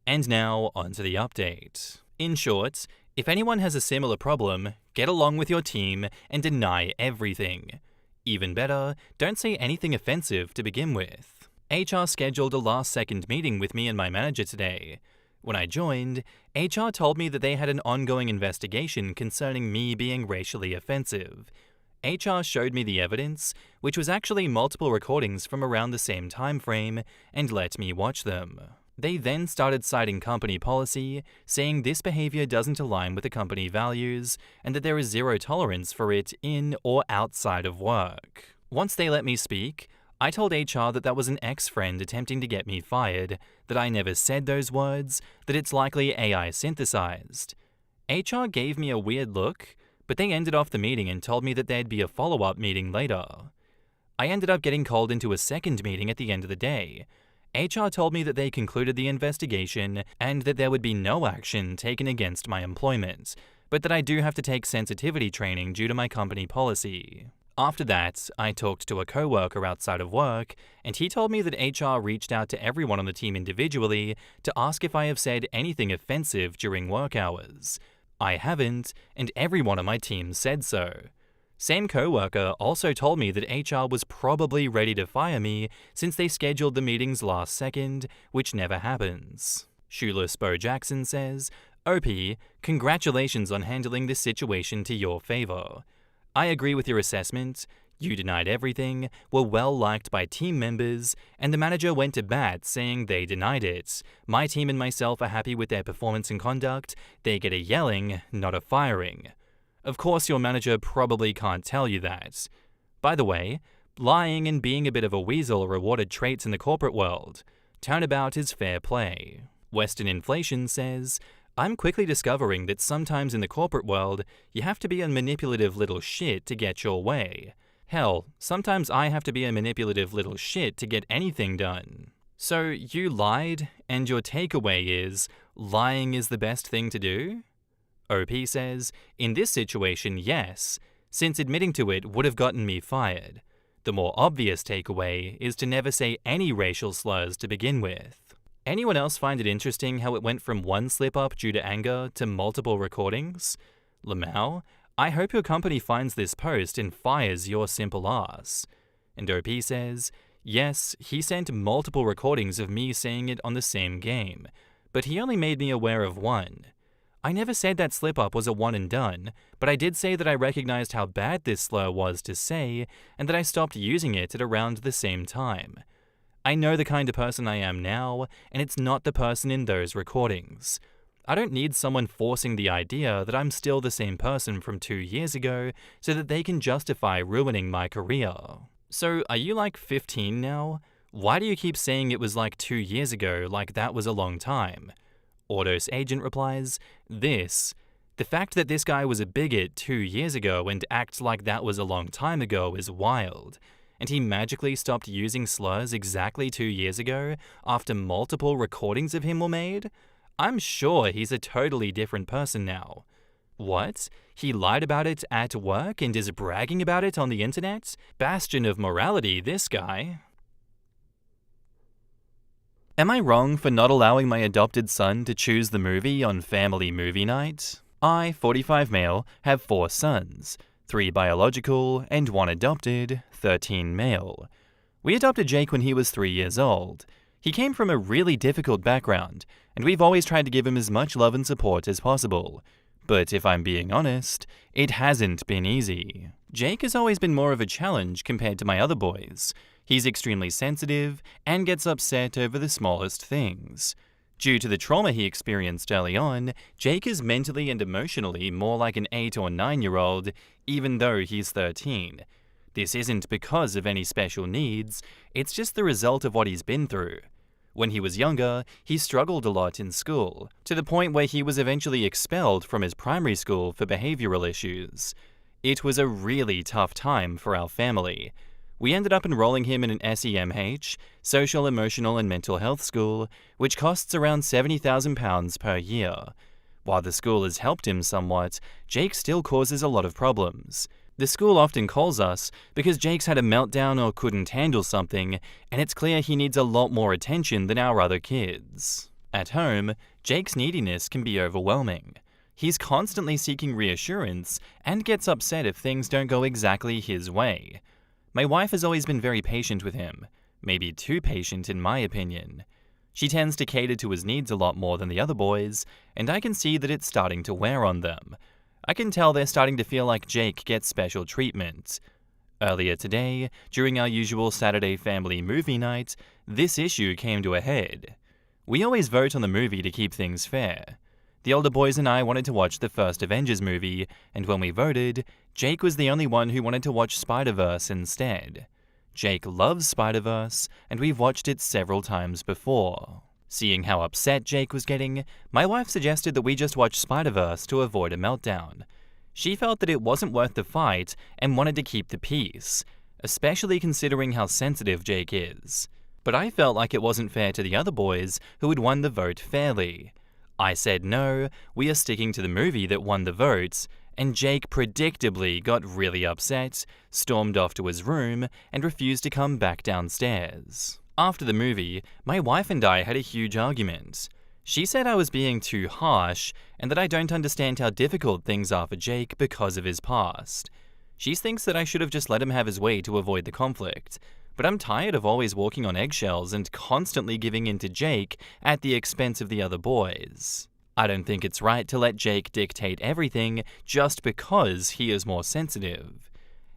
And now, onto the update. In short, if anyone has a similar problem, get along with your team and deny everything. Even better, don't say anything offensive to begin with. HR scheduled a last-second meeting with me and my manager today. When I joined, HR told me that they had an ongoing investigation concerning me being racially offensive. HR showed me the evidence, which was actually multiple recordings from around the same time frame, and let me watch them. They then started citing company policy, saying this behavior doesn't align with the company values and that there is zero tolerance for it in or outside of work. Once they let me speak, I told HR that that was an ex-friend attempting to get me fired, that I never said those words, that it's likely AI synthesized. HR gave me a weird look, but they ended off the meeting and told me that there'd be a follow-up meeting later. I ended up getting called into a second meeting at the end of the day. HR told me that they concluded the investigation and that there would be no action taken against my employment, but that I do have to take sensitivity training due to my company policy. After that, I talked to a coworker outside of work, and he told me that HR reached out to everyone on the team individually to ask if I have said anything offensive during work hours. I haven't, and everyone on my team said so. Same coworker also told me that HR was probably ready to fire me since they scheduled the meetings last second, which never happens. Shoeless Bo Jackson says, OP, congratulations on handling this situation to your favor. I agree with your assessment. You denied everything, were well liked by team members, and the manager went to bat saying they denied it. My team and myself are happy with their performance and conduct. They get a yelling, not a firing. Of course, your manager probably can't tell you that. By the way, lying and being a bit of a weasel are rewarded traits in the corporate world. Turnabout is fair play. Western Inflation says, I'm quickly discovering that sometimes in the corporate world, you have to be a manipulative little shit to get your way. Hell, sometimes I have to be a manipulative little shit to get anything done. So you lied, and your takeaway is, lying is the best thing to do? OP says, in this situation, yes, since admitting to it would have gotten me fired. The more obvious takeaway is to never say any racial slurs to begin with. Anyone else find it interesting how it went from one slip-up due to anger to multiple recordings? Lamau, I hope your company finds this post and fires your simple ass. And OP says, yes, he sent multiple recordings of me saying it on the same game, but he only made me aware of one. I never said that slip-up was a one and done, but I did say that I recognized how bad this slur was to say, and that I stopped using it at around the same time. I know the kind of person I am now, and it's not the person in those recordings. I don't need someone forcing the idea that I'm still the same person from 2 years ago so that they can justify ruining my career. So, are you like 15 now? Why do you keep saying it was like 2 years ago, like that was a long time? Autos Agent replies, the fact that this guy was a bigot 2 years ago and acts like that was a long time ago is wild. And he magically stopped using slurs exactly 2 years ago after multiple recordings of him were made? I'm sure he's a totally different person now. What? He lied about it at work and is bragging about it on the internet? Bastion of morality, this guy. Am I wrong for not allowing my adopted son to choose the movie on family movie night? I, 45 male, have 4 sons, 3 biological and 1 adopted, 13 male. We adopted Jake when he was 3 years old. He came from a really difficult background, and we've always tried to give him as much love and support as possible. But if I'm being honest, it hasn't been easy. Jake has always been more of a challenge compared to my other boys. He's extremely sensitive and gets upset over the smallest things. Due to the trauma he experienced early on, Jake is mentally and emotionally more like an 8 or 9-year-old, even though he's 13. This isn't because of any special needs, it's just the result of what he's been through. When he was younger, he struggled a lot in school, to the point where he was eventually expelled from his primary school for behavioral issues. It was a really tough time for our family. We ended up enrolling him in an SEMH, Social, Emotional and Mental Health School, which costs around £70,000 per year. While the school has helped him somewhat, Jake still causes a lot of problems. The school often calls us because Jake's had a meltdown or couldn't handle something, and it's clear he needs a lot more attention than our other kids. At home, Jake's neediness can be overwhelming. He's constantly seeking reassurance and gets upset if things don't go exactly his way. My wife has always been very patient with him, maybe too patient in my opinion. She tends to cater to his needs a lot more than the other boys, and I can see that it's starting to wear on them. I can tell they're starting to feel like Jake gets special treatment. Earlier today, during our usual Saturday family movie night, this issue came to a head. We always vote on the movie to keep things fair. The older boys and I wanted to watch the first Avengers movie, and when we voted, Jake was the only one who wanted to watch Spider-Verse instead. Jake loves Spider-Verse, and we've watched it several times before. Seeing how upset Jake was getting, my wife suggested that we just watch Spider-Verse to avoid a meltdown. She felt that it wasn't worth the fight and wanted to keep the peace, especially considering how sensitive Jake is. But I felt like it wasn't fair to the other boys who had won the vote fairly. I said no, we are sticking to the movie that won the votes, and Jake predictably got really upset, stormed off to his room, and refused to come back downstairs. After the movie, my wife and I had a huge argument. She said I was being too harsh, and that I don't understand how difficult things are for Jake because of his past. She thinks that I should have just let him have his way to avoid the conflict. But I'm tired of always walking on eggshells and constantly giving in to Jake at the expense of the other boys. I don't think it's right to let Jake dictate everything just because he is more sensitive.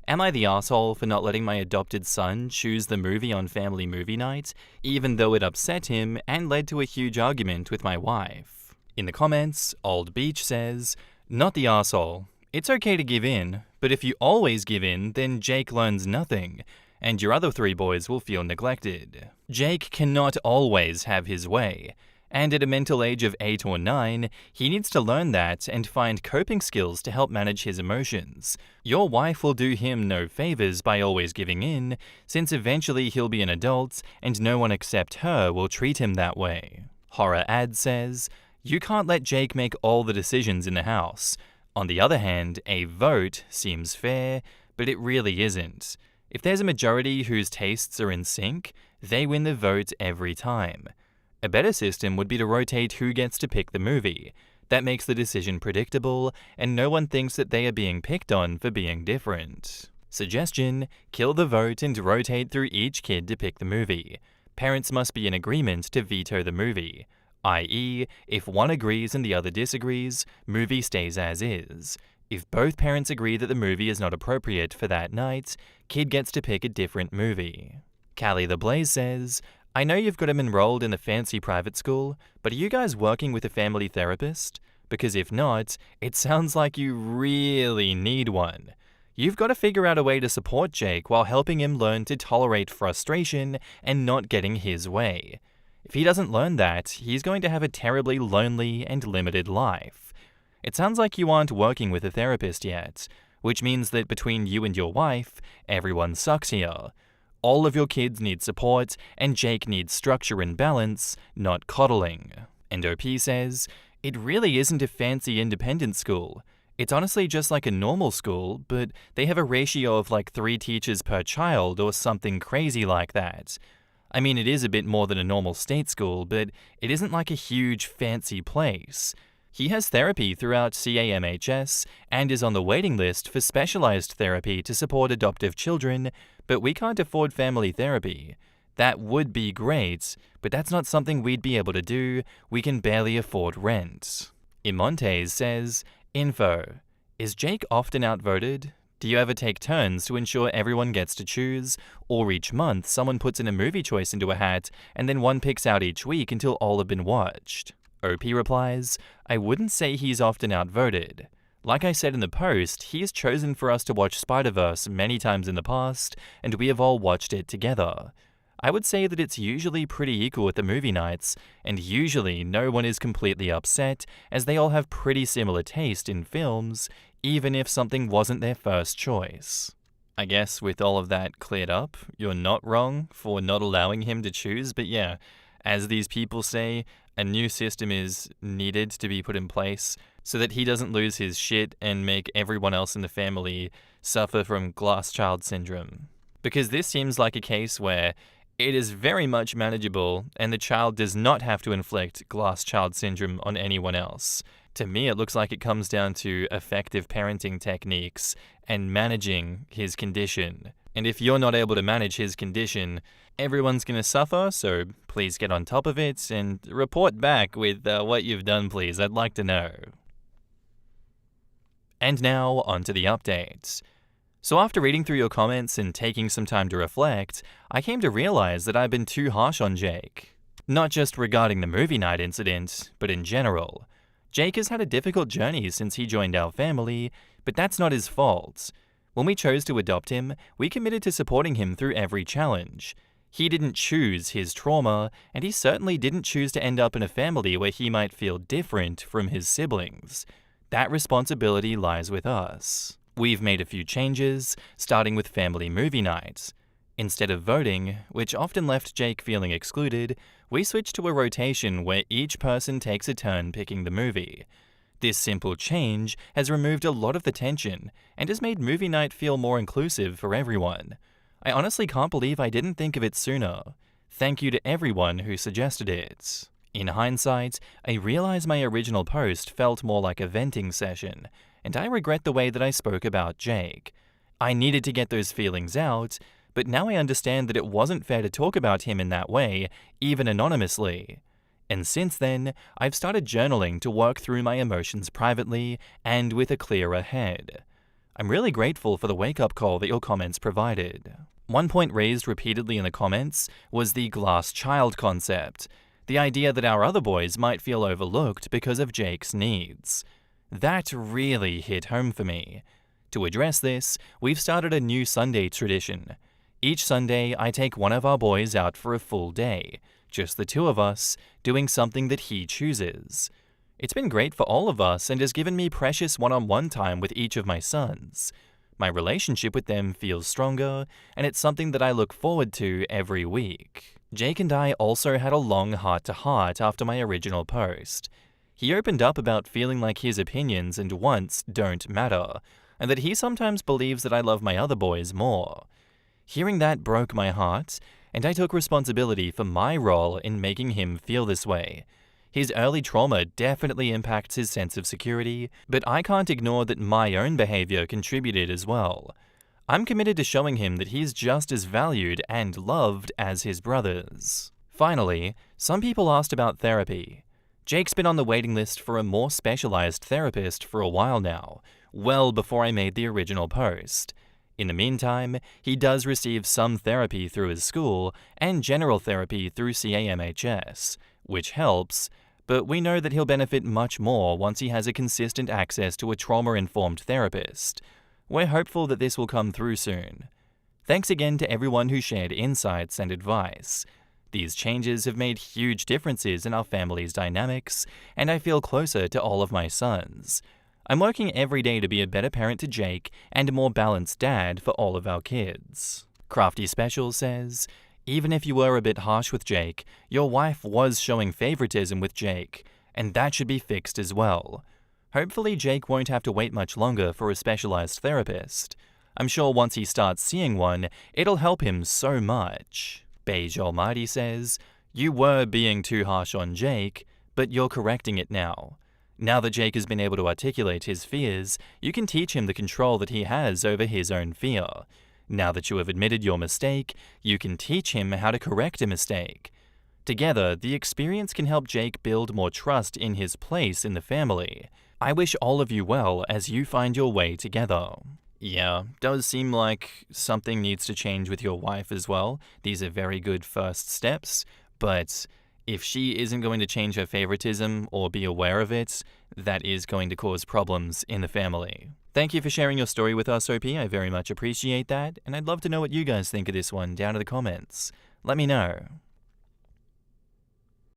Am I the asshole for not letting my adopted son choose the movie on family movie night, even though it upset him and led to a huge argument with my wife? In the comments, Old Beach says, "Not the asshole. It's okay to give in, but if you always give in, then Jake learns nothing, and your other 3 boys will feel neglected. Jake cannot always have his way, and at a mental age of 8 or 9, he needs to learn that and find coping skills to help manage his emotions. Your wife will do him no favors by always giving in, since eventually he'll be an adult and no one except her will treat him that way." Horror Ad says, "You can't let Jake make all the decisions in the house. On the other hand, a vote seems fair, but it really isn't. If there's a majority whose tastes are in sync, they win the vote every time. A better system would be to rotate who gets to pick the movie. That makes the decision predictable, and no one thinks that they are being picked on for being different. Suggestion: kill the vote and rotate through each kid to pick the movie. Parents must be in agreement to veto the movie. I.e., if one agrees and the other disagrees, movie stays as is. If both parents agree that the movie is not appropriate for that night, kid gets to pick a different movie." Callie the Blaze says, "I know you've got him enrolled in the fancy private school, but are you guys working with a family therapist? Because if not, it sounds like you really need one. You've got to figure out a way to support Jake while helping him learn to tolerate frustration and not getting his way. If he doesn't learn that, he's going to have a terribly lonely and limited life. It sounds like you aren't working with a therapist yet, which means that between you and your wife, everyone sucks here. All of your kids need support, and Jake needs structure and balance, not coddling." And OP says, "It really isn't a fancy independent school. It's honestly just like a normal school, but they have a ratio of like 3 teachers per child or something crazy like that. I mean, it is a bit more than a normal state school, but it isn't like a huge fancy place. He has therapy throughout CAMHS and is on the waiting list for specialized therapy to support adoptive children, but we can't afford family therapy. That would be great, but that's not something we'd be able to do. We can barely afford rent." Imontes says, "Info. Is Jake often outvoted? Do you ever take turns to ensure everyone gets to choose? Or each month someone puts in a movie choice into a hat and then one picks out each week until all have been watched?" OP replies, "I wouldn't say he's often outvoted. Like I said in the post, he has chosen for us to watch Spider-Verse many times in the past, and we have all watched it together. I would say that it's usually pretty equal at the movie nights, and usually no one is completely upset, as they all have pretty similar taste in films, even if something wasn't their first choice." I guess with all of that cleared up, you're not wrong for not allowing him to choose, but yeah, as these people say, a new system is needed to be put in place so that he doesn't lose his shit and make everyone else in the family suffer from glass child syndrome. Because this seems like a case where it is very much manageable and the child does not have to inflict glass child syndrome on anyone else. To me, it looks like it comes down to effective parenting techniques and managing his condition. And if you're not able to manage his condition, everyone's going to suffer, so please get on top of it and report back with what you've done, please. I'd like to know. And now, on to the updates. So after reading through your comments and taking some time to reflect, I came to realize that I've been too harsh on Jake. Not just regarding the movie night incident, but in general. Jake has had a difficult journey since he joined our family, but that's not his fault. When we chose to adopt him, we committed to supporting him through every challenge. He didn't choose his trauma, and he certainly didn't choose to end up in a family where he might feel different from his siblings. That responsibility lies with us. We've made a few changes, starting with family movie night. Instead of voting, which often left Jake feeling excluded, we switched to a rotation where each person takes a turn picking the movie. This simple change has removed a lot of the tension and has made movie night feel more inclusive for everyone. I honestly can't believe I didn't think of it sooner. Thank you to everyone who suggested it. In hindsight, I realize my original post felt more like a venting session, and I regret the way that I spoke about Jake. I needed to get those feelings out, but now I understand that it wasn't fair to talk about him in that way, even anonymously. And since then, I've started journaling to work through my emotions privately and with a clearer head. I'm really grateful for the wake-up call that your comments provided. One point raised repeatedly in the comments was the glass child concept, the idea that our other boys might feel overlooked because of Jake's needs. That really hit home for me. To address this, we've started a new Sunday tradition. Each Sunday, I take one of our boys out for a full day, just the two of us, doing something that he chooses. It's been great for all of us and has given me precious one-on-one time with each of my sons. My relationship with them feels stronger, and it's something that I look forward to every week. Jake and I also had a long heart-to-heart after my original post. He opened up about feeling like his opinions and wants don't matter, and that he sometimes believes that I love my other boys more. Hearing that broke my heart, and I took responsibility for my role in making him feel this way. His early trauma definitely impacts his sense of security, but I can't ignore that my own behavior contributed as well. I'm committed to showing him that he's just as valued and loved as his brothers. Finally, some people asked about therapy. Jake's been on the waiting list for a more specialized therapist for a while now, well before I made the original post. In the meantime, he does receive some therapy through his school and general therapy through CAMHS, which helps, but we know that he'll benefit much more once he has a consistent access to a trauma-informed therapist. We're hopeful that this will come through soon. Thanks again to everyone who shared insights and advice. These changes have made huge differences in our family's dynamics, and I feel closer to all of my sons. I'm working every day to be a better parent to Jake and a more balanced dad for all of our kids. Crafty Special says, even if you were a bit harsh with Jake, your wife was showing favoritism with Jake, and that should be fixed as well. Hopefully Jake won't have to wait much longer for a specialized therapist. I'm sure once he starts seeing one, it'll help him so much. Beige Almighty says, you were being too harsh on Jake, but you're correcting it now. Now that Jake has been able to articulate his fears, you can teach him the control that he has over his own fear. Now that you have admitted your mistake, you can teach him how to correct a mistake. Together, the experience can help Jake build more trust in his place in the family. I wish all of you well as you find your way together. Yeah, does seem like something needs to change with your wife as well. These are very good first steps, but if she isn't going to change her favoritism or be aware of it, that is going to cause problems in the family. Thank you for sharing your story with us, OP. I very much appreciate that, and I'd love to know what you guys think of this one down in the comments. Let me know.